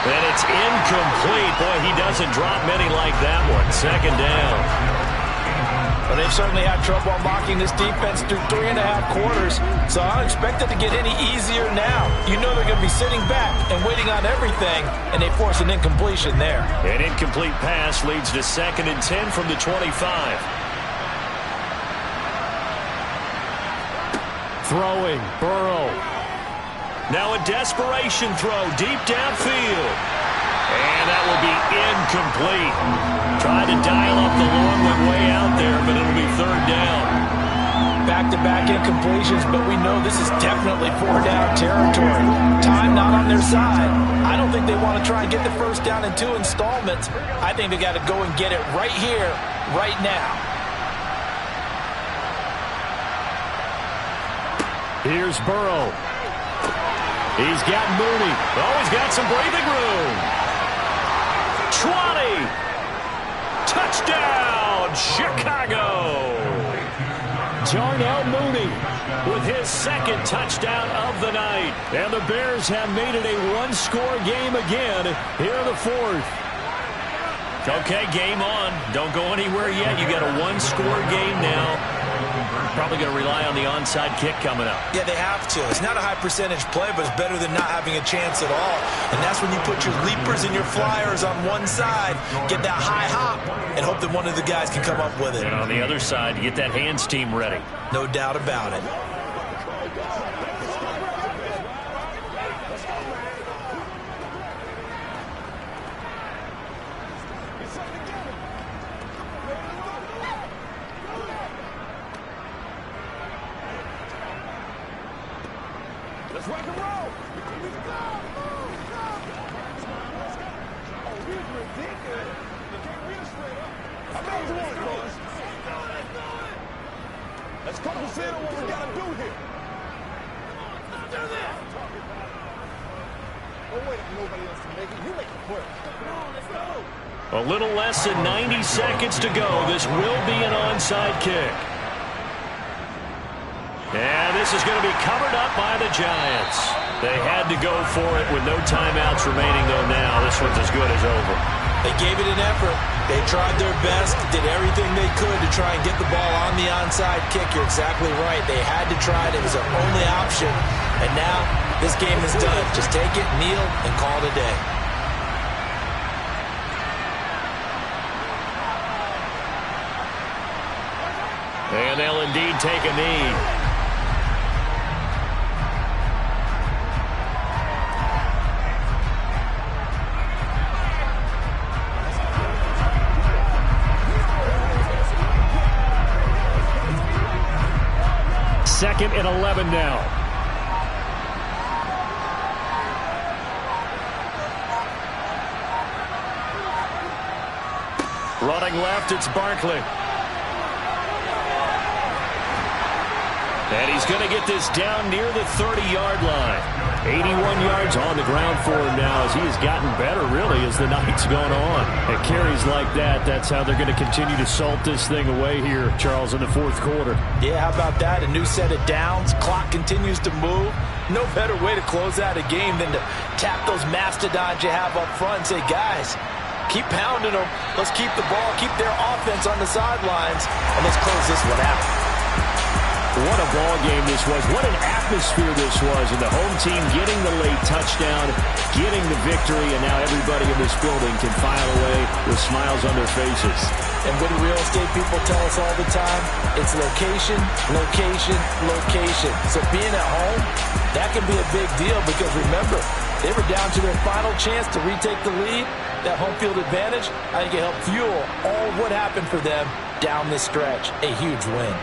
And it's incomplete. Boy, he doesn't drop many like that one. Second down. Well, they've certainly had trouble unlocking this defense through 3.5 quarters, so I don't expect it to get any easier now. You know they're going to be sitting back and waiting on everything, and they force an incompletion there. An incomplete pass leads to 2nd and 10 from the 25. Throwing, Burrow. Now a desperation throw deep downfield. And that will be incomplete. Tried to dial up the long one way out there, but it'll be 3rd down. Back-to-back incompletions, but we know this is definitely 4-down territory. Time not on their side. I don't think they want to try and get the first down in 2 installments. I think they got to go and get it right here, right now. Here's Burrow. He's got Mooney. Oh, he's got some breathing room. 20. Touchdown, Chicago. Darnell Mooney with his 2nd touchdown of the night. And the Bears have made it a 1-score game again here in the 4th. Okay, game on. Don't go anywhere yet. You got a 1-score game now. Probably going to rely on the onside kick coming up. Yeah, they have to. It's not a high percentage play, but it's better than not having a chance at all. And that's when you put your leapers and your flyers on one side, get that high hop, and hope that one of the guys can come up with it. And on the other side, get that hands team ready. No doubt about it. Let's rock and roll. Oh, he's ridiculous. You can't read it straight up. I know you want it, boys. Let's focus in on what we got to do here. Let's do this. Don't wait for nobody else to make it. You make it work. Come on, let's go. A little less than 90 seconds to go. This will be an onside kick. And this is going to be covered up by the Giants. They had to go for it with no timeouts remaining, though now this one's as good as over. They gave it an effort. They tried their best, did everything they could to try and get the ball on the onside kick. You're exactly right. They had to try it. It was their only option. And now this game is done. Just take it, kneel, and call it a day. And they'll indeed take a knee. Second and 11 now. Running left, it's Barkley. And he's going to get this down near the 30-yard line. 81 yards on the ground for him now as he has gotten better, really, as the night's gone on. And carries like that, that's how they're going to continue to salt this thing away here, Charles, in the fourth quarter. Yeah, how about that? A new set of downs. Clock continues to move. No better way to close out a game than to tap those mastodons you have up front and say, guys, keep pounding them. Let's keep the ball, keep their offense on the sidelines, and let's close this one out. What a ball game this was. What an atmosphere this was. And the home team getting the late touchdown, getting the victory, and now everybody in this building can file away with smiles on their faces. And what do real estate people tell us all the time? It's location, location, location. So being at home, that can be a big deal because remember, they were down to their final chance to retake the lead. That home field advantage, I think it helped fuel all what happened for them down this stretch. A huge win.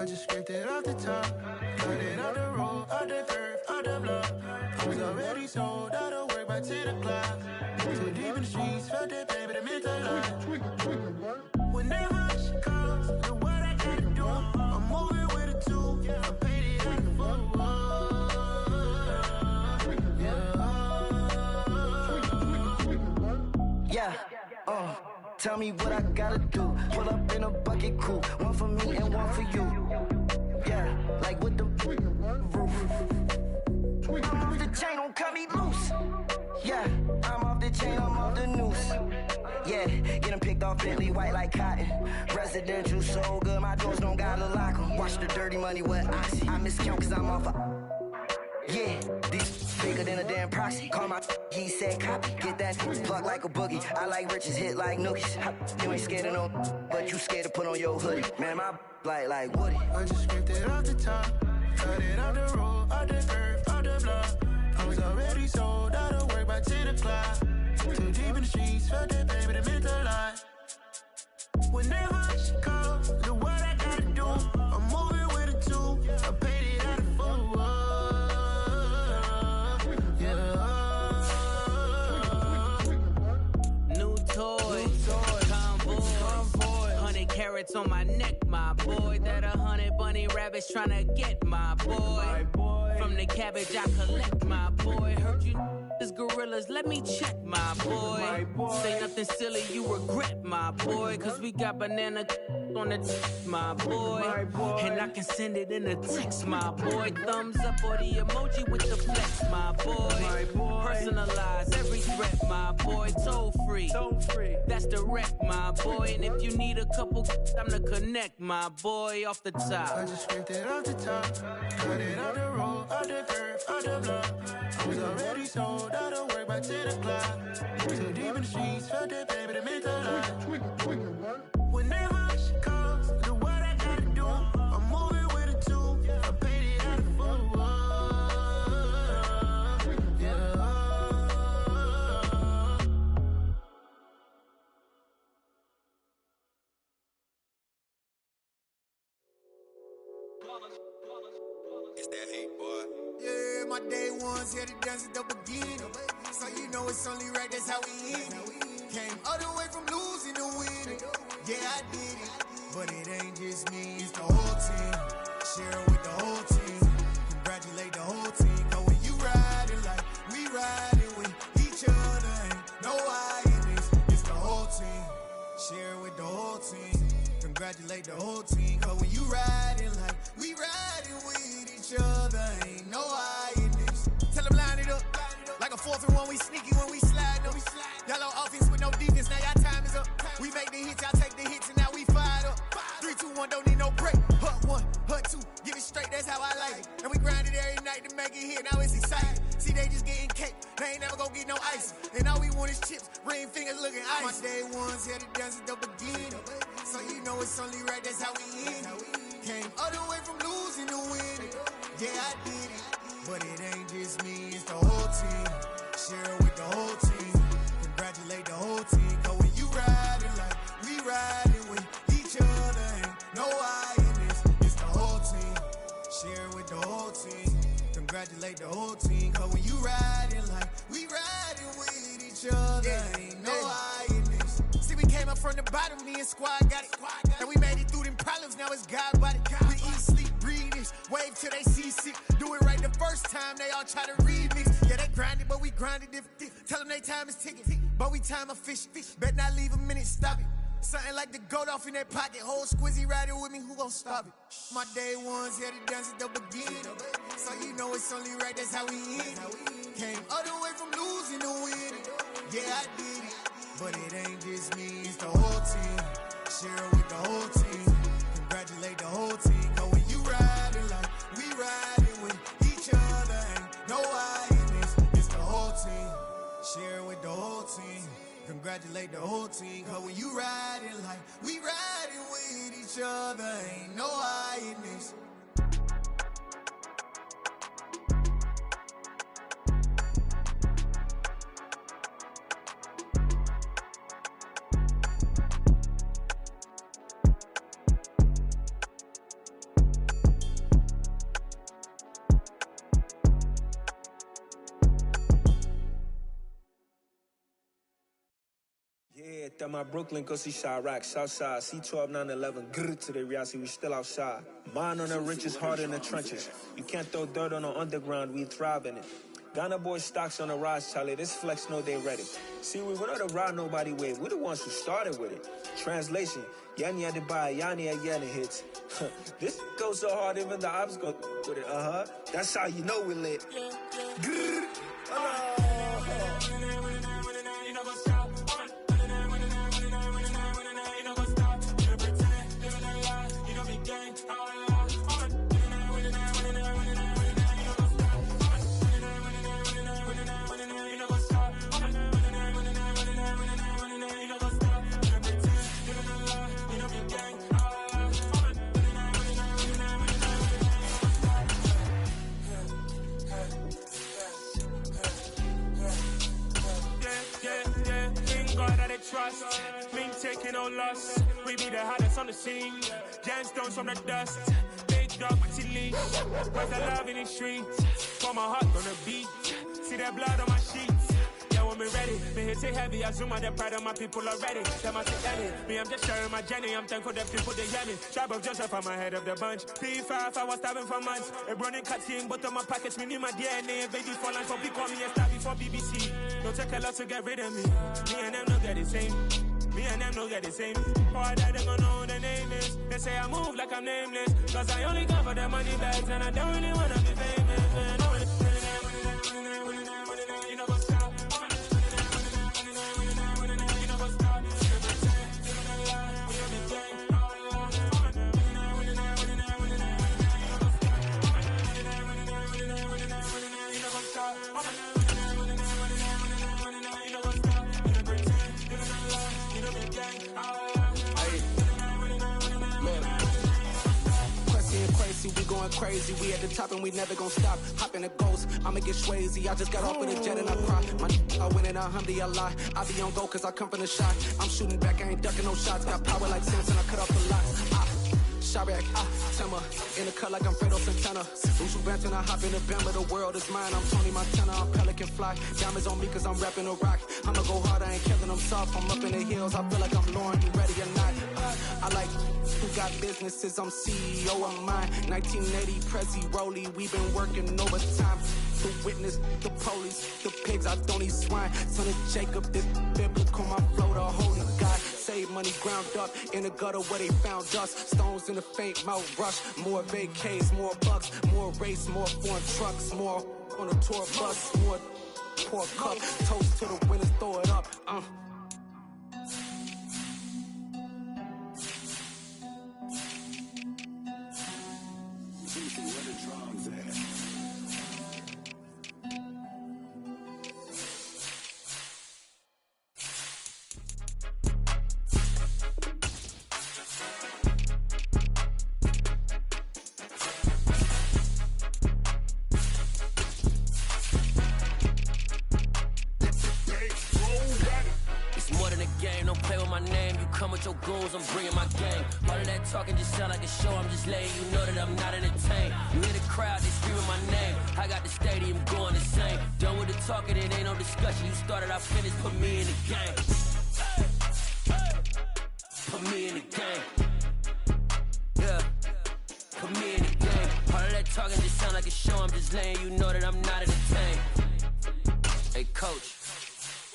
I just scraped it off the top, got it out the road, out the curve, out the block. I was already sold out of work by 10 o'clock. Too deep in the streets, felt that pain, but it meant a lot. Whenever she calls, do what I gotta do. I'm moving with a two, I paid it out the full. Yeah, tell me what I gotta do. Pull up in a bucket crew, one for me and one for you. Yeah, like with the roof. I'm off the chain, don't cut me loose. Yeah, I'm off the chain, I'm off the noose. Yeah, getting picked off Bentley white like cotton. Residential so good, my doors don't gotta lock 'em. Watch the dirty money with oxy. I miscount cause I'm off yeah, these bigger than a damn proxy. Call my he said copy. Get that plug like a boogie. I like riches, hit like nookies. You ain't scared of no, but you scared to put on your hoodie. Man, my like Woody. I just scraped it off the top, got it out the road, out the curve, out the block. I was already sold out of work by 10 o'clock. Too deep in the streets, felt that pain, but it meant a lot. Whenever she calls, do what I gotta do. I'm moving with a two, I paid it out of full. Convoy, 100 carats on my neck, my boy. That 100 bunny rabbits tryna get my boy. From the cabbage I collect, my boy. Heard you is gorillas, let me check, my boy. Say nothing silly, you regret, my boy. Cause we got banana on the my boy. And I can send it in a text, my boy. Thumbs up or the emoji with the flex, my boy. Personalize every threat, my boy. Toll free, that's direct, my boy. And if you need a couple, I'm the connect, my boy. Off the top, I just scraped it off the top, got it out the road, out the curve, out the block. I was already sold out of work by 10 o'clock. Too deep in the streets, felt that pain, but it meant a lot. Whenever she calls, do what I gotta do. I'm moving with a two, I paid it out of full. It's that hate, boy. Yeah, my day ones here to dance at the beginning. So you know it's only right, that's how we end it. Came all the way from losing to winning. Yeah, I did it. But it ain't just me, it's the whole team. Share it with the whole team. Congratulate the whole team. Cause when you riding like we riding with each other, ain't no I in this. It's the whole team. Share it with the whole team. Congratulate the whole team. Cause when you riding like we riding with each other, ain't no I in this. Tell them line it up. Like a 4th and 1, we sneaky when we slide up. Yellow offense with no defense, now y'all time is up. We make the hits, y'all take the hits, and now we fired up. 3, 2, 1, don't need no break. Hut 1, hut 2, get it straight, that's how I like it. And we grind it every night to make it hit, now it's exciting. See, they just getting cake, they ain't never gonna get no ice. And all we want is chips, ring fingers looking ice. My day ones here to dance at the beginning. So you know it's only right, that's how we end it. Came all the way from losing to winning. Yeah, I did it. But it ain't just me, it's the whole team. Share it with the whole team. Congratulate the whole team. Cause when you riding like we riding with each other, ain't no I in this. It's the whole team. Share it with the whole team. Congratulate the whole team. Cause when you riding like we riding with each other, ain't no I in this. See, we came up from the bottom, me and squad got it. And we made it through them problems, now it's God body. We eat, sleep, breathe this. Wave till they see sick. Do it right the first time, they all try to remix. Yeah, they grinded, but we grinded different. Tell them they time is ticking, but we time a fish. Bet not leave a minute, stop it. Something like the goat off in that pocket. Whole squizzy riding with me, who gon' stop it? My day ones here to dance at the beginning. So you know it's only right, that's how we end it. Came all the way from losing to winning. Yeah, I did it. But it ain't just me, it's the whole team. Share it with the whole team. Congratulate the whole team. Cause when you riding like we riding with each other, ain't no I in this. It's the whole team. Share it with the whole team. Congratulate the whole team. Cause when you riding like we riding with each other, ain't no I in this. That my Brooklyn, go see Chirac, Southside, C12, 911, grrr to the reality, we still outside. Mine on the riches, hard in the trenches. You can't throw dirt on the underground, we thrive in it. Ghana boys stocks on the rise, Charlie, this flex know they ready. See, we were not a ride nobody wave, we the ones who started with it. Translation, Yanni had to buy, Yanni at Yanni hits. This goes so hard, even the ops go with it, That's how you know we lit. Grrr. Trust, me taking no loss. We be the hottest on the scene. Gemstones from the dust. Big dog, pretty leash. Where's the love in the streets? For my heart on the beat. See that blood on my sheets. Yeah, when me ready, me hit it heavy. I zoom out the pride of my people already. Them I take any. Me, I'm just sharing my journey. I'm thankful that people they hear me. Tribe of Joseph, I'm ahead of the bunch. P5, I was starving for months. A running cut in both of my pockets. Me need my DNA. Baby for life, so people call me a star before BBC. Don't take a lot to get rid of me. Me and them don't get the same. Me and them don't get the same. Boy, that they gonna know who the name is. They say I move like I'm nameless. Cause I only come for the money bags. And I don't really wanna be famous, man. You know what's up. You know what's up. We going crazy, we at the top and we never gon' stop. Hop in a ghost, I'ma get swayzy. I just got off with a jet and I cry. I win in a Humvee, I lie. I be on go cause I come from the shot. I'm shooting back, I ain't ducking no shots. Got power like Samson, I cut off the locks. Chirac, Timmer, in the cut like I'm Fredo Santana. Lucian Banton, I hop in the Bama, the world is mine. I'm Tony Montana, I'm Pelican Fly. Diamonds on me cause I'm rapping a rock. I'ma go hard, I ain't killing them soft. I'm up in the hills, I feel like I'm Lauren, you ready or not? I like who got businesses, I'm CEO of mine. 1980, Prezi Rolly, we been working overtime. The witness, the police, the pigs, I don't eat swine. Son of Jacob, this biblical, my flow, the holy God. Save money ground up in the gutter where they found us. Stones in the faint mouth rush. More vacays, more bucks, more race, more foreign trucks, more on a tour bus, more pour cup. Toast to the winners, throw it up. Your goons, I'm bringing my gang. All of that talking just sound like a show. I'm just letting you know that I'm not entertained. You hear the crowd, they screaming my name. I got the stadium going the same. Done with the talking, it ain't no discussion. You started, I finished. Put me in the game. Put me in the game. Yeah. Put me in the game. All of that talking just sound like a show. I'm just letting you know that I'm not entertained. Hey, coach.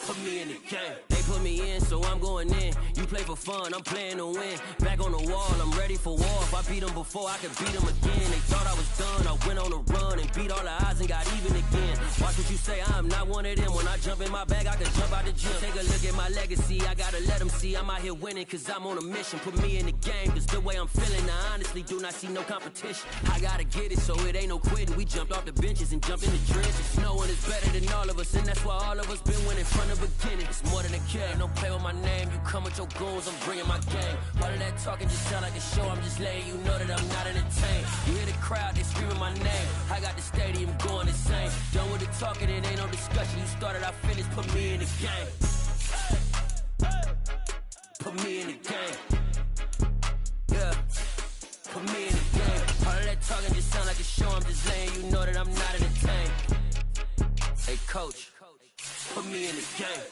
Put me in the game. They put me in, so I'm going in. You play for fun, I'm playing to win. Back on the wall, I'm ready for war. If I beat them before, I could beat them again. They thought I was done, I went on a run and beat all the odds and got even again. Watch what you say, I'm not one of them. When I jump in my bag, I can jump out the gym. Take a look at my legacy, I gotta let them see I'm out here winning, cause I'm on a mission. Put me in the game, cause the way I'm feeling, I honestly do not see no competition. I gotta get it, so it ain't no quitting. We jumped off the benches and jumped in the trenches. No one is better than all of us, and that's why all of us been winning from the beginning. It's more than a game, don't play with my name. You come with your goons, I'm bringing my game. All of that talking just sound like a show. I'm just letting you know that I'm not entertained. You hear the crowd, they screaming my name. I got the stadium going insane. Done with the talking, it ain't no discussion. You started, I finished. Put me in the game. Put me in the game. Yeah. Put me in the game. All of that talking just sound like a show. I'm just letting you know that I'm not entertained. Hey, coach. Put me in the game.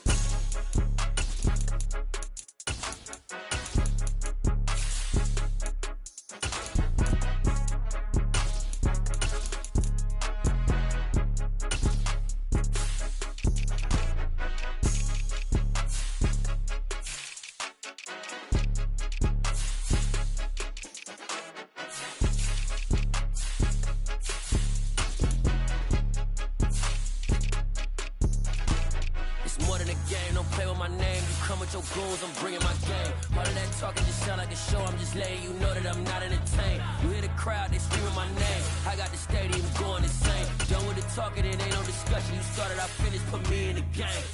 It's more than a game, don't play with my name. You come with your goons, I'm bringing my game. All of that talking just sound like a show, I'm just letting you know that I'm not entertained. You hear the crowd, they screaming my name. I got the stadium going insane. Done with the talking, it ain't no discussion. You started, I finished, put me in the game.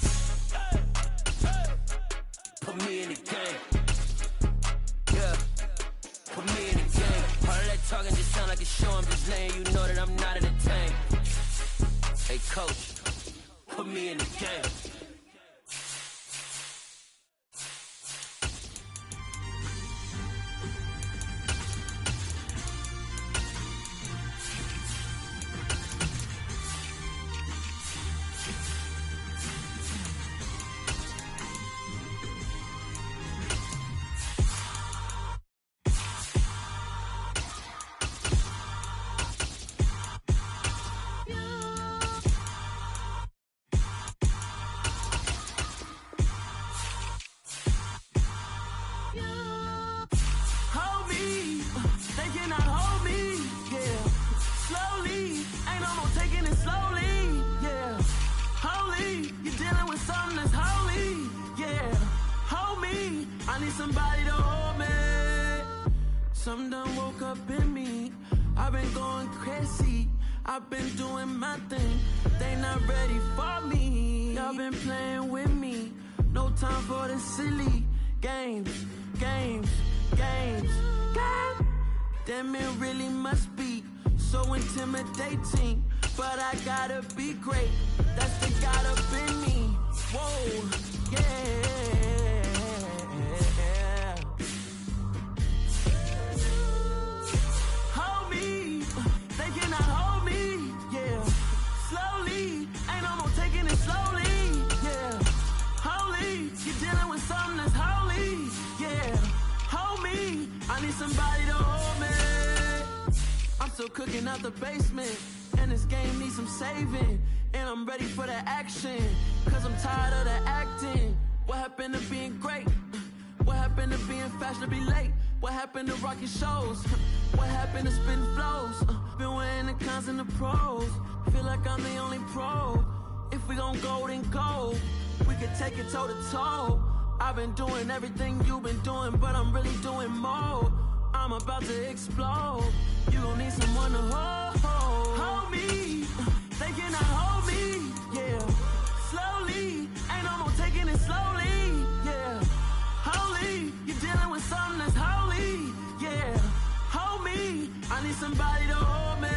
Put me in the game. Yeah, put me in the game. All of that talking just sound like a show, I'm just letting you know that I'm not entertained. Hey coach, put me in the game. Somebody to hold me. Some done woke up in me. I've been going crazy. I've been doing my thing. They not ready for me. Y'all been playing with me. No time for the silly games. Damn, it really must be so intimidating. But I gotta be great. That's the God up in me. Whoa, yeah. Somebody to hold me. I'm still cooking out the basement, and this game needs some saving. And I'm ready for the action, cause I'm tired of the acting. What happened to being great? What happened to being fashionably late? What happened to rocking shows? What happened to spitting flows? Been wearing the cons and the pros. Feel like I'm the only pro. If we gon' go, then go. We could take it toe to toe. I've been doing everything you've been doing, but I'm really doing more. I'm about to explode. You gon' need someone to hold me. They cannot hold me, yeah. Slowly, ain't no more taking it slowly, yeah. Holy, you're dealing with something that's holy, yeah. Hold me, I need somebody to hold me.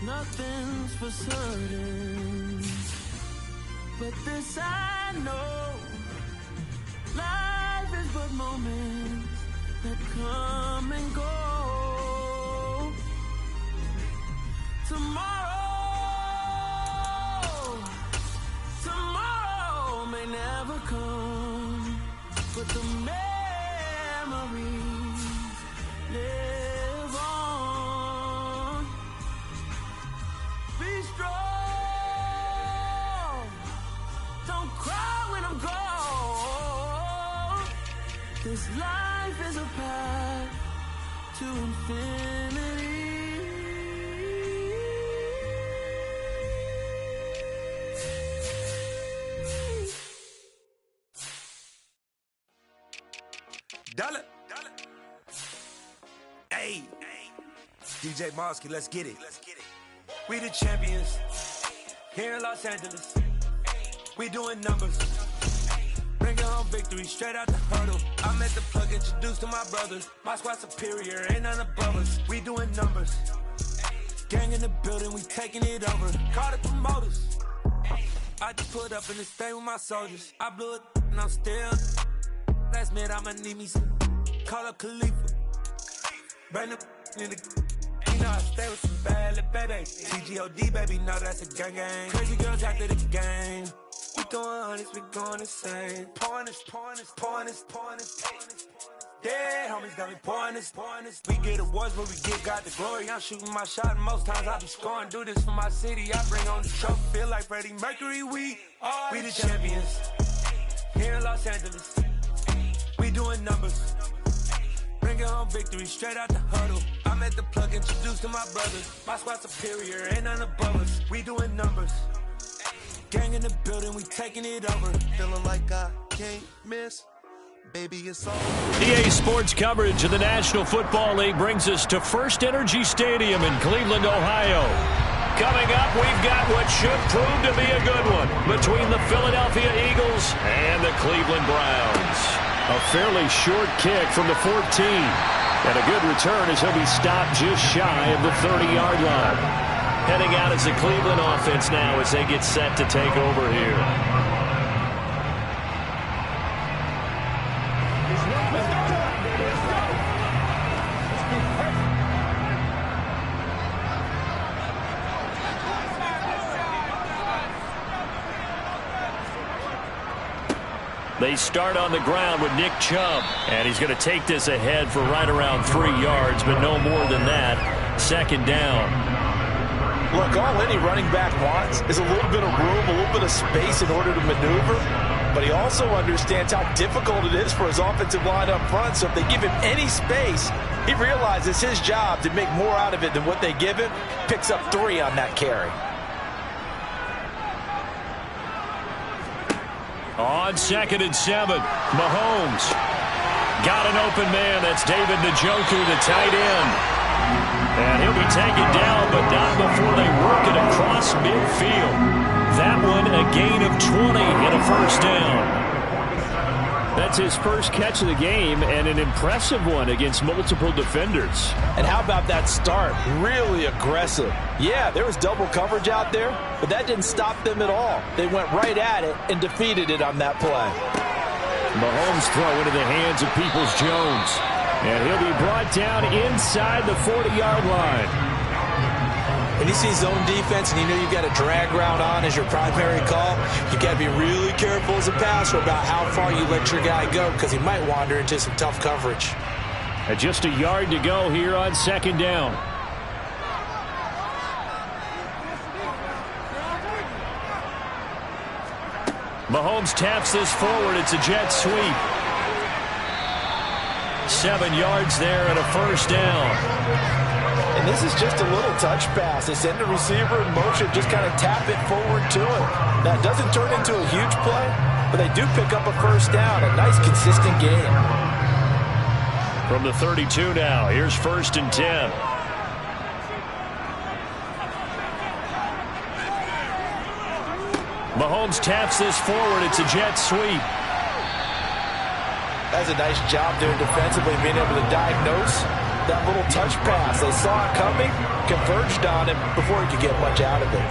Nothing's for certain, but this I know. Life is but moments that come and go. Tomorrow may never come, but the memories live on. Be strong, don't cry when I'm gone. This life is a path to infinity. Dollar. Hey, DJ Mosky, let's get it. We the champions here in Los Angeles. We doing numbers. Bringing home victory straight out the huddle. I'm at the plug, introduced to my brothers. My squad superior, ain't none above us. We doing numbers. Gang in the building, we taking it over. Call the promoters. I just put up in this thing with my soldiers. I blew it and I'm still. Last minute, I'ma need me some. Call up Khalifa. Brand new in the. You know I stay with some bad little baby. TGOD, baby, know that's a gang gang. Crazy girls after the game. We throwing hundreds, we going insane. Pouring this. Yeah, homies got me pouring this. We get awards, but we give God the glory. I'm shooting my shot, and most times I be scoring. Do this for my city, I bring on the trophy. Feel like Freddie Mercury, we the champions. Here in Los Angeles, we doing numbers. Bringing home victory straight out the huddle. I'm at the plug, introduced to my brothers. My squad superior, ain't none above us. We doing numbers. Gang in the building, we taking it over. Feeling like I can't miss. Baby, it's all. EA Sports coverage of the National Football League brings us to First Energy Stadium in Cleveland, Ohio. Coming up, we've got what should prove to be a good one between the Philadelphia Eagles and the Cleveland Browns. A fairly short kick from the 14. And a good return as he'll be stopped just shy of the 30-yard line. Heading out as the Cleveland offense now as they get set to take over here. They start on the ground with Nick Chubb, and he's going to take this ahead for right around 3 yards, but no more than that. Second down. Look, all any running back wants is a little bit of room, a little bit of space in order to maneuver, but he also understands how difficult it is for his offensive line up front, so if they give him any space, he realizes his job to make more out of it than what they give him, picks up 3 on that carry. On 2nd and 7, Mahomes got an open man. That's David Njoku, the tight end. And he'll be taken down, but not before they work it across midfield. That one a gain of 20 and a first down. That's his first catch of the game and an impressive one against multiple defenders. And how about that start? Really aggressive. Yeah, there was double coverage out there, but that didn't stop them at all. They went right at it and defeated it on that play. Mahomes throw into the hands of Peoples-Jones. And he'll be brought down inside the 40-yard line. When you see zone defense and you know you've got a drag route on as your primary call, you've got to be really careful as a passer about how far you let your guy go because he might wander into some tough coverage. And just a yard to go here on 2nd down. Mahomes taps this forward. It's a jet sweep. 7 yards there and a first down. And this is just a little touch pass. They send the receiver in motion, just kind of tap it forward to him. Now, it doesn't turn into a huge play, but they do pick up a first down. A nice, consistent gain. From the 32 now, here's 1st and 10. Mahomes taps this forward. It's a jet sweep. That's a nice job there defensively, being able to diagnose that little touch pass. They saw it coming, converged on it before he could get much out of it.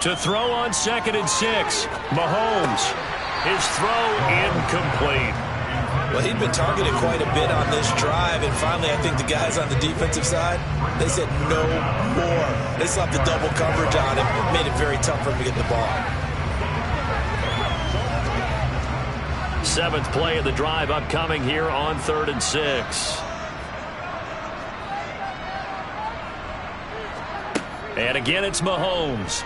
To throw on 2nd and 6, Mahomes. His throw incomplete. Well, he'd been targeted quite a bit on this drive, and finally I think the guys on the defensive side, they said no more. They slapped the double coverage on him, made it very tough for him to get the ball. 7th play of the drive upcoming here on 3rd and 6. And again, it's Mahomes.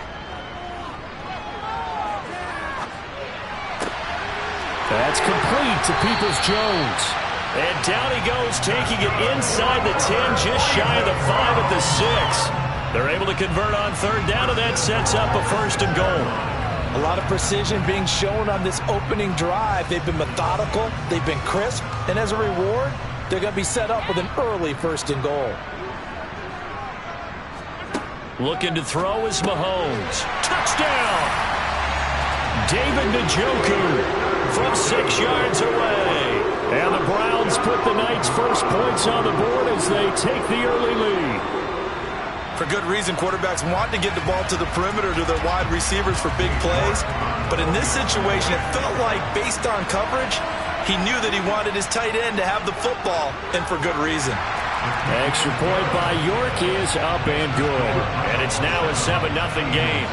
That's complete to Peoples-Jones. And down he goes, taking it inside the 10, just shy of the 5 at the 6. They're able to convert on 3rd down, and that sets up a 1st and goal. A lot of precision being shown on this opening drive. They've been methodical, they've been crisp, and as a reward, they're going to be set up with an early 1st and goal. Looking to throw is Mahomes. Touchdown! David Njoku from 6 yards away. And the Browns put the Knights' first points on the board as they take the early lead. For good reason, quarterbacks want to get the ball to the perimeter to their wide receivers for big plays. But in this situation, it felt like, based on coverage, he knew that he wanted his tight end to have the football, and for good reason. Extra point by York is up and good. And it's now a 7-0 game.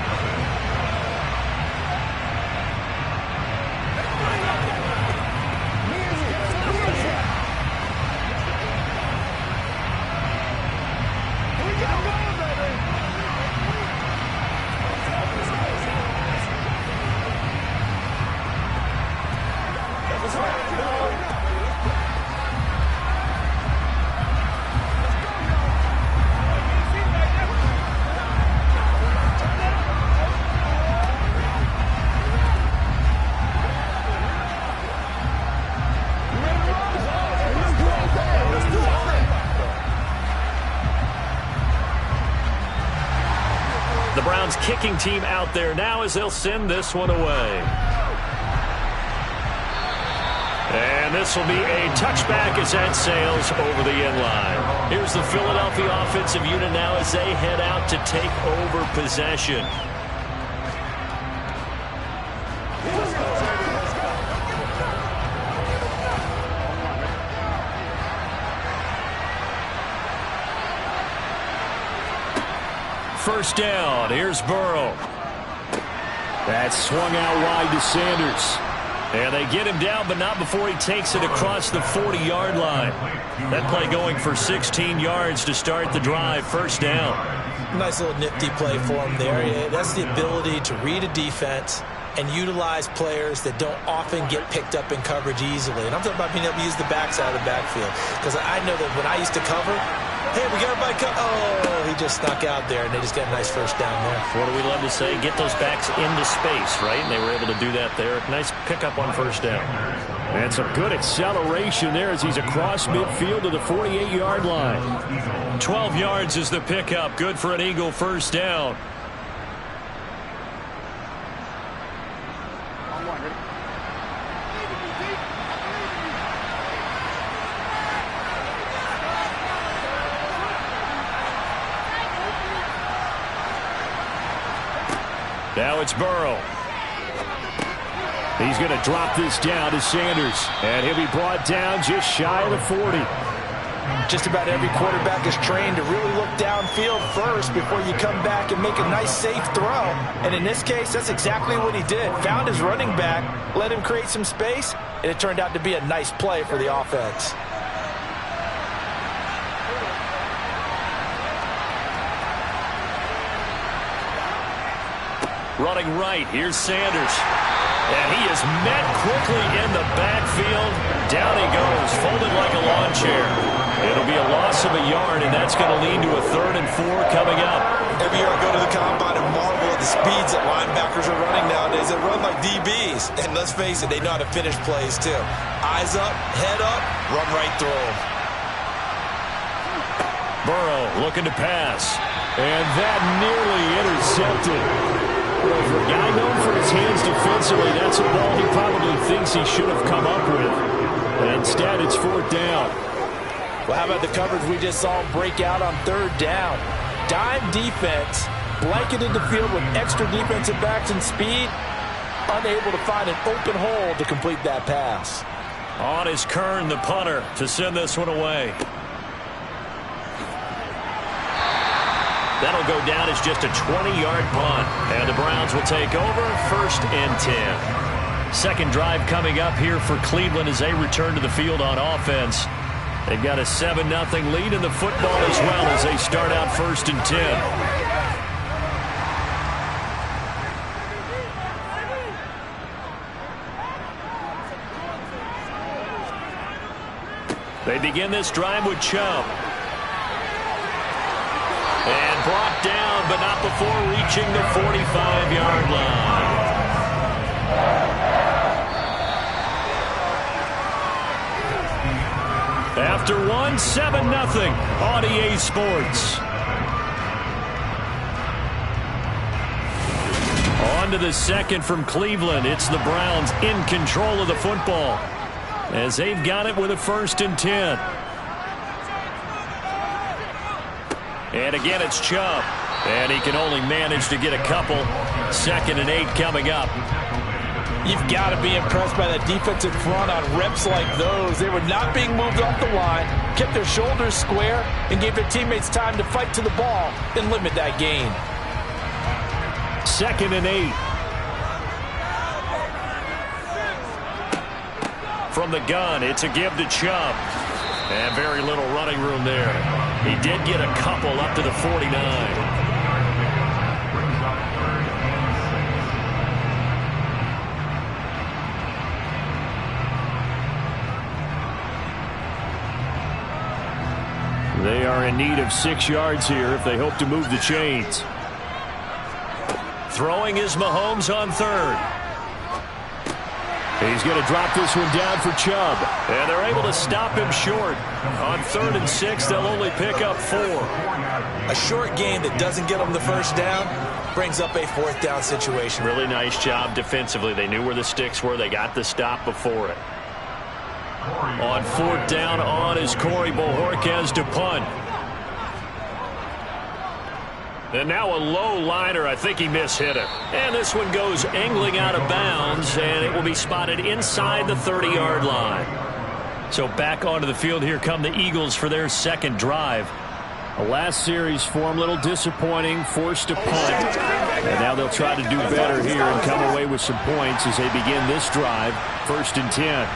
Browns kicking team out there now as they'll send this one away. And this will be a touchback as that sails over the end line. Here's the Philadelphia offensive unit now as they head out to take over possession. First down. Here's Burrow. That's swung out wide to Sanders. And they get him down, but not before he takes it across the 40-yard line. That play going for 16 yards to start the drive. First down. Nice little nifty play for him there. That's the ability to read a defense and utilize players that don't often get picked up in coverage easily. And I'm talking about being able to use the backside of the backfield. Because I know that when I used to cover, hey, we got everybody cover. Oh, he just snuck out there, and they just got a nice first down there. What do we love to say? Get those backs into space, right? And they were able to do that there. Nice pickup on first down. And some good acceleration there as he's across midfield to the 48-yard line. 12 yards is the pickup. Good for an Eagle first down. Now it's Burrow. He's going to drop this down to Sanders. And he'll be brought down just shy of the 40. Just about every quarterback is trained to really look downfield first before you come back and make a nice, safe throw. And in this case, that's exactly what he did. Found his running back, let him create some space, and it turned out to be a nice play for the offense. Running right, here's Sanders. And he is met quickly in the backfield. Down he goes, folded like a lawn chair. It'll be a loss of a yard, and that's going to lead to a 3rd and 4 coming up. Every year I go to the combine and marvel at the speeds that linebackers are running nowadays. They run like DBs. And let's face it, they know how to finish plays too. Eyes up, head up, run right through them. Burrow looking to pass. And that nearly intercepted. Well, for a guy known for his hands defensively, that's a ball he probably thinks he should have come up with. And instead, it's 4th down. Well, how about the coverage we just saw him break out on 3rd down? Dime defense, blanketed the field with extra defensive backs and speed, unable to find an open hole to complete that pass. On is Kern, the punter, to send this one away. That'll go down as just a 20-yard punt. And the Browns will take over 1st and 10. Second drive coming up here for Cleveland as they return to the field on offense. They've got a 7-0 lead in the football as well as they start out 1st and 10. They begin this drive with Chubb. And brought down, but not before reaching the 45-yard line. After 7-0 on EA Sports. On to the second from Cleveland. It's the Browns in control of the football as they've got it with a 1st and 10. And again, it's Chubb. And he can only manage to get a couple. 2nd and 8 coming up. You've got to be impressed by that defensive front on reps like those. They were not being moved off the line, kept their shoulders square, and gave their teammates time to fight to the ball and limit that gain. 2nd and 8. From the gun, it's a give to Chubb. And very little running room there. He did get a couple up to the 49. They are in need of 6 yards here if they hope to move the chains. Throwing is Mahomes on 3rd. He's going to drop this one down for Chubb. And they're able to stop him short. On 3rd and 6, they'll only pick up 4. A short gain that doesn't get them the first down brings up a fourth down situation. Really nice job defensively. They knew where the sticks were. They got the stop before it. On fourth down on is Corey Bojorquez to punt. And now a low liner. I think he mishit it. And this one goes angling out of bounds, and it will be spotted inside the 30-yard line. So back onto the field here come the Eagles for their second drive. The last series for them, a little disappointing, forced to punt. And now they'll try to do better here and come away with some points as they begin this drive. 1st and 10.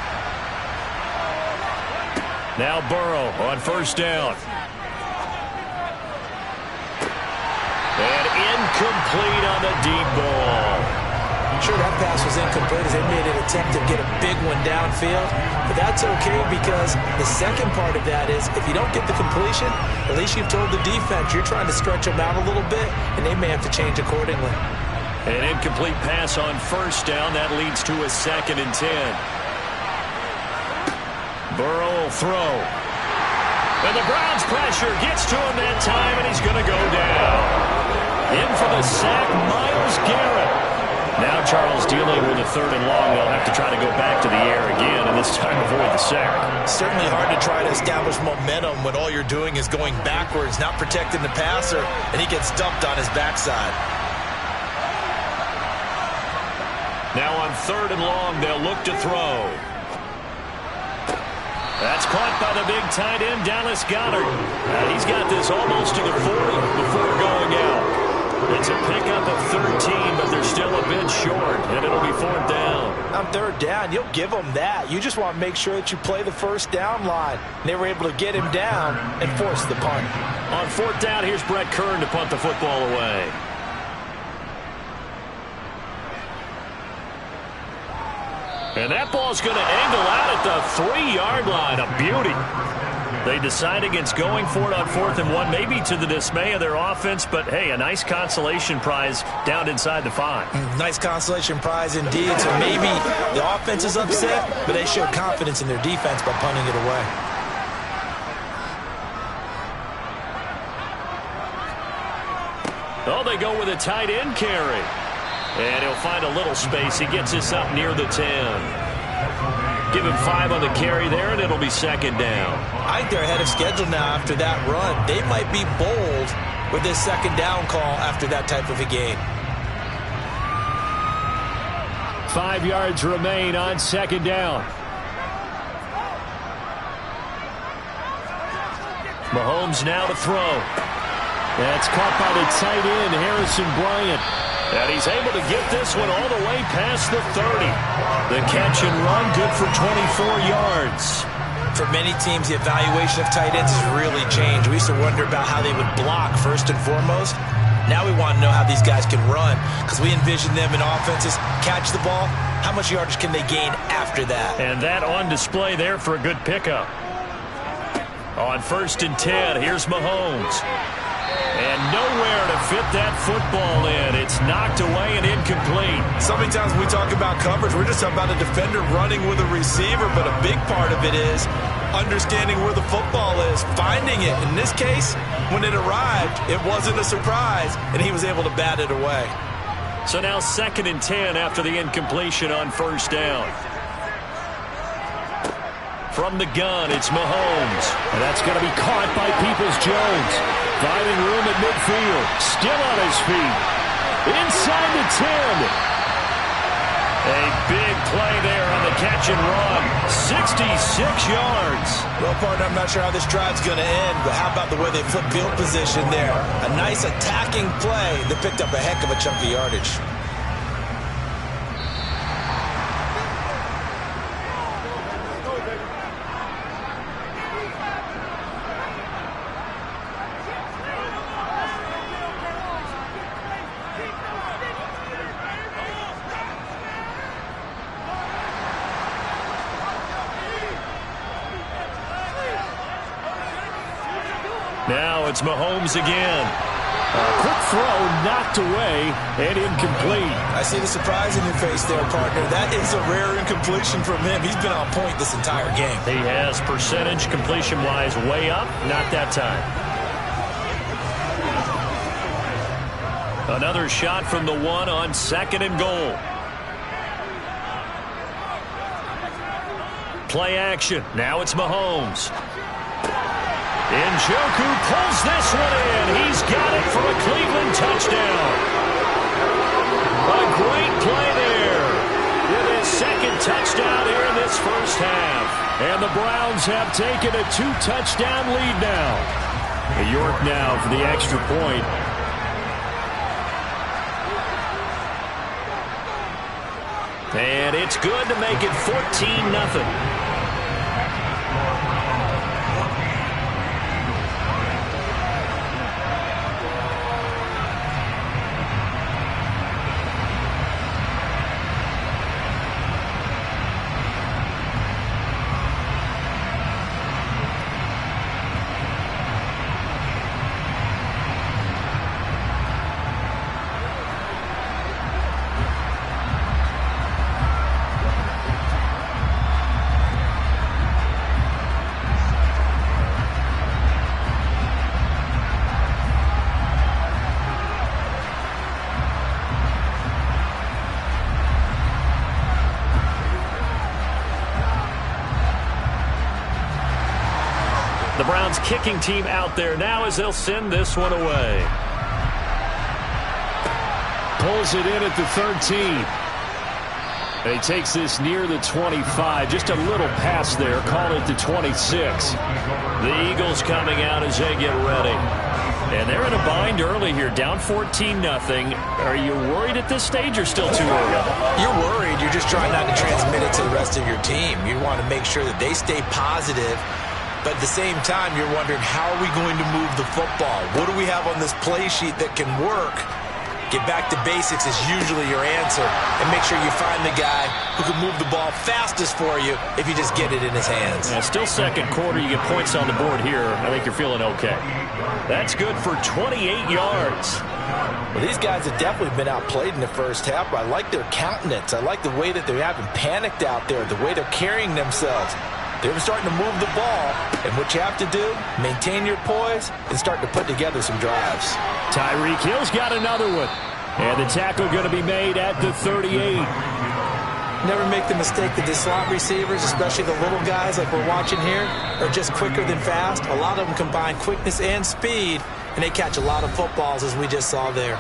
Now Burrow on first down. And incomplete on the deep ball. Sure, that pass was incomplete as they made an attempt to get a big one downfield. But that's okay because the second part of that is if you don't get the completion, at least you've told the defense you're trying to stretch them out a little bit, and they may have to change accordingly. An incomplete pass on first down. That leads to a 2nd and 10. Burrow will throw. And the Browns' pressure gets to him that time, and he's going to go down. In for the sack, Myles Garrett. Now Charles dealing with a 3rd and long. They'll have to try to go back to the air again, and this time avoid the sack. Certainly hard to try to establish momentum when all you're doing is going backwards, not protecting the passer, and he gets dumped on his backside. Now on 3rd and long, they'll look to throw. That's caught by the big tight end, Dallas Goedert. He's got this almost to the 40 before going out. It's a pickup of 13, but they're still a bit short, and it'll be 4th down. On 3rd down, you'll give them that. You just want to make sure that you play the first down line. They were able to get him down and force the punt. On 4th down, here's Brett Kern to punt the football away. And that ball's going to angle out at the 3-yard line. A beauty. They decide against going for it on 4th and 1, maybe to the dismay of their offense, but hey, a nice consolation prize down inside the 5. Nice consolation prize indeed. So maybe the offense is upset, but they showed confidence in their defense by punting it away. Oh, they go with a tight end carry. And he'll find a little space. He gets this up near the 10. Give him 5 on the carry there, and it'll be 2nd down. I think they're ahead of schedule now after that run. They might be bold with this 2nd down call after that type of a game. 5 yards remain on 2nd down. Mahomes now to throw. That's caught by the tight end, Harrison Bryant. And he's able to get this one all the way past the 30. The catch and run good for 24 yards. For many teams, the evaluation of tight ends has really changed. We used to wonder about how they would block first and foremost. Now we want to know how these guys can run because we envision them in offenses catch the ball. How much yardage can they gain after that? And that on display there for a good pickup. On 1st and 10, here's Mahomes. And nowhere to fit that football in. It's knocked away and incomplete. So many times when we talk about coverage, we're just talking about a defender running with a receiver, but a big part of it is understanding where the football is, finding it. In this case, when it arrived, it wasn't a surprise, and he was able to bat it away. So now 2nd and 10 after the incompletion on 1st down. From the gun, it's Mahomes. And that's going to be caught by Peoples-Jones. Finding room at midfield. Still on his feet. Inside the 10. A big play there on the catch and run. 66 yards. Well, partner, I'm not sure how this drive's going to end, but how about the way they flip field position there? A nice attacking play that picked up a heck of a chunk of yardage. Now it's Mahomes again. A quick throw knocked away and incomplete. I see the surprise in your face there, partner. That is a rare incompletion from him. He's been on point this entire game. He has percentage completion-wise way up. Not that time. Another shot from the 1 on 2nd and goal. Play action. Now it's Mahomes. Njoku pulls this one in. He's got it for a Cleveland touchdown. A great play there with his 2nd touchdown here in this first half. And the Browns have taken a 2-touchdown lead now. York now for the extra point. And it's good to make it 14-0. The Browns kicking team out there now as they'll send this one away. Pulls it in at the 13. And he takes this near the 25. Just a little pass there. Call it the 26. The Eagles coming out as they get ready. And they're in a bind early here, down 14-0. Are you worried at this stage or still too early? You're worried. You're just trying not to transmit it to the rest of your team. You want to make sure that they stay positive. But at the same time, you're wondering, how are we going to move the football? What do we have on this play sheet that can work? Get back to basics is usually your answer. And make sure you find the guy who can move the ball fastest for you if you just get it in his hands. Yeah, still 2nd quarter. You get points on the board here. I think you're feeling okay. That's good for 28 yards. Well, these guys have definitely been outplayed in the first half, but I like their countenance. I like the way that they haven't panicked out there, the way they're carrying themselves. They're starting to move the ball, and what you have to do, maintain your poise and start to put together some drives. Tyreek Hill's got another one, and the tackle going to be made at the 38. Never make the mistake that the slot receivers, especially the little guys like we're watching here, are just quicker than fast. A lot of them combine quickness and speed, and they catch a lot of footballs, as we just saw there.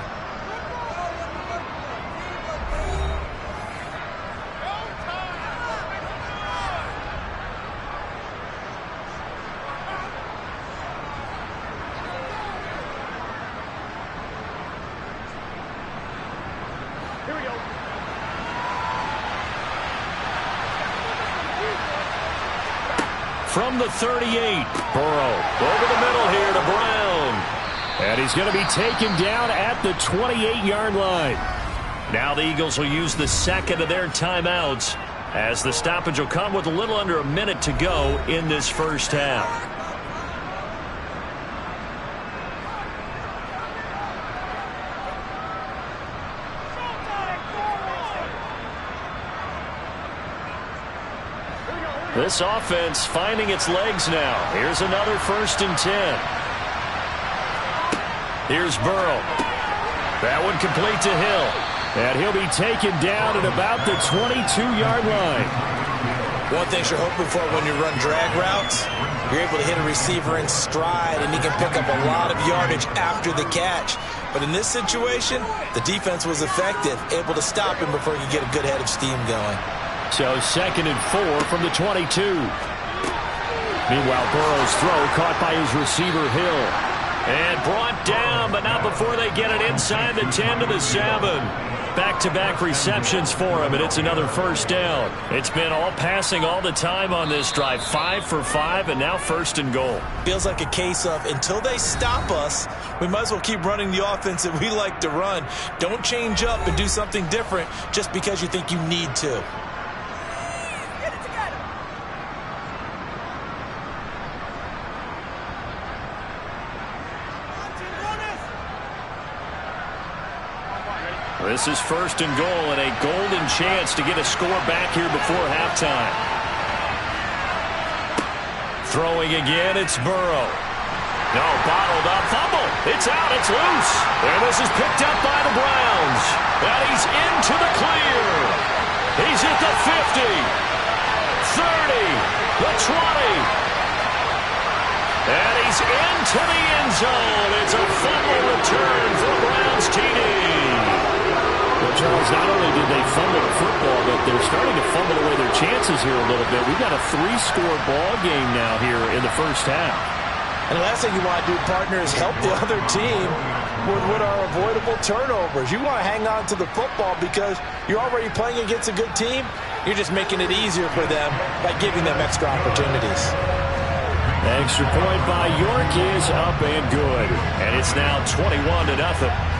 From the 38, Burrow over the middle here to Brown. And he's going to be taken down at the 28-yard line. Now the Eagles will use the 2nd of their timeouts as the stoppage will come with a little under a minute to go in this first half. This offense finding its legs now. Here's another 1st and 10. Here's Burrow. That one complete to Hill. And he'll be taken down at about the 22-yard line. One thing you're hoping for when you run drag routes, you're able to hit a receiver in stride, and he can pick up a lot of yardage after the catch. But in this situation, the defense was effective, able to stop him before he could get a good head of steam going. So 2nd and 4 from the 22. Meanwhile, Burrow's throw caught by his receiver, Hill. And brought down, but not before they get it inside the 10 to the 7. Back-to-back receptions for him, and it's another 1st down. It's been all passing all the time on this drive. 5 for 5, and now 1st and goal. Feels like a case of, until they stop us, we might as well keep running the offense that we like to run. Don't change up and do something different just because you think you need to. This is 1st and goal and a golden chance to get a score back here before halftime. Throwing again, it's Burrow. No, bottled up, fumble. It's out. It's loose. And this is picked up by the Browns. And he's into the clear. He's at the 50, 30, the 20. And he's into the end zone. It's a fumble return for Browns TD. Well, Charles, not only did they fumble the football, but they're starting to fumble away their chances here a little bit. We've got a 3-score ball game now here in the first half. And the last thing you want to do, partner, is help the other team with what are avoidable turnovers. You want to hang on to the football because you're already playing against a good team. You're just making it easier for them by giving them extra opportunities. Extra point by York is up and good. And it's now 21-0.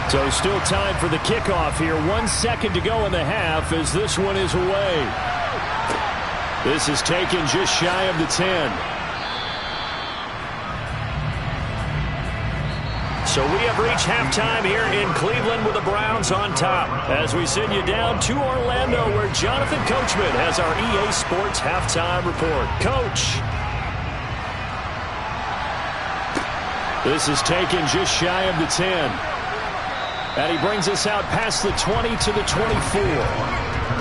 So still time for the kickoff here. 1 second to go in the half as this one is away. This is taken just shy of the 10. So we have reached halftime here in Cleveland with the Browns on top. As we send you down to Orlando where Jonathan Coachman has our EA Sports halftime report. Coach. This is taken just shy of the 10. And he brings us out past the 20 to the 24.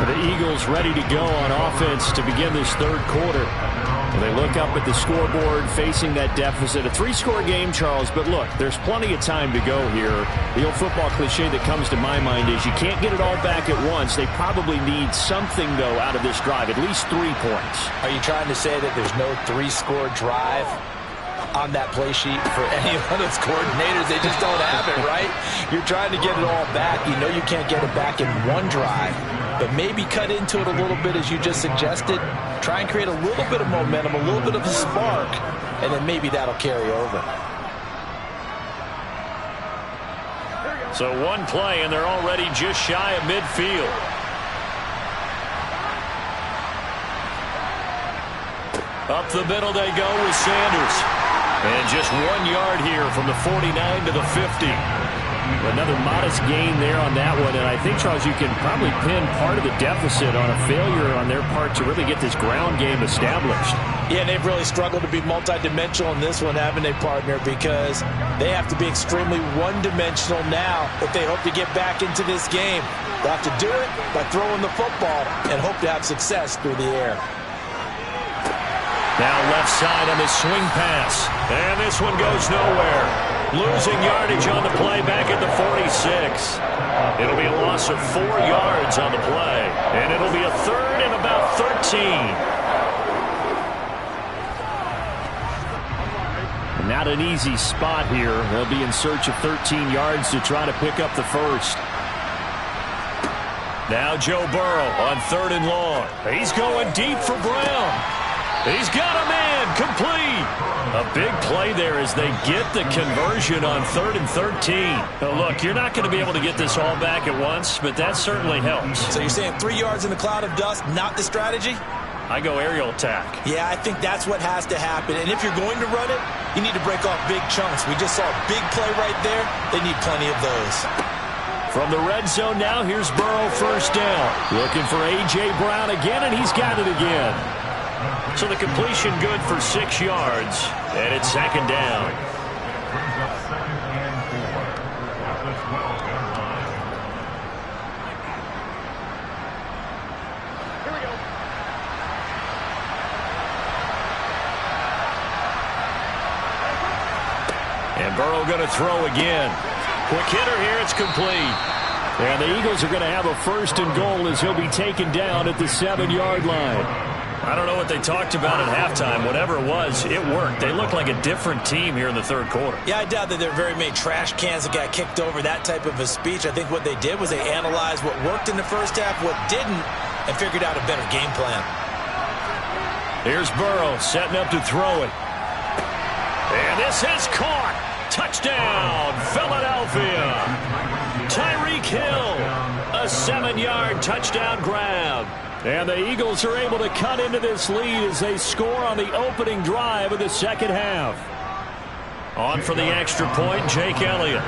The Eagles ready to go on offense to begin this third quarter. And they look up at the scoreboard facing that deficit. A 3-score game, Charles, but look, there's plenty of time to go here. The old football cliche that comes to my mind is you can't get it all back at once. They probably need something, though, out of this drive, at least 3 points. Are you trying to say that there's no 3-score drive on that play sheet for any of those coordinators? They just don't have it, right? You're trying to get it all back. You know you can't get it back in one drive, but maybe cut into it a little bit as you just suggested. Try and create a little bit of momentum, a little bit of a spark, and then maybe that'll carry over. So one play, and they're already just shy of midfield. Up the middle they go with Sanders. And just 1 yard here from the 49 to the 50. Another modest gain there on that one. And I think, Charles, you can probably pin part of the deficit on a failure on their part to really get this ground game established. Yeah, they've really struggled to be multidimensional in this one, haven't they, partner? Because they have to be extremely one-dimensional now if they hope to get back into this game. They'll have to do it by throwing the football and hope to have success through the air. Now left side on the swing pass. And this one goes nowhere. Losing yardage on the play back at the 46. It'll be a loss of 4 yards on the play. And it'll be a third and about 13. Not an easy spot here. They'll be in search of 13 yards to try to pick up the first. Now Joe Burrow on 3rd and long. He's going deep for Brown. He's got a man complete. A big play there as they get the conversion on 3rd and 13. Now look, you're not going to be able to get this all back at once, but that certainly helps. So you're saying 3 yards in the cloud of dust, not the strategy? I go aerial attack. Yeah, I think that's what has to happen. And if you're going to run it, you need to break off big chunks. We just saw a big play right there. They need plenty of those. From the red zone now, here's Burrow first down. Looking for A.J. Brown again, and he's got it again. So the completion good for 6 yards, and it's 2nd down. Brings up 2nd and 4 at the 12-yard line. Here we go. And Burrow going to throw again. Quick hitter here, it's complete. And the Eagles are going to have a 1st and goal as he'll be taken down at the 7-yard line. I don't know what they talked about at halftime. Whatever it was, it worked. They looked like a different team here in the third quarter. Yeah, I doubt that there are very many trash cans that got kicked over, that type of a speech. I think what they did was they analyzed what worked in the first half, what didn't, and figured out a better game plan. Here's Burrow setting up to throw it. And this is caught. Touchdown, Philadelphia. Tyreek Hill, a 7-yard touchdown grab. And the Eagles are able to cut into this lead as they score on the opening drive of the second half. On for the extra point, Jake Elliott.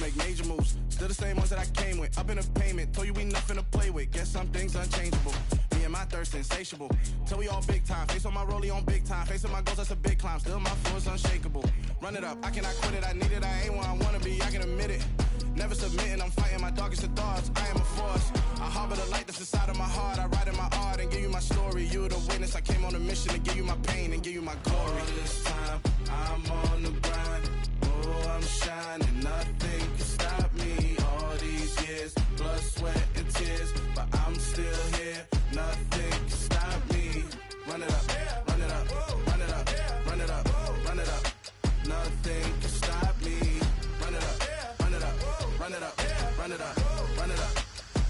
Make major moves, still the same ones that I came with. Up in the payment, told you we nothing to play with. Guess some things unchangeable. Me and my thirst insatiable. Till we all big time. Face on my rollie on big time. Facing my goals, that's a big climb. Still my floor is unshakable. Run it up, I cannot quit it. I need it, I ain't where I wanna be. I can admit it. Never submitting, I'm fighting my darkest of thoughts. I am a force. I harbor the light that's inside of my heart. I write in my art and give you my story. You the witness. I came on a mission to give you my pain and give you my glory. All this time, I'm on the grind. Oh, I'm shining. Nothing can stop me. All these years, blood, sweat, and tears, but I'm still here. Nothing can stop me. Run it up, run it up, run it up, run it up, run it up. Nothing can stop me. Run it up, run it up, run it up, run it up, run it up.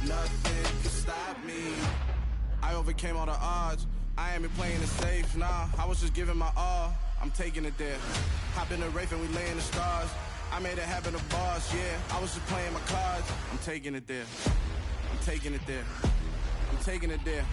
Nothing can stop me. I overcame all the odds. I ain't been playing it safe, nah. I was just giving my all. I'm taking it there. Hop in the Wraith and we lay in the stars. I made it happen to boss, yeah. I was just playing my cards. I'm taking it there. I'm taking it there. I'm taking it there.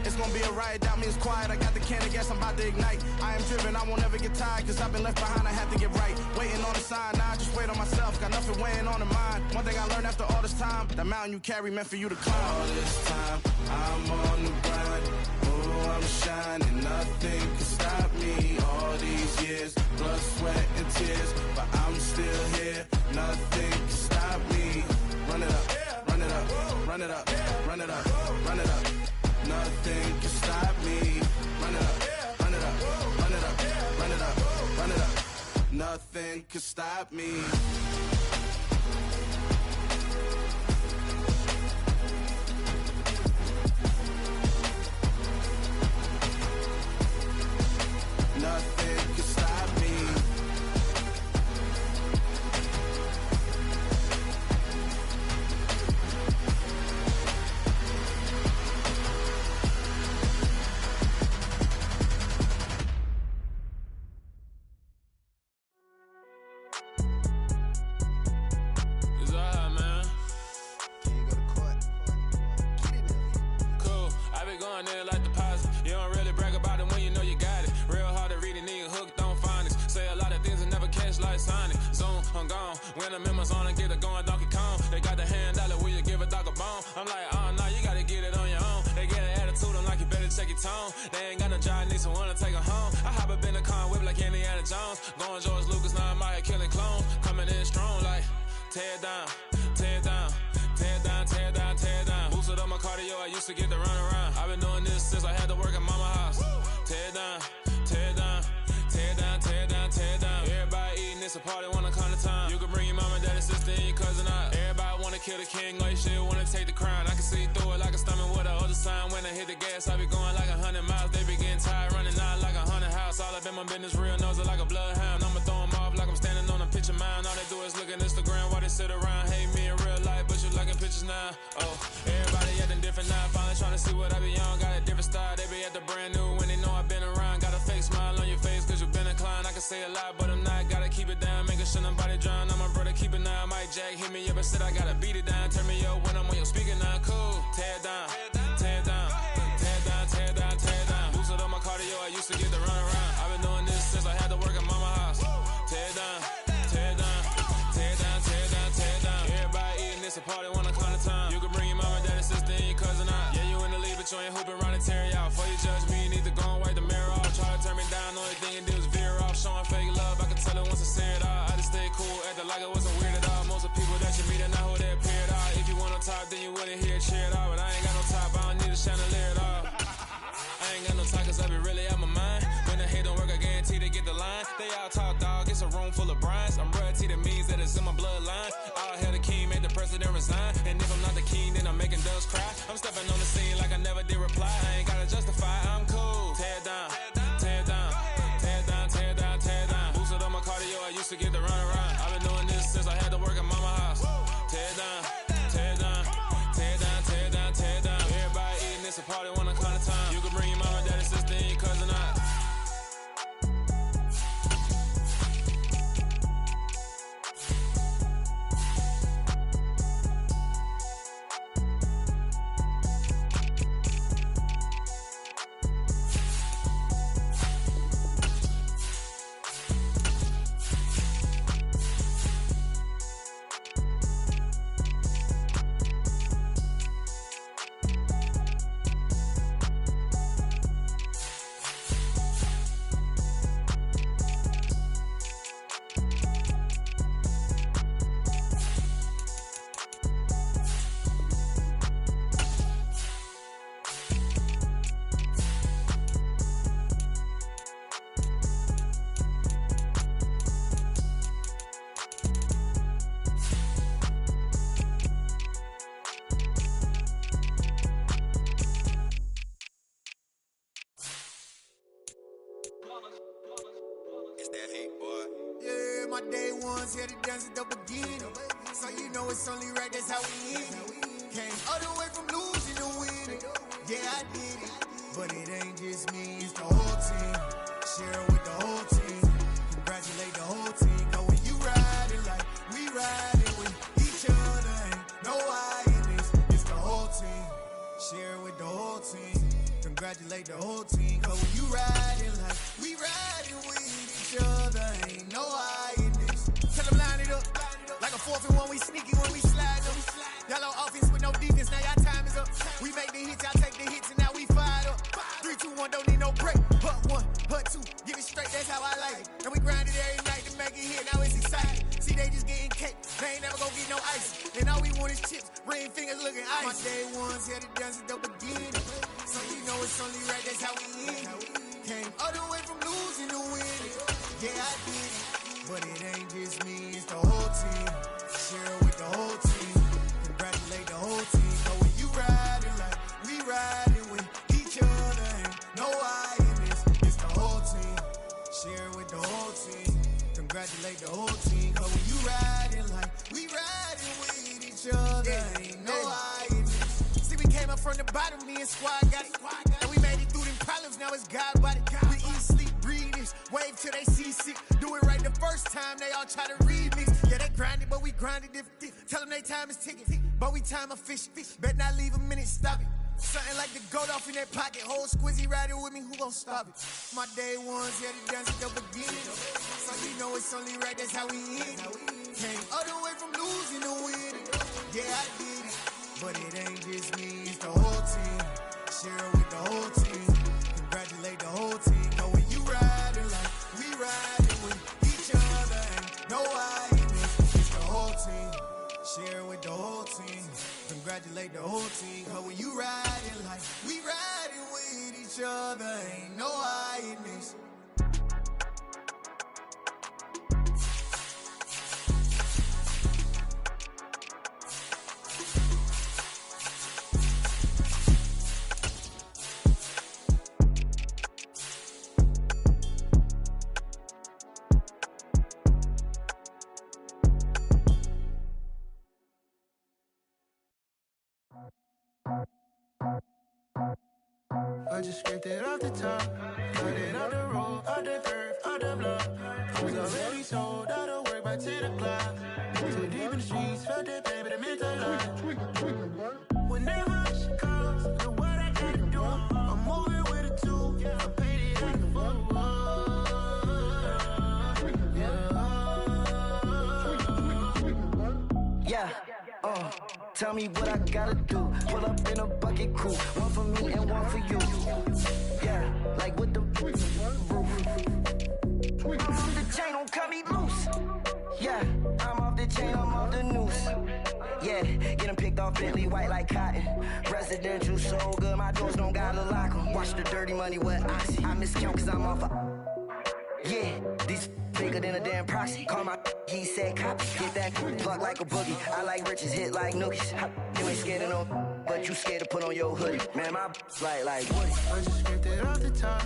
It's gonna be a riot, doubt me it's quiet. I got the can of gas, I'm about to ignite. I am driven, I won't ever get tired, cause I've been left behind, I have to get right. Waiting on the sign, now I just wait on myself. Got nothing weighing on the mind. One thing I learned after all this time, the mountain you carry meant for you to climb. All this time, I'm on the grind. Oh, I'm shining, nothing can stop me. All these years, blood, sweat, and tears, but I'm still here. Nothing can stop me. Run it up, run it up, run it up, run it up, run it up. Nothing can stop me. Run it up, run it up, run it up, run it up, run it up. Nothing can stop me. Nothing can stop me. When the members on and get it going Donkey Kong, they got the hand dollar, will you give a dog a bone? I'm like, oh no, you gotta get it on your own. They get an attitude, I'm like, you better check your tone. They ain't got no job, need someone to take her home. I hop up in the car, whip like Indiana Jones. Going George Lucas, now I'm out killing clones. Coming in strong like, tear down, tear down, tear down, tear down, tear down. Boosted up my cardio, I used to get to run around. I've been doing this since I had to work at mama house. Tear down, tear down, tear down, tear down, tear down. Everybody eating, it's a party, wanna come to time. You can bring your mama, daddy, sister, and your cousin out. Everybody wanna kill the king, like shit, wanna take the crown. I can see through it like a stomach with a other sign. When I hit the gas, I be going like 100 miles. They be getting tired, running out like 100 house. All up in my business, real nose it like a bloodhound. I'ma throw them off like I'm standing on a picture mound. All they do is look at Instagram while they sit around. Hate me in real life, but you liking pictures now. Oh, everybody acting different now. Finally trying to see what I be on. Got a different style, they be at the brand new when they know I've been around. Got a fake smile on your face, cause you been inclined. I can say a lot, but I'm not. Gotta keep it down, making sure nobody drown. I'm my brother, keep it now. Mike Jack hit me up and said I gotta beat it down. Turn me up when I'm on your speaker now. Cool, tear down, tear down, tear down, tear down, tear down. Boosted up my cardio, I used to get to run around. I've been doing this since I had to work at mama house. Tear down, tear down, tear down, tear down, tear down. Everybody eating, it's a party, wanna come to time. You can bring your mama, daddy, sister. top, then you wouldn't hear a cheer at all. But I ain't got no top, I don't need a chandelier at all. I ain't got no talk, cause I be really out my mind. When the hate don't work, I guarantee they get the line. They all talk, dog, it's a room full of brines. I'm royalty, that means that it's in my bloodline. All hail the king, made the president resign. And if I'm not the king, then I'm making doves cry. I'm stepping on the scene like I never did reply. I ain't gotta justify, I'm cool. Tear it down, tear it down, tear it down, tear it down, tear it down. Boosted on my cardio, I used to get the run around. I've been doing this since I had to work at mama house. Tear it down, tear it down, tear it down, tear it down, tear it down. Everybody eating, it's a party when I count of time. You can bring your mama, daddy, sister, and your cousin out. My day ones here to dance at the beginning. So you know it's only right, that's how we end it. Came all the way from losing to winning. Yeah, I did it. But it ain't just me, it's the whole team. Share it with the whole team. Congratulate the whole team. Cause when you riding like we riding with each other, ain't no I in this. It's the whole team. Share it with the whole team. Congratulate the whole team. Cause when you riding like we riding with each other, ain't no I in this. Tell them line it up. Like a 4th and 1, we sneaky when we slide them. Yellow offense with no defense, now y'all time is up. We make the hits, y'all take the hits, and now we fired up. 3, 2, 1, don't need no break. Hut 1, hut 2, get it straight, that's how I like it. And we grind it every night to make it hit, now it's exciting. See, they just getting cake, they ain't never gonna get no ice. And all we want is chips, ring fingers looking ice. My day ones here to dance at the beginning. So you know it's only right, that's how we end it. Came all the way from losing to winning. Yeah, I did it. But it ain't just me, it's the whole team. Share it with the whole team. Congratulate the whole team. But when you riding like we riding with each other, ain't no I in this. It's the whole team. Share it with the whole team. Congratulate the whole team. But when you riding like we riding with each other, ain't no I in this. See, we came up from the bottom, me and squad got it. And we made it through them problems, now it's God body. We eat, sleep, breathe this. Wave till they see sick. Do it right the first time, they all try to remix. Yeah, they grinded, but we grinded different. Tell them they time is ticking, but we time a fish. Bet not leave a minute, stop it. Something like the goat off in their pocket. Whole squizzy riding with me, who gon' stop it? My day ones here to dance at the beginning. So you know it's only right, that's how we end it. Came all the way from losing to winning. Yeah, I did it. But it ain't just me, it's the whole team. Share it with the whole team. Congratulate the whole team. But when you riding like we riding with each other, ain't no I in this. It's the whole team. Share it with the whole team. Congratulate the whole team. Cause when you riding like we riding with each other, ain't no I in this. I just scraped it off the top, cut it off the road, off the curve, off the block. I was already sold, out of work by 10 o'clock. Too deep in the streets, felt that pain, but it meant a lot. Whenever she calls, know what I gotta do. I'm moving with a tool, I'm painted out of full. Yeah, tell me what I gotta do. Pull up in a bucket crew, one for me and one for you. Yeah, like with the roof. I'm off the chain, don't cut me loose. Yeah, I'm off the chain, I'm off the noose. Yeah, get them picked off Bentley, white like cotton. Residential so good, my doors don't gotta lock 'em. Watch the dirty money with Oxy. I miscount cause I'm off yeah, these bigger than a damn proxy. Call my he said copy. Get that plug like a boogie. I like riches, hit like nookies. You ain't scared of no, but you scared to put on your hoodie. Man, my like Woody. I just scraped it off the top.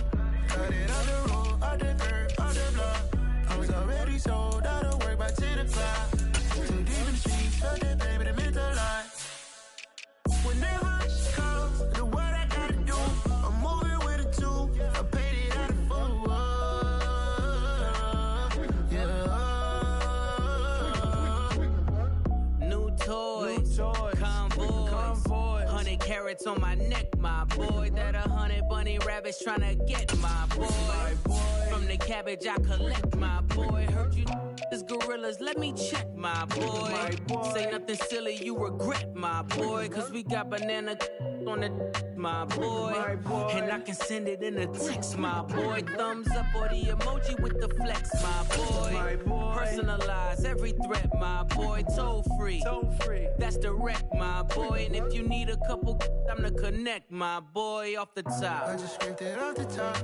Cut it on the road, on the curb, on the block. I was already sold out of work by 10 o'clock. Too deep in the streets, felt that baby, the mental lie. Whenever she calls, the what I gotta do, I'm moving with a two. I paid it out of full. Yeah. New toys, convoys, 100 carats on my neck, my boy. That 100 bunny rabbits tryna get my boy. From the cabbage I collect, my boy. Heard you this gorillas, let me check, my boy. Say nothing silly, you regret, my boy. Cause we got banana on the my boy. And I can send it in a text, my boy. Thumbs up or the emoji with the flex, my boy. Personalize every threat, my boy. Toll free, that's direct, my boy. And if you need a couple, I'm the connect, my boy. Off the top, I just scraped it off the top.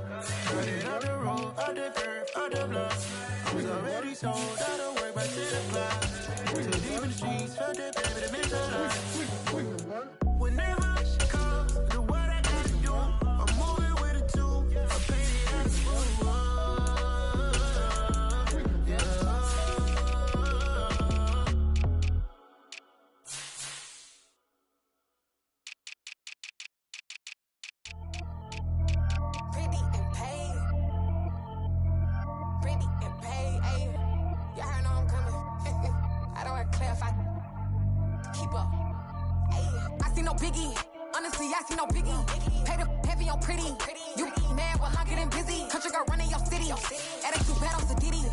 Cut it on the road, on the curb, on the block. I was already sold out of work by 10 o'clock. Too deep in the streets, felt that baby, the mental lie. Whenever she calls, the what I gotta do, I'm moving with a two. I paid it out of full. Biggie, honestly, I see no biggie. Pay the heavy on pretty. You mad while I'm getting busy. Country girl running your city. Attitude bad on Sadidi.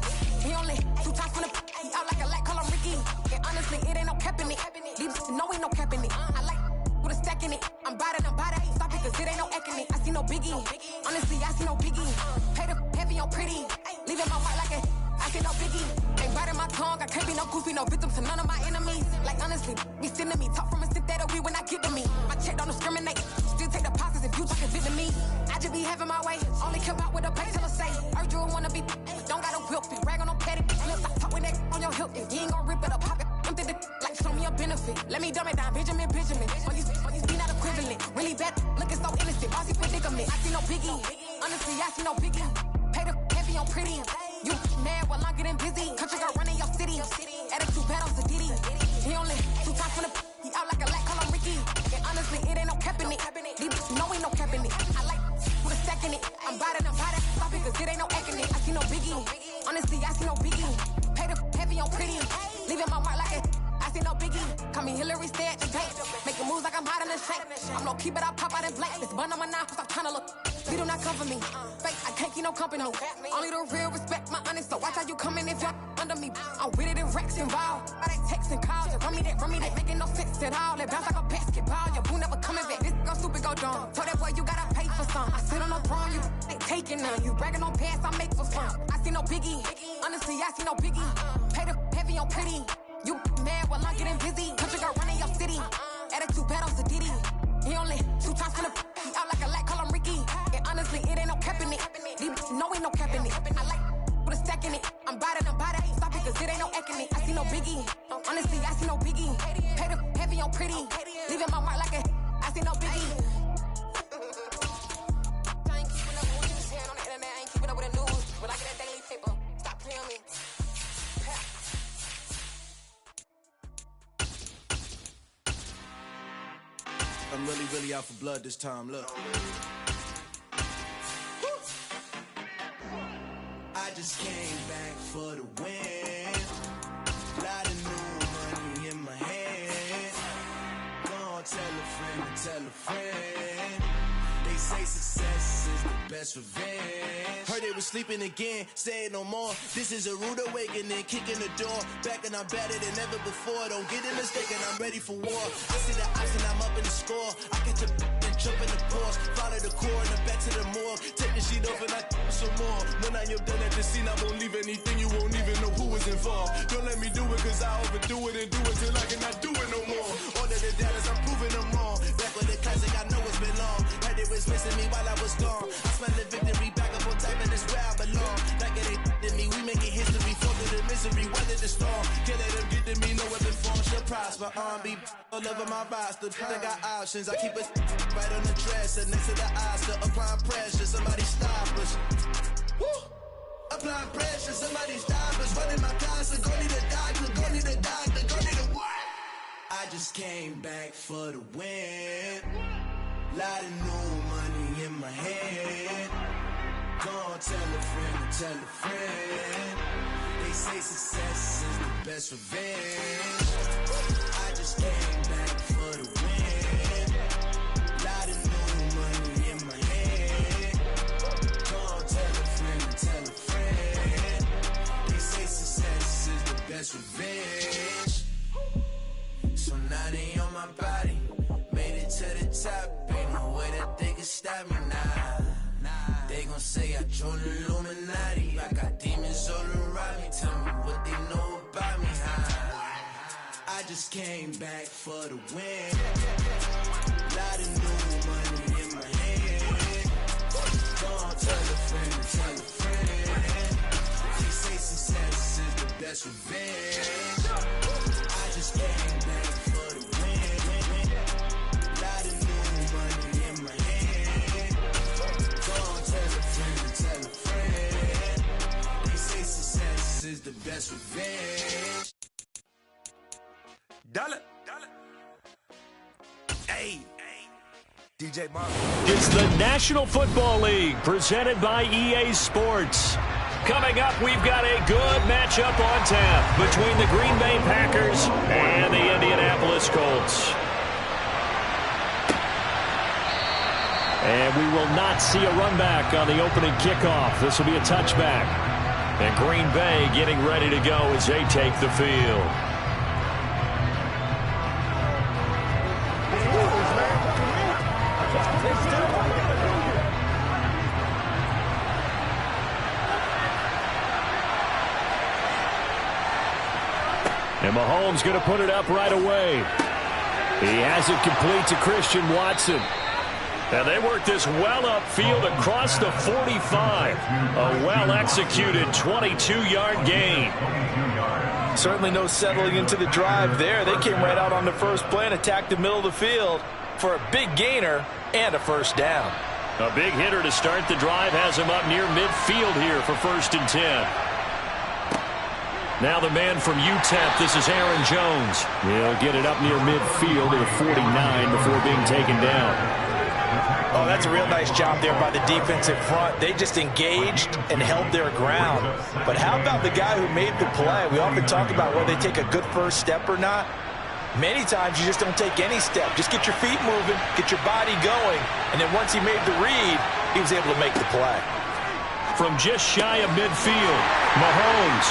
He only 2 times from the he out like a light, call him Ricky. And honestly, it ain't no cap in it. These no ain't no cap in it. I like with a stack in it. I'm bad. Stop it, cause it ain't no acting it. I see no biggie. Honestly, I see no biggie. Pay the heavy on pretty. Leaving my white like a I see no biggie. Ain't biting my tongue. I can't be no goofy, no victim to none of my enemies. Like honestly, be sending me talk from a stick that'll be when I get to me. My check don't discriminate. Still take deposits if you talking fit to me. I just be having my way. Only come out with a pay till I say. Urge you wanna be. Don't got a whip it. Rag on no petty. Flip, I talk with that on your hip. You ain't gon' rip it or pop it. Empty the like show me a benefit. Let me dumb it down, Benjamin. All these be not equivalent. Really bad, looking so innocent. Bossy predicament. I see no biggie. Honestly, I see no biggie. Pay the heavy on pretty. You mad while I'm getting busy. Country girl running your city. Attitude bad on Sadidi. He only 2 times from the he out like a light, call him Ricky. And honestly, it ain't no cap in it. These no ain't no cap in it. I like with a stack in it. I'm bad. Stop it, cause it ain't no acting it. I see no biggie. Honestly, I see no biggie. Pay the heavy on pretty. Leaving my mark like it. I see no biggie. Call me Hillary, stay at the gate. Making moves like I'm hot in the shape. I'm low key, but I pop out in blank. This bun on my knife, stop trying to look. You do not come for me. Fake, I can't keep no company. Only the real respect my honest. So watch how you coming if y'all under me. I'm with it in Rex involved. I they text and calls. You run me that, making no sense at all. It bounce like a basketball. Your boo never coming back. This go stupid, go dumb. Told that boy you gotta pay for some. I sit on no throne, you ain't taking none. You bragging on pants, I make for fun. I see no biggie. Honestly, I see no biggie. Pay the heavy on pretty. You mad while I'm getting busy. Country girl running your city. Attitude bad on Sadidi. He only 2 times from the he out like a light, call him Ricky. And honestly, it ain't no cap in it. These no ain't no cap in it. I like with a stack in it. I'm bad. Stop it, cause it ain't no acting it. I see no biggie. Honestly, I see no biggie. Pay the heavy on pretty. Leaving my mark like a I see no biggie. I ain't keeping up with what you saying on the internet. I ain't keeping up with the news. When I get that daily paper, stop playing me. I'm really out for blood this time, look. I just came back for the win. Lot of new money in my hand. Gonna tell a friend to tell a friend. They say success is the best revenge. Heard they was sleeping again, say it no more. This is a rude awakening, kicking the door. Back and I'm better than ever before. Don't get it mistaken, I'm ready for war. I see the option, I'm up in the score. I catch a and Jump in the Porsche, follow the core and the back to the morgue. Take the sheet off and I some more. When I am done at the scene, I won't leave anything. You won't even know who was involved. Don't let me do it, cause I overdo it and do it till I cannot do it no more. All of the doubters, I'm proving them wrong. Back with the classic, I know it's been long. Heard it was missing me while I was gone. I smell the victory back up on top, and it's where I belong. Like it ain't to me, we making history. Fall through the misery, weather the storm. Can't let them get to me, no weapon form should prosper. Be all over my roster. I got options, I keep it right on the dresser, next to the Oscar. Applying pressure, somebody stop us. Woo! Applying pressure, somebody stop us. Running my closet, go need a doctor, go need a doctor, go need a what? I just came back for the win. Lot of new money in my head. Go on, tell a friend, tell a friend. They say success is the best revenge. I just came back for the win. Lot of new money in my head. Go on, tell a friend. They say success is the best revenge. So now they on my body. Made it to the top. Ain't no way that they can stop me now. They gon' say I joined the Illuminati. I got demons all around me. Tell me what they know about me, I just came back for the win. Lot of new money in my hand. Go on, tell a friend. They say success is the best revenge. I just came back for the win. Lot of new money in my hand. Go on, tell a friend. They say success is the best revenge. Dollar. Hey. DJ Mark. It's the National Football League presented by EA Sports. Coming up, we've got a good matchup on tap between the Green Bay Packers and the Indianapolis Colts. And we will not see a run back on the opening kickoff. This will be a touchback. And Green Bay getting ready to go as they take the field. And Mahomes going to put it up right away. He has it complete to Christian Watson. And they work this well upfield across the 45. A well-executed 22-yard gain. Certainly no settling into the drive there. They came right out on the first play and attacked the middle of the field for a big gainer and a first down. A big hitter to start the drive has him up near midfield here for 1st and 10. Now the man from UTEP, this is Aaron Jones. He'll get it up near midfield to the 49 before being taken down. Oh, that's a real nice job there by the defensive front. They just engaged and held their ground. But how about the guy who made the play? We often talk about whether they take a good first step or not. Many times you just don't take any step. Just get your feet moving, get your body going, and then once he made the read, he was able to make the play. From just shy of midfield, Mahomes.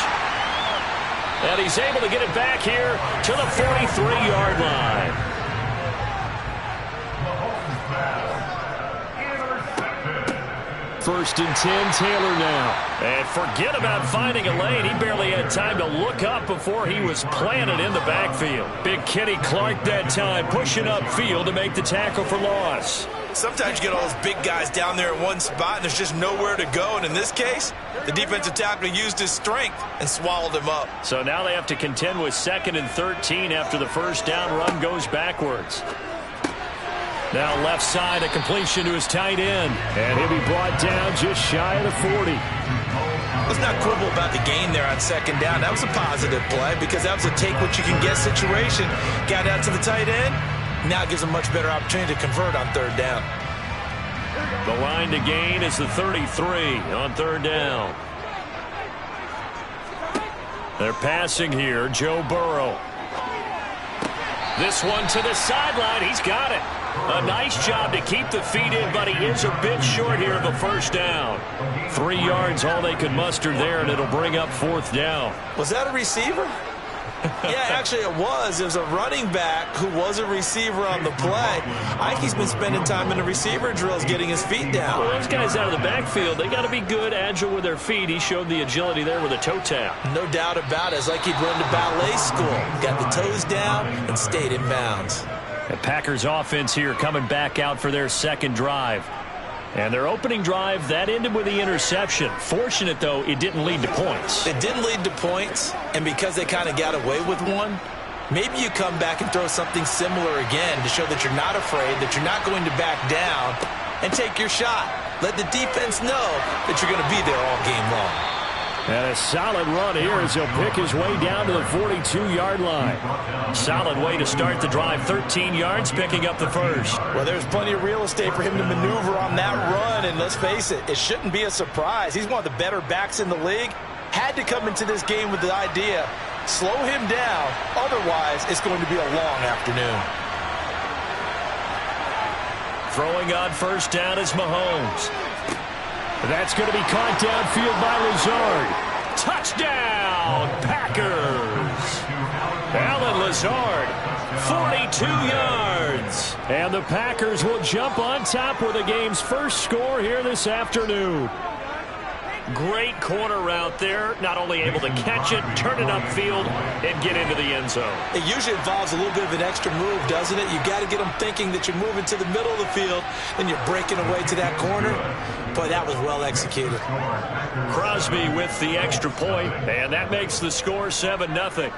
And he's able to get it back here to the 43-yard line. 1st and 10, Taylor now. And forget about finding a lane. He barely had time to look up before he was planted in the backfield. Big Kenny Clark that time, pushing upfield to make the tackle for loss. Sometimes you get all those big guys down there in one spot, and there's just nowhere to go. And in this case, the defensive tackle used his strength and swallowed him up. So now they have to contend with 2nd and 13 after the first down run goes backwards. Now left side, a completion to his tight end. And he'll be brought down just shy of the 40. Let's not quibble about the gain there on 2nd down. That was a positive play because that was a take-what-you-can-get situation. Got out to the tight end. Now it gives a much better opportunity to convert on 3rd down. The line to gain is the 33 on 3rd down. They're passing here, Joe Burrow. This one to the sideline. He's got it. A nice job to keep the feet in, but he is a bit short here of a first down. 3 yards, all they could muster there, and it'll bring up 4th down. Was that a receiver? Yeah, actually it was. It was a running back who was a receiver on the play. Ike's been spending time in the receiver drills getting his feet down. Well, those guys out of the backfield, they got to be good, agile with their feet. He showed the agility there with a toe tap. No doubt about it. It's like he'd run to ballet school. Got the toes down and stayed in bounds. The Packers offense here coming back out for their second drive. And their opening drive, that ended with the interception. Fortunate, though, it didn't lead to points. It didn't lead to points, and because they kind of got away with one, maybe you come back and throw something similar again to show that you're not afraid, that you're not going to back down, and take your shot. Let the defense know that you're going to be there all game long. And a solid run here as he'll pick his way down to the 42-yard line. Solid way to start the drive. 13 yards, picking up the first. Well, there's plenty of real estate for him to maneuver on that run, and let's face it, it shouldn't be a surprise. He's one of the better backs in the league. Had to come into this game with the idea, slow him down, otherwise it's going to be a long afternoon. Throwing on first down is Mahomes. That's going to be caught downfield by Lazard. Touchdown, Packers. Alan Lazard, 42 yards. And the Packers will jump on top with the game's first score here this afternoon. Great corner route there. Not only able to catch it, turn it upfield, and get into the end zone. It usually involves a little bit of an extra move, doesn't it? You got to get them thinking that you're moving to the middle of the field, and you're breaking away to that corner. Boy, that was well executed. Crosby with the extra point, and that makes the score 7-0.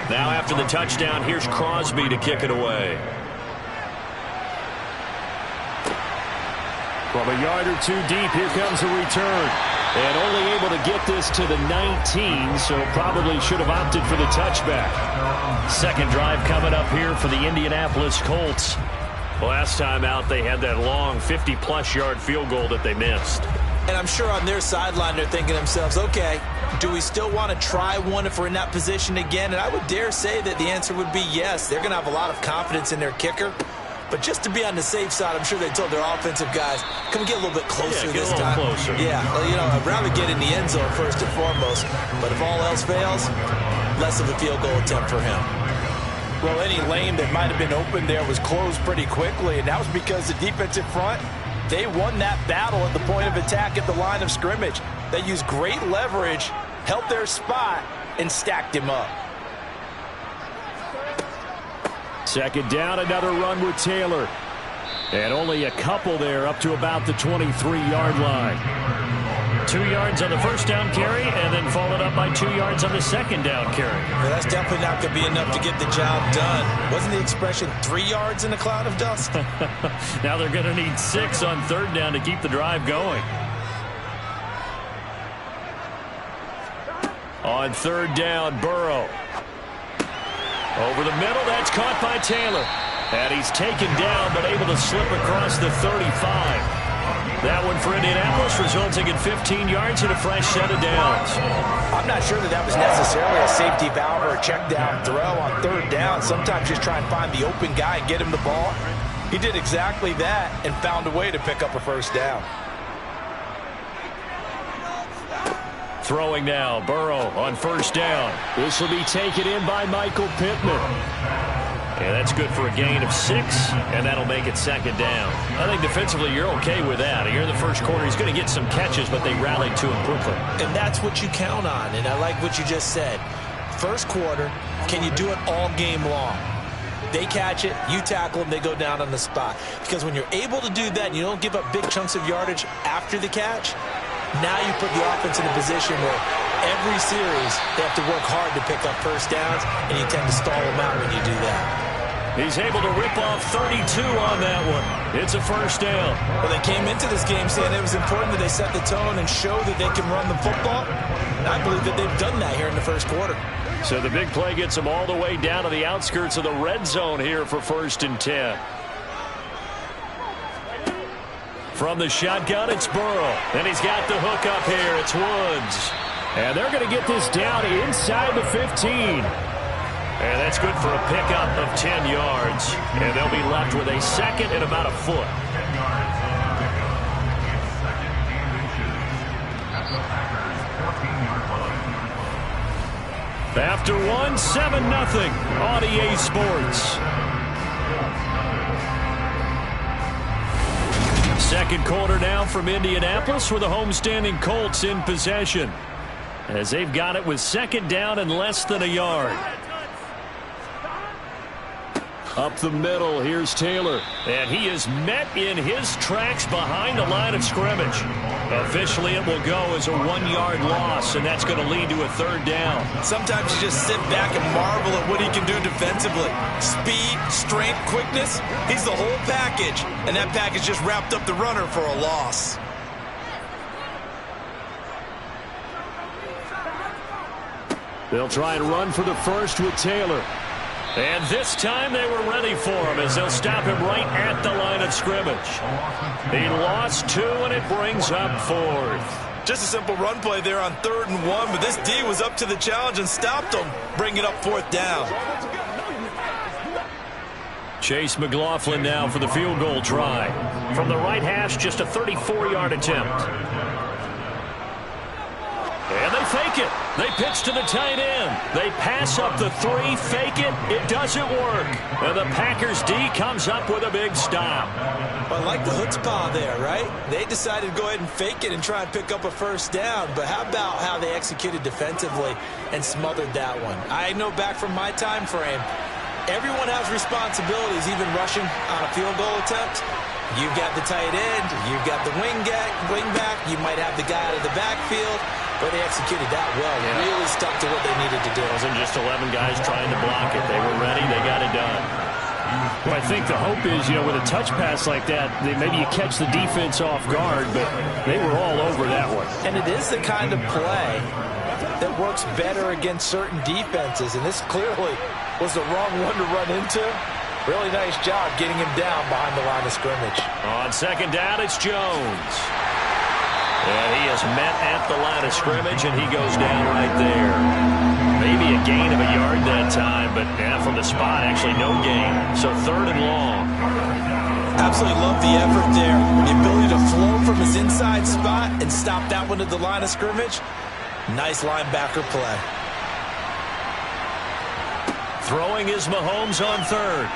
Now after the touchdown, here's Crosby to kick it away. From a yard or two deep, here comes a return. And only able to get this to the 19, so probably should have opted for the touchback. Second drive coming up here for the Indianapolis Colts. Last time out, they had that long 50-plus yard field goal that they missed. And I'm sure on their sideline, they're thinking to themselves, okay, do we still want to try one if we're in that position again? And I would dare say that the answer would be yes. They're going to have a lot of confidence in their kicker. But just to be on the safe side, I'm sure they told their offensive guys, can we get a little bit closer this time? Closer. Yeah, well, you know, I'd rather get in the end zone first and foremost. But if all else fails, less of a field goal attempt for him. Well, any lane that might have been open there was closed pretty quickly, and that was because the defensive front, they won that battle at the point of attack at the line of scrimmage. They used great leverage, held their spot, and stacked him up. Second down, another run with Taylor. And only a couple there up to about the 23-yard line. 2 yards on the first down carry, and then followed up by 2 yards on the second down carry. Well, that's definitely not going to be enough to get the job done. Wasn't the expression 3 yards in a cloud of dust? Now they're going to need 6 on third down to keep the drive going. On third down, Burrow. Over the middle, that's caught by Taylor. And he's taken down, but able to slip across the 35. That one for Indianapolis, resulting in 15 yards and a fresh set of downs. I'm not sure that that was necessarily a safety valve or a check down throw on third down. Sometimes just try and find the open guy and get him the ball. He did exactly that and found a way to pick up a first down. Throwing now, Burrow on first down. This will be taken in by Michael Pittman. And that's good for a gain of 6, and that'll make it second down. I think defensively you're okay with that. Here in the first quarter, he's going to get some catches, but they rallied to him quickly. And that's what you count on, and I like what you just said. First quarter, can you do it all game long? They catch it, you tackle them, they go down on the spot. Because when you're able to do that and you don't give up big chunks of yardage after the catch, now you put the offense in a position where every series they have to work hard to pick up first downs, and you tend to stall them out when you do that. He's able to rip off 32 on that one. It's a first down. Well, they came into this game saying it was important that they set the tone and show that they can run the football. And I believe that they've done that here in the first quarter. So the big play gets them all the way down to the outskirts of the red zone here for 1st and 10. From the shotgun, it's Burrow. And he's got the hook up here. It's Woods. And they're going to get this down inside the 15. And that's good for a pickup of 10 yards. And they'll be left with a second and about a foot. After one, 7-0 on EA Sports. Second quarter now from Indianapolis with the homestanding Colts in possession, as they've got it with second down and less than a yard. Up the middle, here's Taylor. And he is met in his tracks behind the line of scrimmage. Officially, it will go as a 1-yard loss, and that's going to lead to a third down. Sometimes you just sit back and marvel at what he can do defensively. Speed, strength, quickness. He's the whole package, and that package just wrapped up the runner for a loss. They'll try and run for the first with Taylor. And this time they were ready for him as they'll stop him right at the line of scrimmage. He lost 2, and it brings up 4th. Just a simple run play there on 3rd and 1, but this D was up to the challenge and stopped him, bringing up 4th down. Chase McLaughlin now for the field goal try. From the right hash, just a 34-yard attempt. And they fake it. They pitch to the tight end. They pass up the 3, fake it. It doesn't work. And the Packers D comes up with a big stop. Well, I like the chutzpah there, right? They decided to go ahead and fake it and try and pick up a first down. But how about how they executed defensively and smothered that one? I know back from my time frame, everyone has responsibilities, even rushing on a field goal attempt. You've got the tight end. You've got the wing back. You might have the guy out of the backfield. But they executed that well. Yeah. Really stuck to what they needed to do. It wasn't just 11 guys trying to block it. They were ready. They got it done. Well, I think the hope is, with a touch pass like that, maybe you catch the defense off guard, but they were all over that one. And it is the kind of play that works better against certain defenses, and this clearly was the wrong one to run into. Really nice job getting him down behind the line of scrimmage. On second down, it's Jones. And he is met at the line of scrimmage, and he goes down right there. Maybe a gain of a yard that time, but from the spot, actually no gain. So 3rd and long. Absolutely love the effort there. The ability to flow from his inside spot and stop that one at the line of scrimmage. Nice linebacker play. Throwing is Mahomes on 3rd.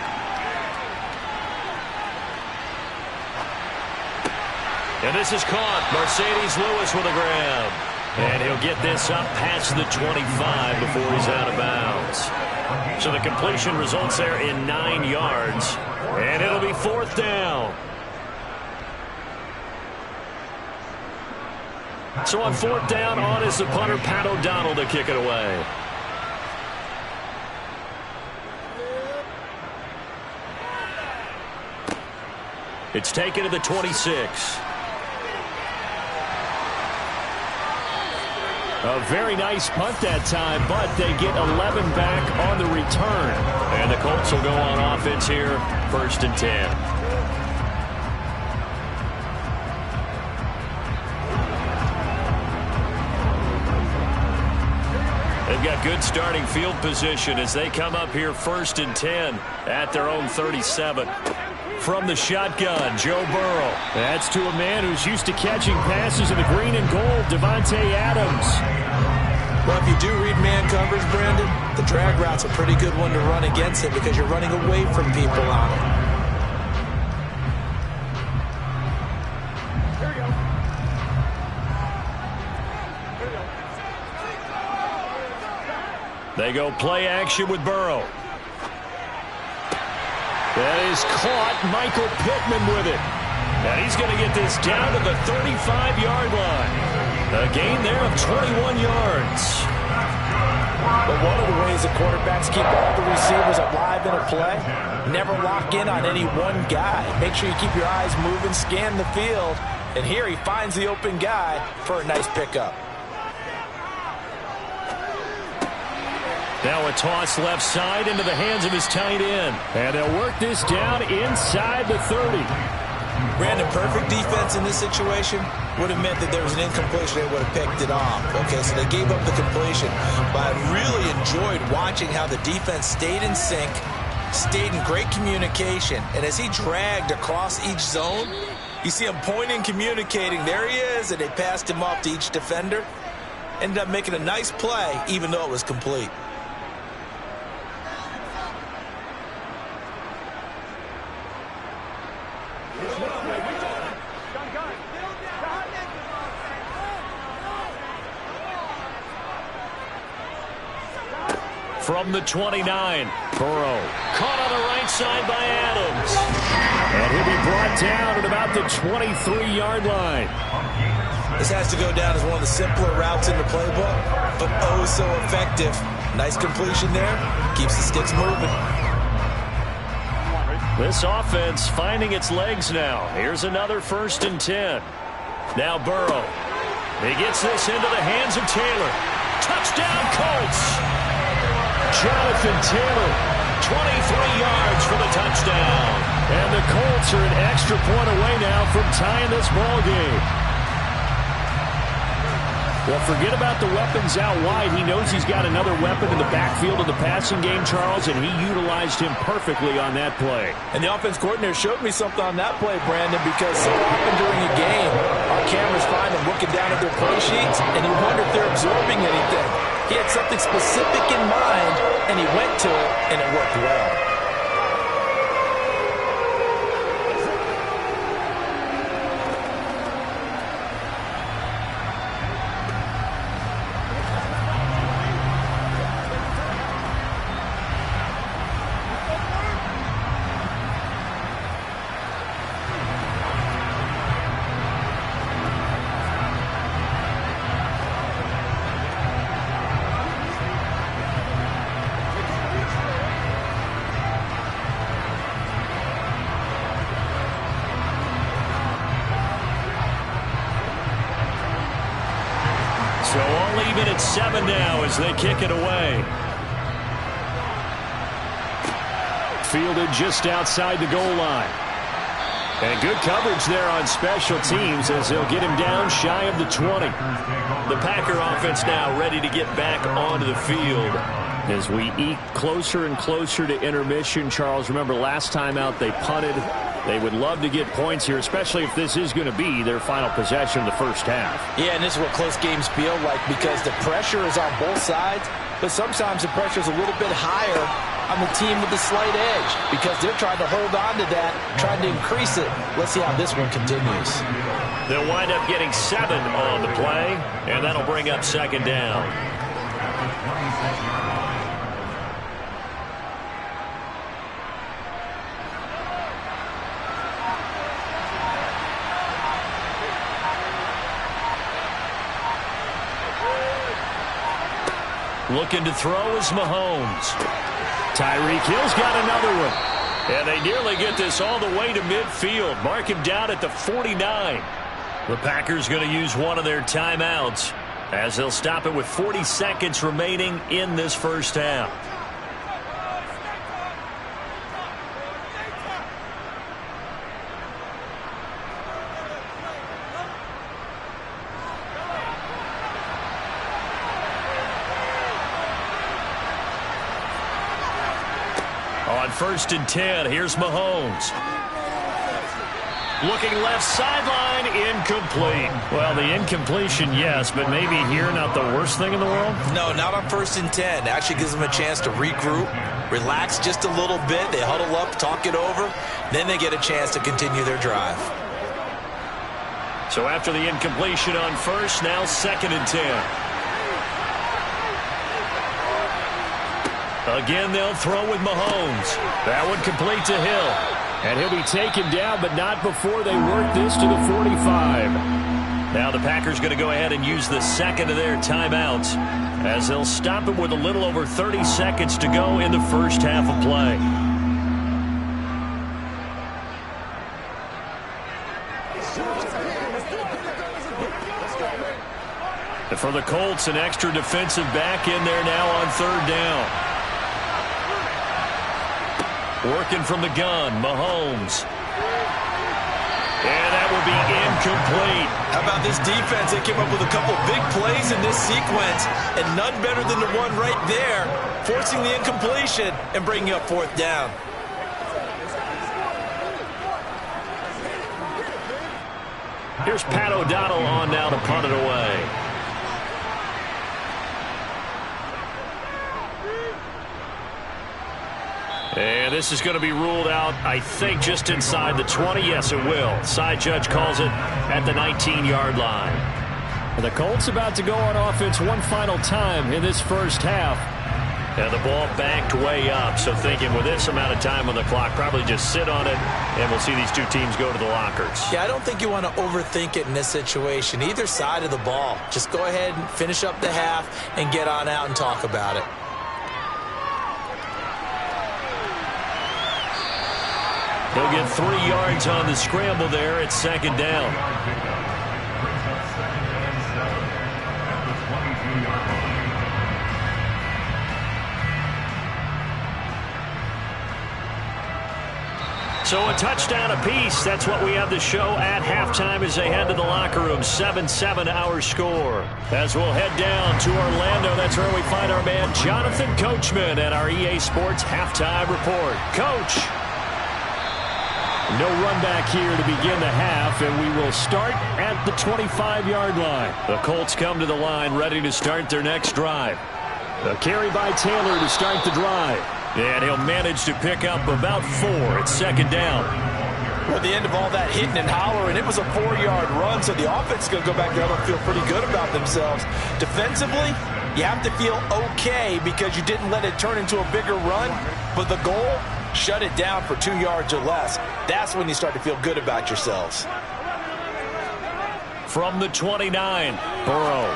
And this is caught. Mercedes Lewis with a grab. And he'll get this up past the 25 before he's out of bounds. So the completion results there in 9 yards. And it'll be 4th down. So on 4th down, on is the punter, Pat O'Donnell, to kick it away. It's taken to the 26. A very nice punt that time, but they get 11 back on the return. And the Colts will go on offense here, 1st and 10. They've got good starting field position as they come up here 1st and 10 at their own 37. From the shotgun, Joe Burrow. That's to a man who's used to catching passes in the green and gold, Devontae Adams. Well, if you do read man coverage, Brandon, the drag route's a pretty good one to run against it because you're running away from people on it. They go play action with Burrow. That is caught. Michael Pittman with it. And he's going to get this down to the 35-yard line. A gain there of 21 yards. But one of the ways the quarterbacks keep all the receivers alive in a play, never lock in on any one guy. Make sure you keep your eyes moving, scan the field, and here he finds the open guy for a nice pickup. Now a toss left side into the hands of his tight end. And they'll work this down inside the 30. Brandon, perfect defense in this situation would have meant that there was an incompletion. They would have picked it off. Okay, so they gave up the completion. But I really enjoyed watching how the defense stayed in sync, stayed in great communication. And as he dragged across each zone, you see him pointing, communicating. There he is, and they passed him off to each defender. Ended up making a nice play, even though it was complete. From the 29, Burrow caught on the right side by Adams. And he'll be brought down at about the 23-yard line. This has to go down as one of the simpler routes in the playbook, but oh so effective. Nice completion there. Keeps the sticks moving. This offense finding its legs now. Here's another 1st and 10. Now Burrow. He gets this into the hands of Taylor. Touchdown, Colts! Jonathan Taylor, 23 yards for the touchdown. And the Colts are an extra point away now from tying this ball game. Well, forget about the weapons out wide. He knows he's got another weapon in the backfield of the passing game, Charles, and he utilized him perfectly on that play. And the offense coordinator showed me something on that play, Brandon, because so often during a game, our cameras find them looking down at their play sheets, and you wonder if they're absorbing anything. He had something specific in mind, and he went to it, and it worked well. So all even at 7 now as they kick it away. Fielded just outside the goal line. And good coverage there on special teams as they'll get him down shy of the 20. The Packer offense now ready to get back onto the field. As we eke closer and closer to intermission, Charles, remember last time out they punted. They would love to get points here, especially if this is going to be their final possession of the first half. Yeah, and this is what close games feel like because the pressure is on both sides, but sometimes the pressure is a little bit higher on the team with the slight edge because they're trying to hold on to that, trying to increase it. Let's see how this one continues. They'll wind up getting 7 on the play, and that'll bring up 2nd down. Looking to throw is Mahomes. Tyreek Hill's got another one. And they nearly get this all the way to midfield. Mark him down at the 49. The Packers going to use one of their timeouts as they'll stop it with 40 seconds remaining in this first half. On 1st and 10, here's Mahomes. Looking left sideline, incomplete. Well, the incompletion, yes, but maybe here not the worst thing in the world? No, not on 1st and 10. Actually gives them a chance to regroup, relax just a little bit. They huddle up, talk it over. Then they get a chance to continue their drive. So after the incompletion on 1st, now 2nd and 10. Again, they'll throw with Mahomes. That one complete to Hill. And he'll be taken down, but not before they work this to the 45. Now the Packers going to go ahead and use the second of their timeouts as they'll stop it with a little over 30 seconds to go in the first half of play. For the Colts, an extra defensive back in there now on third down. Working from the gun, Mahomes. And that will be incomplete. How about this defense? They came up with a couple big plays in this sequence, and none better than the one right there, forcing the incompletion and bringing up fourth down. Here's Pat O'Donnell on now to punt it away. And this is going to be ruled out, I think, just inside the 20. Yes, it will. Side judge calls it at the 19-yard line. And the Colts about to go on offense one final time in this first half. And the ball backed way up. So thinking with this amount of time on the clock, probably just sit on it, and we'll see these two teams go to the lockers. Yeah, I don't think you want to overthink it in this situation. Either side of the ball. Just go ahead and finish up the half and get on out and talk about it. He'll get 3 yards on the scramble there at second down. So a touchdown apiece. That's what we have the show at halftime as they head to the locker room. 7-7 our score. As we'll head down to Orlando, that's where we find our man Jonathan Coachman at our EA Sports halftime report. Coach. No run back here to begin the half, and we will start at the 25-yard line. The Colts come to the line ready to start their next drive. A carry by Taylor to start the drive. And he'll manage to pick up about 4 at second down. At the end of all that hitting and hollering, it was a 4-yard run, so the offense is going to go back there and feel pretty good about themselves. Defensively, you have to feel okay because you didn't let it turn into a bigger run, but the goal, shut it down for 2 yards or less. That's when you start to feel good about yourselves. From the 29, Burrow.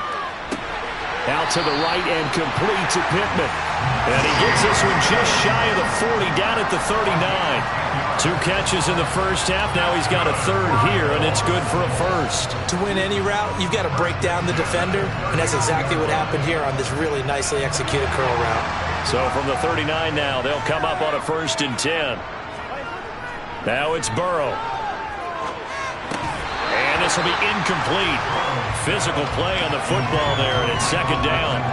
Out to the right and complete to Pittman. And he gets this one just shy of the 40, down at the 39. 2 catches in the first half. Now he's got a third here, and it's good for a first. To win any route, you've got to break down the defender, and that's exactly what happened here on this really nicely executed curl route. So from the 39 now, they'll come up on a 1st and 10. Now it's Burrow. And this will be incomplete. Physical play on the football there, and it's second down.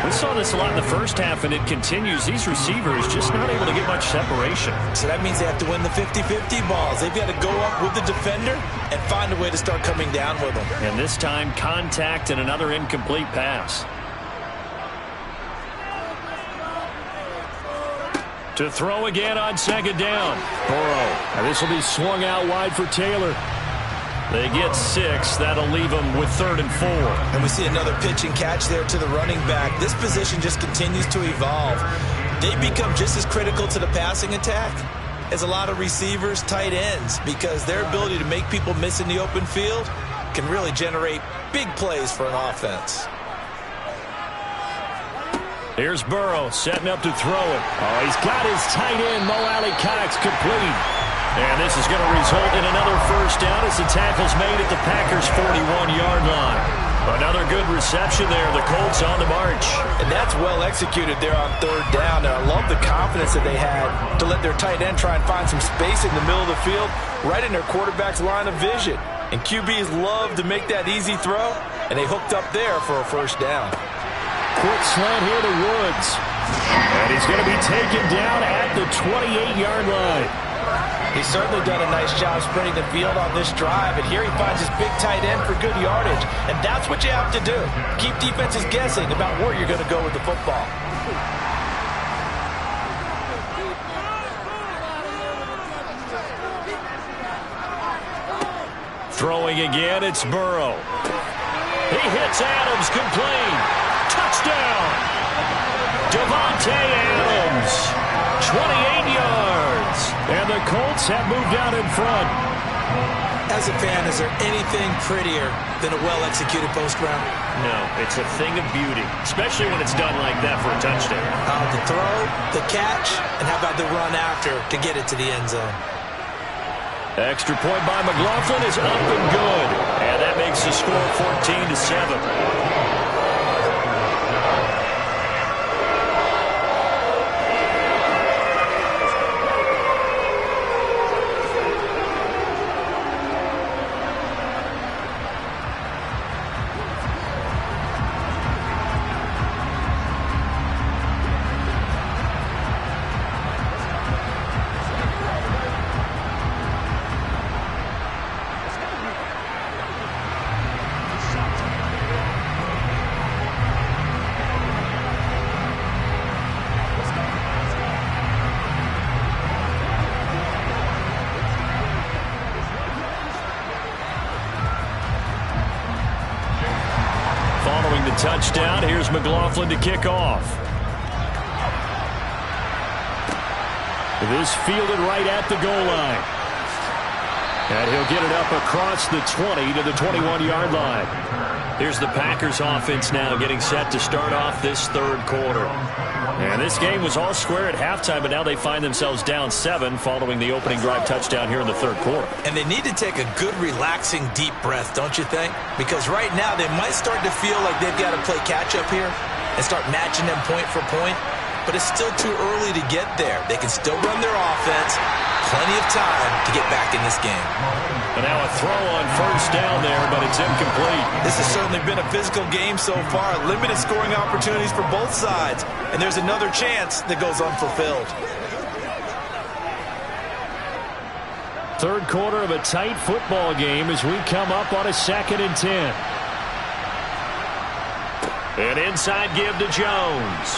We saw this a lot in the first half, and it continues. These receivers just not able to get much separation. So that means they have to win the 50-50 balls. They've got to go up with the defender and find a way to start coming down with them. And this time, contact and another incomplete pass. To throw again on second down. Burrow. And this will be swung out wide for Taylor. They get 6. That'll leave them with 3rd and 4. And we see another pitch and catch there to the running back. This position just continues to evolve. They become just as critical to the passing attack as a lot of receivers, tight ends, because their ability to make people miss in the open field can really generate big plays for an offense. Here's Burrow setting up to throw it. Oh, he's got his tight end, Mo Alley-Cox, complete. And this is going to result in another first down as the tackle's made at the Packers' 41-yard line. Another good reception there. The Colts on the march. And that's well executed there on 3rd down. And I love the confidence that they had to let their tight end try and find some space in the middle of the field, right in their quarterback's line of vision. And QBs love to make that easy throw, and they hooked up there for a first down. Quick slant here to Woods. And he's going to be taken down at the 28-yard line. He's certainly done a nice job spreading the field on this drive, and here he finds his big tight end for good yardage. And that's what you have to do. Keep defenses guessing about where you're going to go with the football. Throwing again, it's Burrow. He hits Adams, complete. Touchdown! Devontae Adams, 28 yards. And the Colts have moved out in front. As a fan, is there anything prettier than a well-executed post route? No, it's a thing of beauty, especially when it's done like that for a touchdown. The throw, the catch, and how about the run after to get it to the end zone? Extra point by McLaughlin is up and good. And that makes the score 14-7. Touchdown. Here's McLaughlin to kick off. This fielded right at the goal line. And he'll get it up across the 20 to the 21-yard line. Here's the Packers offense now getting set to start off this third quarter. And this game was all square at halftime, but now they find themselves down 7 following the opening drive touchdown here in the third quarter. And they need to take a good, relaxing, deep breath, don't you think? Because right now they might start to feel like they've got to play catch-up here and start matching them point for point. But it's still too early to get there. They can still run their offense. Plenty of time to get back in this game. And now a throw on first down there, but it's incomplete. This has certainly been a physical game so far. Limited scoring opportunities for both sides. And there's another chance that goes unfulfilled. Third quarter of a tight football game as we come up on a 2nd and 10. An inside give to Jones.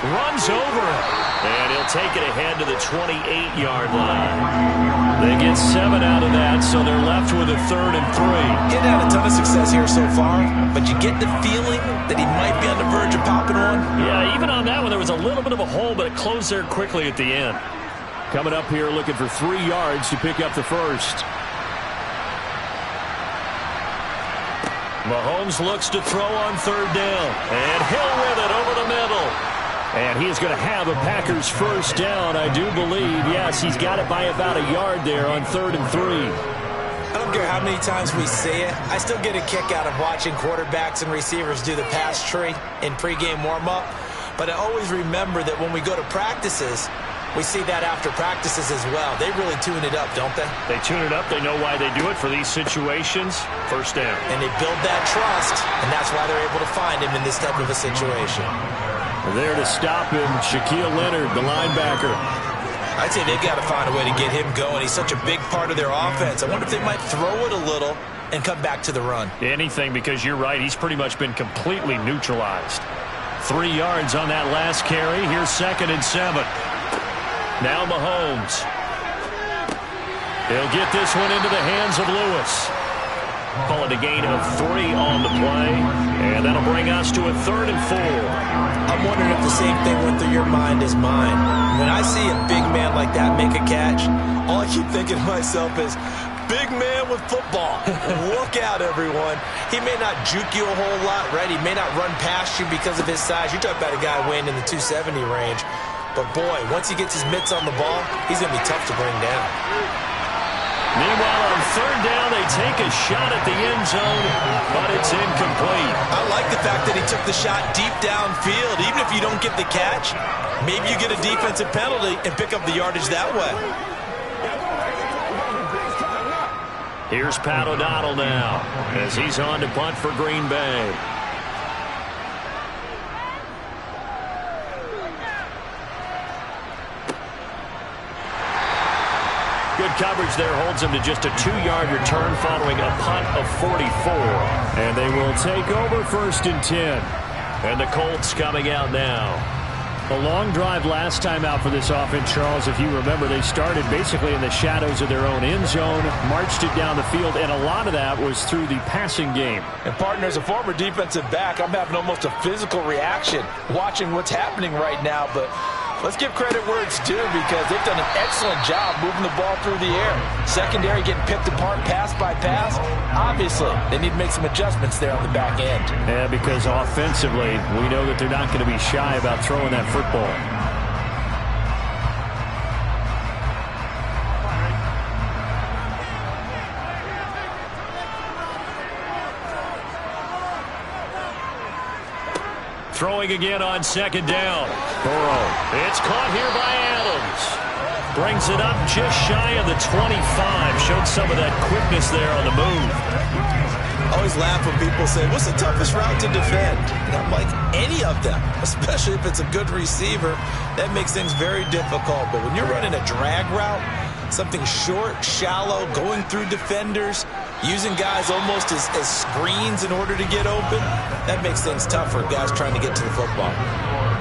Runs over it. And he'll take it ahead to the 28-yard line. They get 7 out of that, so they're left with a 3rd and 3. Getting had a ton of success here so far, but you get the feeling that he might be on the verge of popping one. Yeah, even on that one, there was a little bit of a hole, but it closed there quickly at the end. Coming up here looking for 3 yards to pick up the first. Mahomes looks to throw on 3rd down. And Hill with it over the middle. And he's going to have a Packers first down, I do believe. Yes, he's got it by about a yard there on 3rd and 3. I don't care how many times we say it. I still get a kick out of watching quarterbacks and receivers do the pass tree in pregame warm-up. But I always remember that when we go to practices, we see that after practices as well. They really tune it up, don't they? They tune it up. They know why they do it for these situations. First down. And they build that trust, and that's why they're able to find him in this type of a situation. There to stop him, Shaquille Leonard, the linebacker. I'd say they've got to find a way to get him going. He's such a big part of their offense. I wonder if they might throw it a little and come back to the run. Anything, because you're right. He's pretty much been completely neutralized. 3 yards on that last carry. Here's 2nd and 7. Now Mahomes. He'll get this one into the hands of Lewis. Call it a gain of 3 on the play. And that'll bring us to a 3rd and 4. I'm wondering if the same thing went through your mind as mine. When I see a big man like that make a catch, all I keep thinking to myself is, big man with football. Look out, everyone. He may not juke you a whole lot, right? He may not run past you because of his size. You're talking about a guy weighing in the 270 range. But, boy, once he gets his mitts on the ball, he's going to be tough to bring down. Meanwhile, on 3rd down, they take a shot at the end zone, but it's incomplete. I like the fact that he took the shot deep downfield. Even if you don't get the catch, maybe you get a defensive penalty and pick up the yardage that way. Here's Pat O'Donnell now as he's on to punt for Green Bay. Good coverage there holds him to just a 2-yard return following a punt of 44. And they will take over 1st and 10. And the Colts coming out now. A long drive last time out for this offense, Charles. If you remember, they started basically in the shadows of their own end zone, marched it down the field, and a lot of that was through the passing game. And, partner, as a former defensive back, I'm having almost a physical reaction watching what's happening right now. But Let's give credit where it's due because they've done an excellent job moving the ball through the air. Secondary getting picked apart pass by pass. Obviously, they need to make some adjustments there on the back end. Yeah, because offensively, we know that they're not going to be shy about throwing that football. Throwing again on second down. Burrow. It's caught here by Adams. Brings it up just shy of the 25. Showed some of that quickness there on the move. I always laugh when people say, what's the toughest route to defend? And I'm like, any of them, especially if it's a good receiver. That makes things very difficult. But when you're running a drag route, something short, shallow, going through defenders, using guys almost as screens in order to get open, that makes things tough for guys trying to get to the football.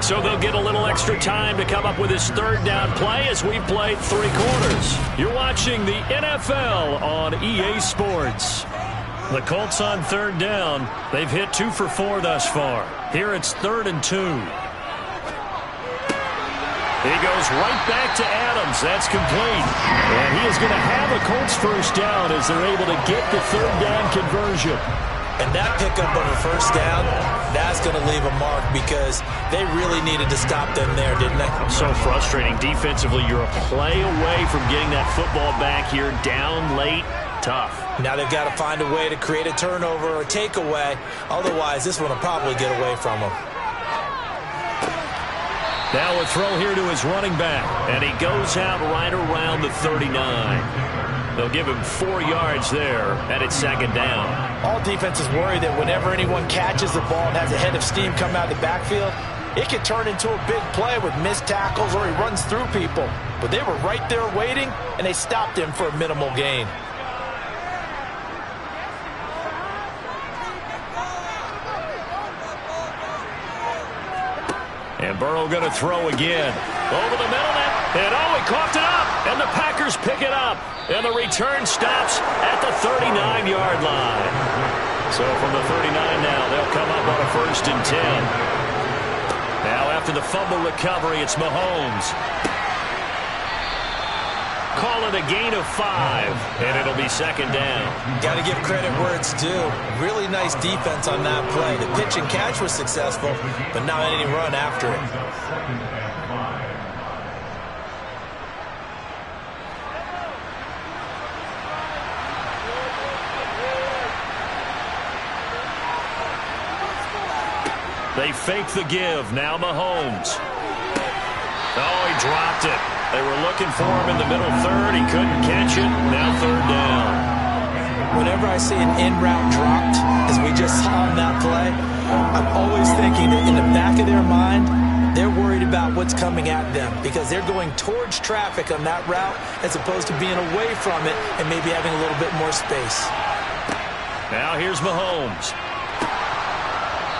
So they'll get a little extra time to come up with this third down play as we've played 3 quarters. You're watching the NFL on EA Sports. The Colts on third down. They've hit 2 for 4 thus far. Here it's 3rd and 2. He goes right back to Adams. That's complete. And he is going to have a Colts first down as they're able to get the third down conversion. And that pickup of a first down, that's going to leave a mark because they really needed to stop them there, didn't they? So frustrating. Defensively, you're a play away from getting that football back here down late. Tough. Now they've got to find a way to create a turnover or a takeaway. Otherwise, this one will probably get away from them. Now a throw here to his running back, and he goes out right around the 39. They'll give him 4 yards there, and it's second down. All defenses worry that whenever anyone catches the ball and has a head of steam come out of the backfield, it can turn into a big play with missed tackles or he runs through people. But they were right there waiting, and they stopped him for a minimal gain. And Burrow going to throw again. Over the middle, and he coughed it up. And the Packers pick it up. And the return stops at the 39-yard line. So from the 39 now, they'll come up on a 1st and 10. Now after the fumble recovery, it's Mahomes. Call it a gain of 5, and it'll be second down. Got to give credit where it's due. Really nice defense on that play. The pitch and catch was successful, but not any run after it. They fake the give. Now Mahomes. Oh, he dropped it. They were looking for him in the middle third. He couldn't catch it. Now third down. Whenever I see an in-route dropped, as we just saw on that play, I'm always thinking that in the back of their mind, they're worried about what's coming at them because they're going towards traffic on that route as opposed to being away from it and maybe having a little bit more space. Now here's Mahomes.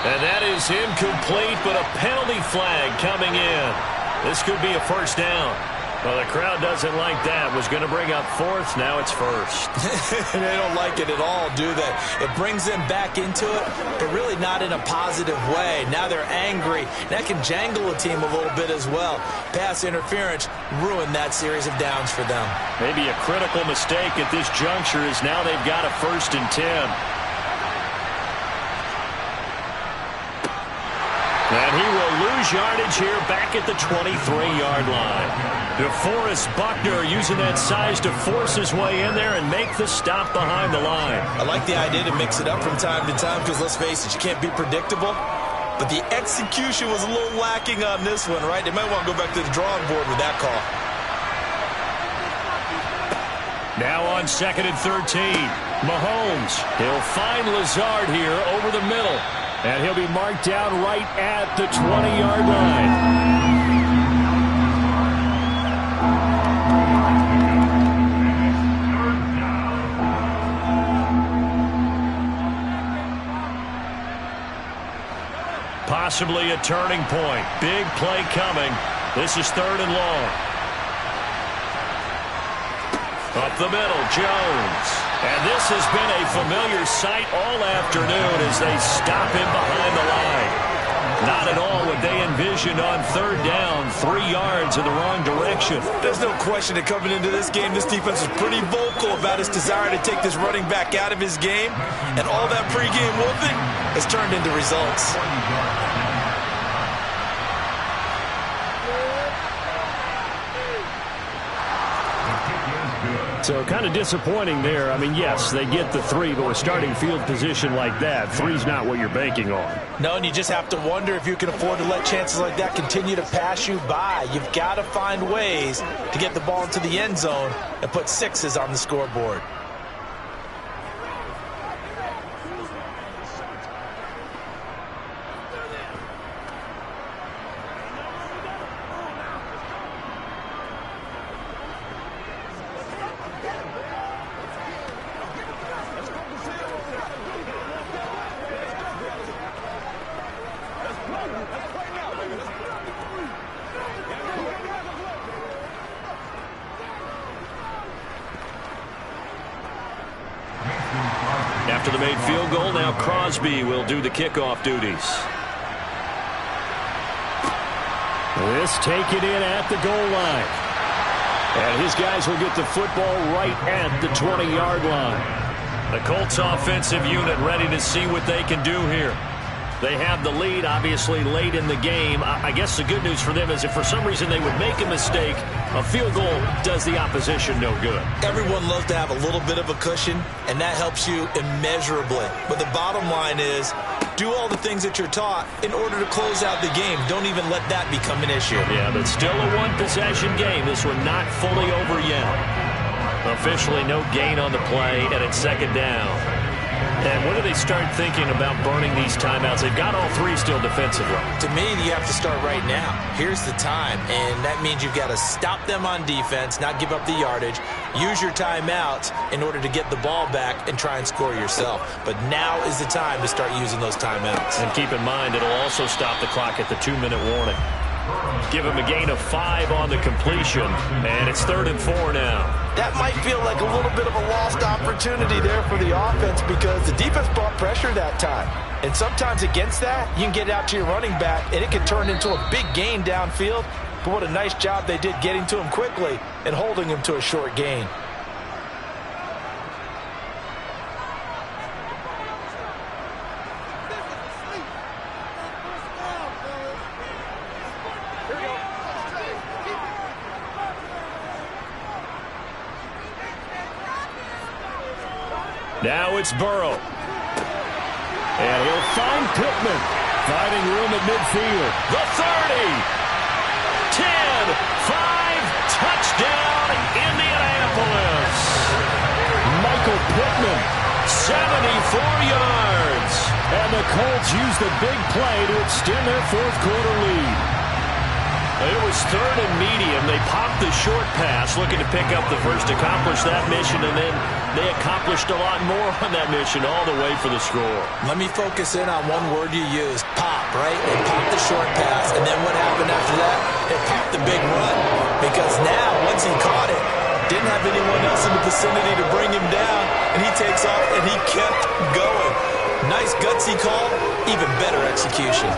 And that is incomplete, but a penalty flag coming in. This could be a first down. Well, the crowd doesn't like that. Was going to bring up 4th. Now it's 1st. They don't like it at all, do they? It brings them back into it, but really not in a positive way. Now they're angry. That can jangle a team a little bit as well. Pass interference ruined that series of downs for them. Maybe a critical mistake at this juncture is now they've got a 1st and 10. And he will lose yardage here back at the 23-yard line. DeForest Buckner using that size to force his way in there and make the stop behind the line. I like the idea to mix it up from time to time because, let's face it, you can't be predictable. But the execution was a little lacking on this one, right? They might want to go back to the drawing board with that call. Now on 2nd and 13. Mahomes. He'll find Lazard here over the middle. And he'll be marked down right at the 20-yard line. Possibly a turning point. Big play coming. This is 3rd and long. Up the middle, Jones. And this has been a familiar sight all afternoon as they stop him behind the line. Not at all what they envisioned on third down, 3 yards in the wrong direction. There's no question that coming into this game, this defense was pretty vocal about its desire to take this running back out of his game, and all that pregame whooping has turned into results. So kind of disappointing there. I mean, yes, they get the 3, but with starting field position like that, 3's not what you're banking on. No, and you just have to wonder if you can afford to let chances like that continue to pass you by. You've got to find ways to get the ball into the end zone and put 6s on the scoreboard. After the made field goal, now Crosby will do the kickoff duties. This taken in at the goal line. And his guys will get the football right at the 20-yard line. The Colts offensive unit ready to see what they can do here. They have the lead, obviously, late in the game. I guess the good news for them is if for some reason they would make a mistake, a field goal does the opposition no good. Everyone loves to have a little bit of a cushion, and that helps you immeasurably. But the bottom line is, do all the things that you're taught in order to close out the game. Don't even let that become an issue. Yeah, but still a one-possession game. This one not fully over yet. Officially no gain on the play, and it's second down. And when do they start thinking about burning these timeouts? They've got all 3 still defensively. To me, you have to start right now. Here's the time, and that means you've got to stop them on defense, not give up the yardage, use your timeouts in order to get the ball back and try and score yourself. But now is the time to start using those timeouts. And keep in mind, it'll also stop the clock at the 2-minute warning. Give him a gain of 5 on the completion, and it's 3rd and 4 now. That might feel like a little bit of a lost opportunity there for the offense because the defense brought pressure that time. And sometimes against that, you can get out to your running back, and it can turn into a big gain downfield. But what a nice job they did getting to him quickly and holding him to a short gain. Now it's Burrow. And he'll find Pittman. Finding room at midfield. The 30. 10. 5. Touchdown, Indianapolis. Michael Pittman. 74 yards. And the Colts use the big play to extend their 4th quarter lead. It was 3rd and medium. They popped the short pass, looking to pick up the first, accomplish that mission, and then they accomplished a lot more on that mission all the way for the score. Let me focus in on one word you used, pop, right? They popped the short pass, and then what happened after that? They popped the big run, because now, once he caught it, didn't have anyone else in the vicinity to bring him down, and he takes off, and he kept going. Nice gutsy call, even better execution.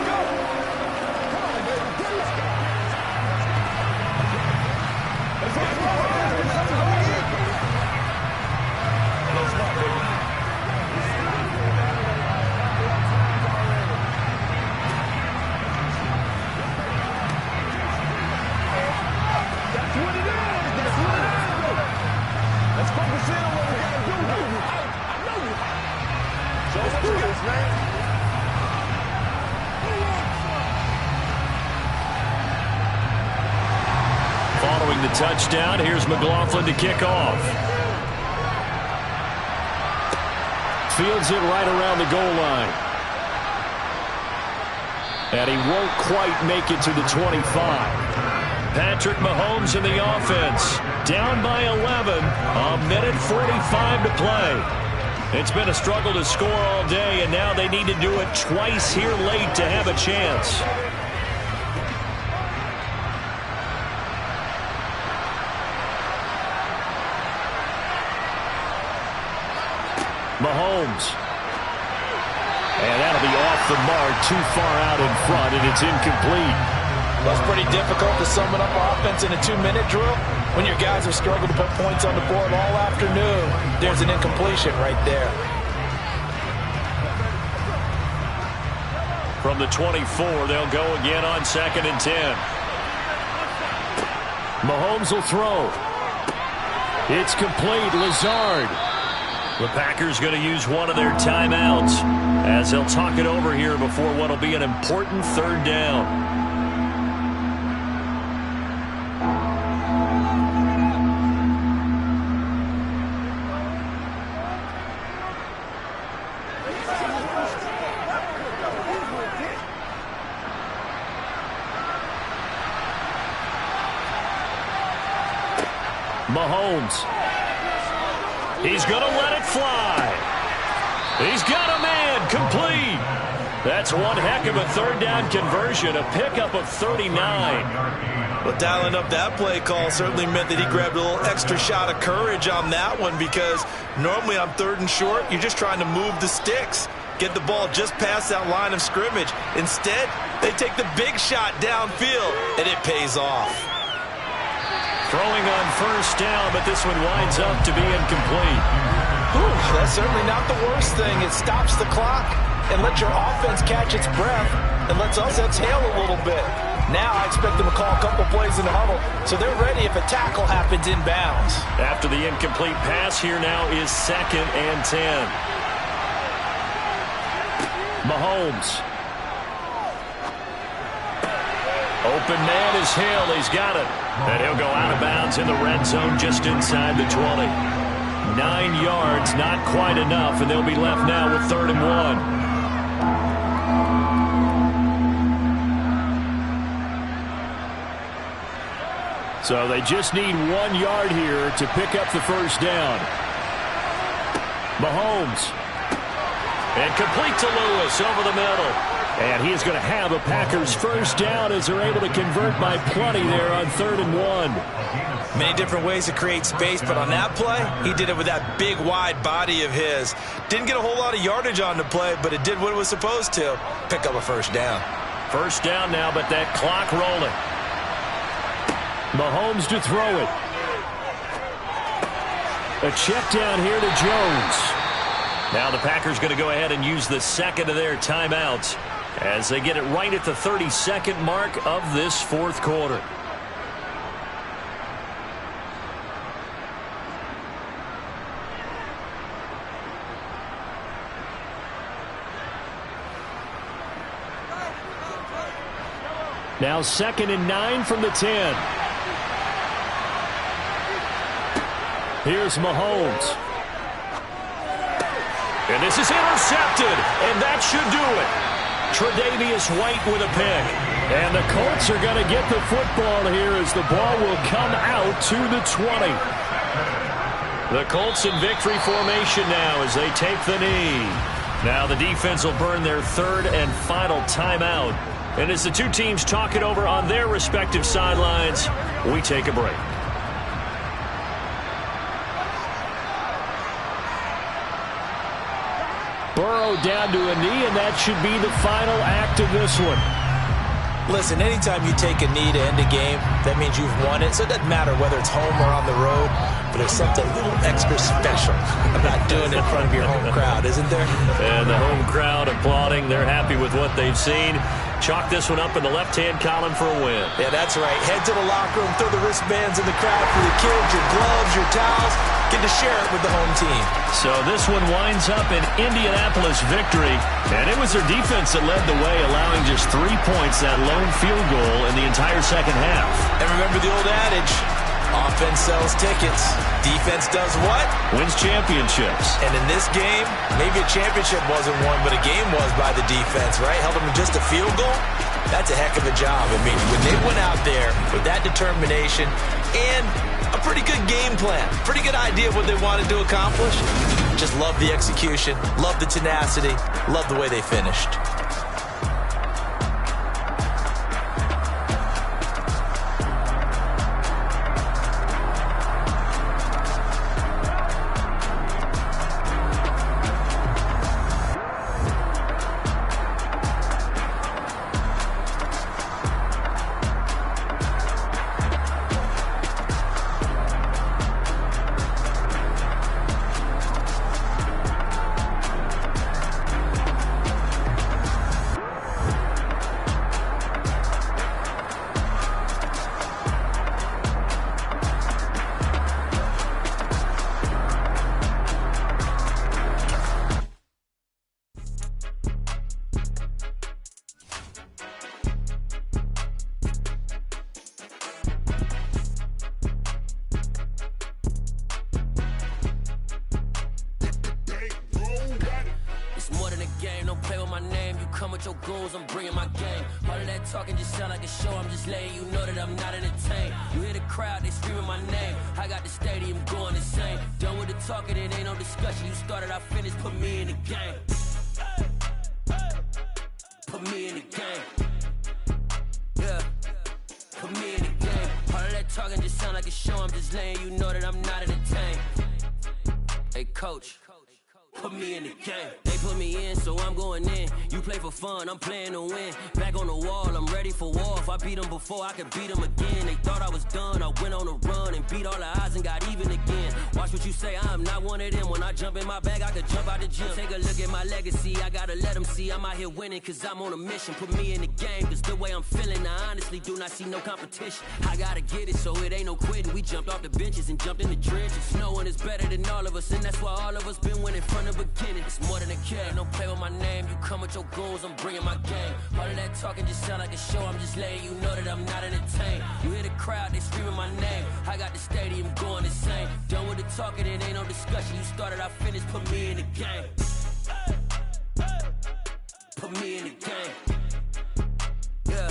Following the touchdown, here's McLaughlin to kick off. Fields it right around the goal line. And he won't quite make it to the 25. Patrick Mahomes in the offense. Down by 11. A minute 45 to play. It's been a struggle to score all day, and now they need to do it twice here late to have a chance. Mahomes. And that'll be off the mark, too far out in front, and it's incomplete. Well, it's pretty difficult to sum up offense in a 2-minute drill when your guys have struggled to put points on the board all afternoon. There's an incompletion right there. From the 24, they'll go again on 2nd and 10. Mahomes will throw. It's complete. Lazard. The Packers going to use one of their timeouts as they'll talk it over here before what will be an important 3rd down. Mahomes. He's going to let it fly. He's got a man. Complete. That's one heck of a 3rd down conversion, a pickup of 39. Well, dialing up that play call certainly meant that he grabbed a little extra shot of courage on that one, because normally on 3rd and short, you're just trying to move the sticks, get the ball just past that line of scrimmage. Instead, they take the big shot downfield, and it pays off. Throwing on 1st down, but this one winds up to be incomplete. Ooh, that's certainly not the worst thing. It stops the clock and lets your offense catch its breath and lets us exhale a little bit. Now I expect them to call a couple plays in the huddle, so they're ready if a tackle happens inbounds. After the incomplete pass, here now is 2nd and 10. Mahomes. Open man is Hill. He's got it. And he'll go out of bounds in the red zone just inside the 20. 9 yards, not quite enough, and they'll be left now with 3rd and 1. So they just need 1 yard here to pick up the 1st down. Mahomes. And complete to Lewis over the middle. And he is going to have a Packers 1st down as they're able to convert by plenty there on 3rd and 1. Many different ways to create space, but on that play, he did it with that big, wide body of his. Didn't get a whole lot of yardage on the play, but it did what it was supposed to. Pick up a 1st down. 1st down now, but that clock rolling. Mahomes to throw it. A check down here to Jones. Now the Packers going to go ahead and use the 2nd of their timeouts as they get it right at the 32nd mark of this 4th quarter. Now 2nd and 9 from the 10. Here's Mahomes. And this is intercepted, and that should do it. Tre'Davious White with a pick. And the Colts are going to get the football here as the ball will come out to the 20. The Colts in victory formation now as they take the knee. Now the defense will burn their 3rd and final timeout. And as the two teams talk it over on their respective sidelines, we take a break. Burrow down to a knee, and that should be the final act of this one. Listen, anytime you take a knee to end a game, that means you've won it. So it doesn't matter whether it's home or on the road, but there's something a little extra special about doing it in front of your home crowd, isn't there? And the home crowd applauding. They're happy with what they've seen. Chalk this one up in the left-hand column for a win. Yeah, that's right. Head to the locker room, throw the wristbands in the crowd for the kids, your gloves, your towels. Get to share it with the home team. So this one winds up an Indianapolis victory, and it was their defense that led the way, allowing just 3 points, that lone field goal in the entire second half. And remember the old adage, offense sells tickets. Defense does what? Wins championships. And in this game, maybe a championship wasn't won, but a game was by the defense, right? Held them to just a field goal. That's a heck of a job. I mean, when they went out there with that determination and a pretty good game plan, pretty good idea of what they wanted to accomplish, just love the execution, love the tenacity, love the way they finished. come with your goons, I'm bringing my game. All of that talking just sound like a show, I'm just letting you know that I'm not entertained. You hear the crowd, they screaming my name. I got the stadium going insane. Done with the talking, it ain't no discussion. You started, I finished, put me in the game. Put me in the game. Yeah, put me in the game. All of that talking just sound like a show, I'm just letting you know that I'm not entertained. Hey, coach, put me in the game. They put me in, so I'm going in. You play for fun, I'm playing to win. Back on the wall, I'm ready for war. If I beat them before, I could beat them again. They thought I was done, I went on a run and beat all the odds and got even again. Watch what you say, I'm not one of them. When I jump in my bag, I could jump out the gym. Take a look at my legacy, I gotta let them see I'm out here winning, cause I'm on a mission. Put me in the game, cause the way I'm feeling, I honestly do not see no competition. I gotta get it, so it ain't no quitting. We jumped off the benches and jumped in the trenches. No one is better than all of us, and that's why all of us been winning from the beginning. It's more than a kid, don't play with my name. You come with your goons, I'm bringing my game. All of that talking just sound like a show, I'm just letting you know that I'm not entertained. You hear the crowd, they screaming my name. I got the stadium going insane. Done with the talking, it ain't no discussion. You started, I finished, put me in the game. Put me in the game. Yeah,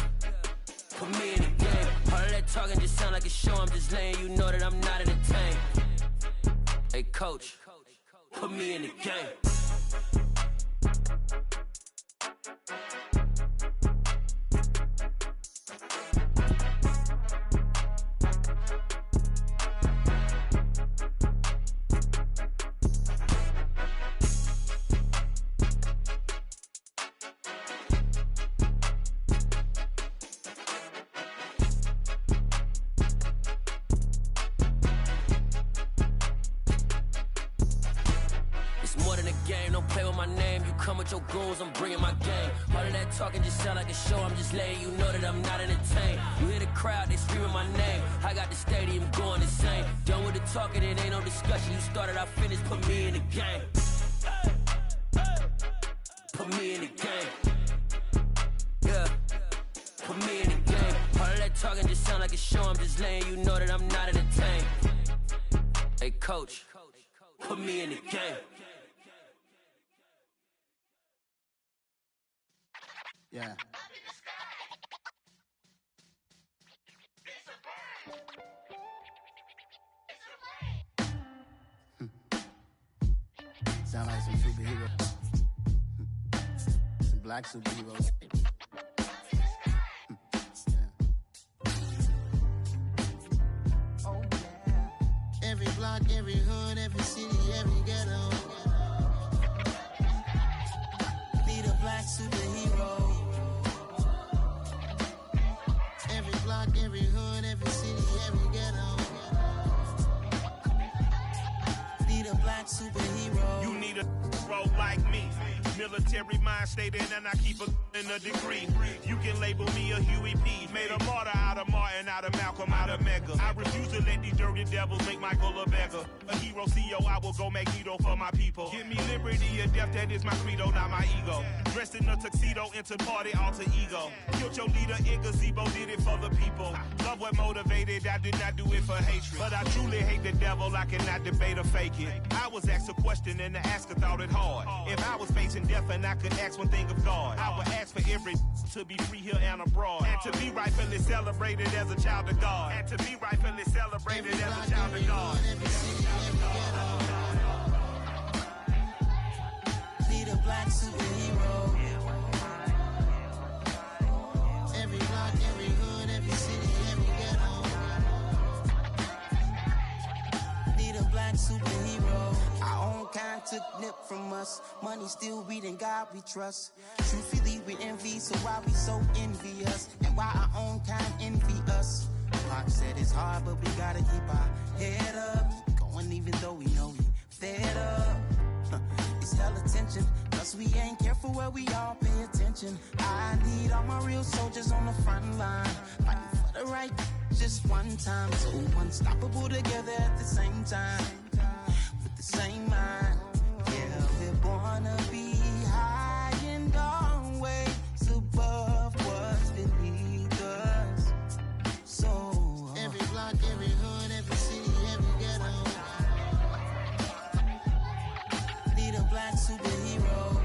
put me in the game. All of that talking just sound like a show, I'm just letting you know that I'm not entertained. Hey, coach, put me in the game. Come with your goons, I'm bringing my game. All of that talking just sound like a show, I'm just letting you know that I'm not entertained. You hear the crowd, they screaming my name. I got the stadium going insane. Done with the talking, it ain't no discussion. You started, I finished, put me in the game. Put me in the game. Yeah, put me in the game. All of that talking just sound like a show, I'm just letting you know that I'm not entertained. Hey, coach, put me in the game. Yeah. Sound like some superheroes. Some black superheroes. Oh, yeah. Every block, every hood, every city, every ghetto. Need a black superhero. Every hood, every city, every ghetto. Need a black superhero. You need a role like me. Military mind stated, and I keep in a degree. You can label me a Huey P. Made a martyr out of Martin, out of Malcolm, out of Mega. I refuse to let these dirty devils make Michael a beggar. A hero CEO, I will go Magneto for my people. Give me liberty or death, that is my credo, not my ego. Dressed in a tuxedo, entered party, alter ego. Killed your leader in gazebo, did it for the people. Love what motivated, I did not do it for hatred. But I truly hate the devil, I cannot debate or fake it. I was asked a question and the asker thought it hard. If I was facing death and I could ask one thing of God, I would ask for every to be free here and abroad. And to be rightfully celebrated as a child of God. And to be rightfully celebrated as a child of God. Need a black superhero. Every block, every hood, every city, every ghetto. Need a black superhero. Our own kind took nip from us. Money still reading God we trust. Truthfully we envy, so why we so envious? And why our own kind envy us? Pac said it's hard, but we gotta keep our head up. Going even though we know we fed up. It's hell attention, cause we ain't careful where we all pay attention. I need all my real soldiers on the front line, fighting for the right just one time. So unstoppable together at the same time, with the same mind. Yeah, we're born to be high and always above what's beneath us. So every block, every hood, every city, every ghetto. Need a black superhero.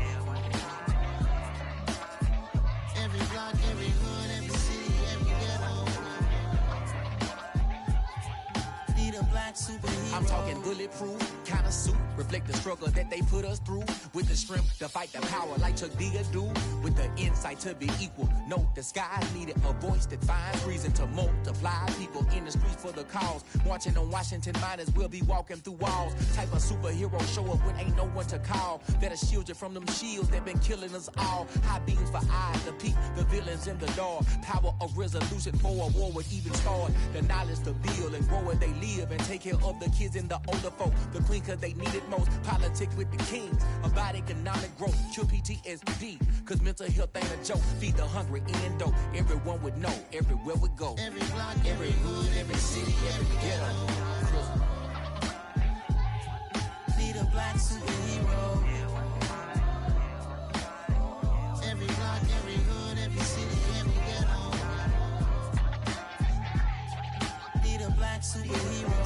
black superhero. I'm talking bulletproof, kind of suit, reflect the struggle that they put us through. With the strength to fight the power like Chuck D do. With the insight to be equal. Note the skies needed a voice that finds reason to multiply. People in the streets for the cause. Marching on Washington miners will be walking through walls. Type of superhero show up when ain't no one to call. That'll shield you from them shields that been killing us all. High beams for eyes to peek the villains in the dark. Power of resolution for a war would even start. The knowledge to build and grow where they live and take care of the kids and the older folk. The queen cause they need it most. Politics with the kings. About economic growth. Cure PTSD. Cause mental health ain't a joke. Feed the hungry in dope. Everyone would know. Everywhere we go. Every block, every hood, every city, every ghetto. Need a black superhero. Every block, every hood, every city, every ghetto. Need a black superhero.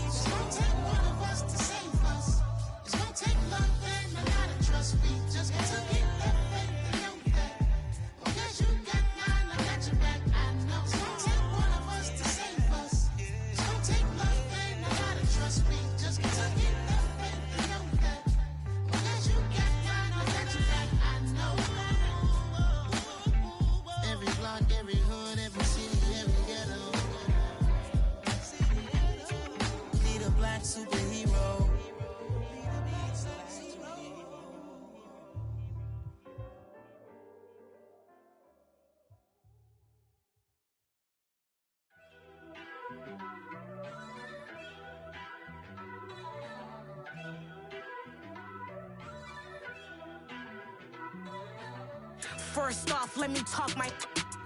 It's gonna take one of us to save us. It's gonna take love and a lot of trust. We just got to get that faith and know that. Because you got mine, I got your back. I know. It's gonna take one of us to save us. It's gonna take love and a lot of trust. We just got to get that faith and know that. Because you got mine, I got your back. I know. Every block, every hood, every city, every ghetto. Need a black superhero. First off, let me talk my.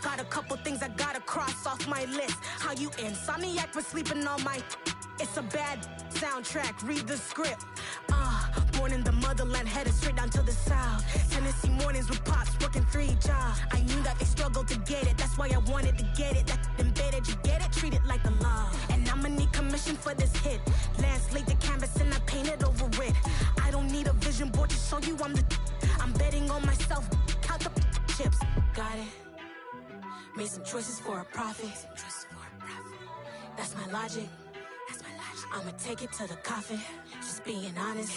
Got a couple things I gotta cross off my list. How you insomniac for sleeping on my. It's a bad soundtrack, read the script. Born in the motherland, headed straight down to the south. Tennessee mornings with pops, working 3 jobs. I knew that they struggled to get it, that's why I wanted to get it. That embedded, you get it, treat it like a love. And I'ma need commission for this hit. Lance laid the canvas and I painted over it. I don't need a vision board to show you I'm the. I'm betting on myself, count the chips. Got it. Made some choices for a profit. That's my logic. I'ma take it to the coffin. Just being honest.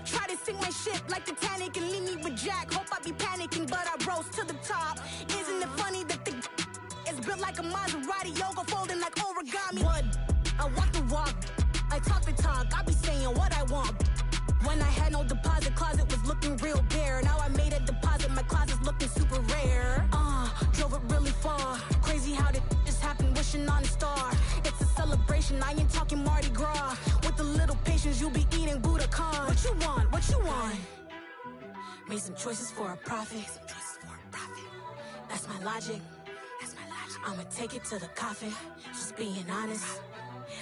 Try to sink my ship like Titanic and leave me with Jack. Hope I be panicking, but I rose to the top. Isn't it funny that the is built like a Maserati, yoga folding like origami? What? I walk the walk, I talk the talk. I be saying what I want. When I had no deposit, closet was looking real bare. Now I made a deposit, my closet's looking super rare. Drove it really far. Crazy how did just happen, wishing on a star. It's a celebration, I ain't talking Mardi Gras. With a little patience, you'll be eating Budokan. What you want? What you want? Made some choices for a profit. That's my logic. I'ma take it to the coffin. Just being honest.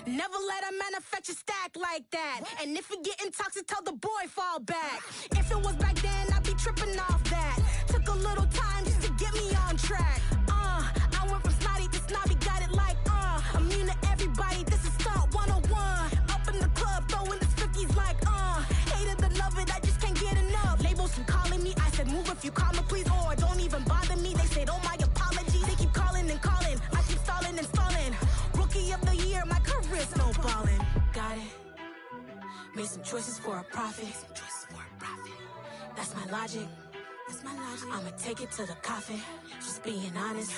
Never let a manufacture stack like that. And if it getting toxic, tell the boy fall back. If it was back then, I'd be tripping off that. Took a little time just to get me on track. I went from snotty to snobby, got it like immune to everybody, this is stunt 101. Up in the club, throwing the cookies like hate it or love it, I just can't get enough. Labels keep calling me, I said move if you call me please, or don't even bother me. They said oh my apologies, they keep calling and calling, I keep stalling and stalling. Rookie of the year, my career snowballing. Got it. Made some choices for a profit. That's my logic. I'ma take it to the coffin. Just being honest.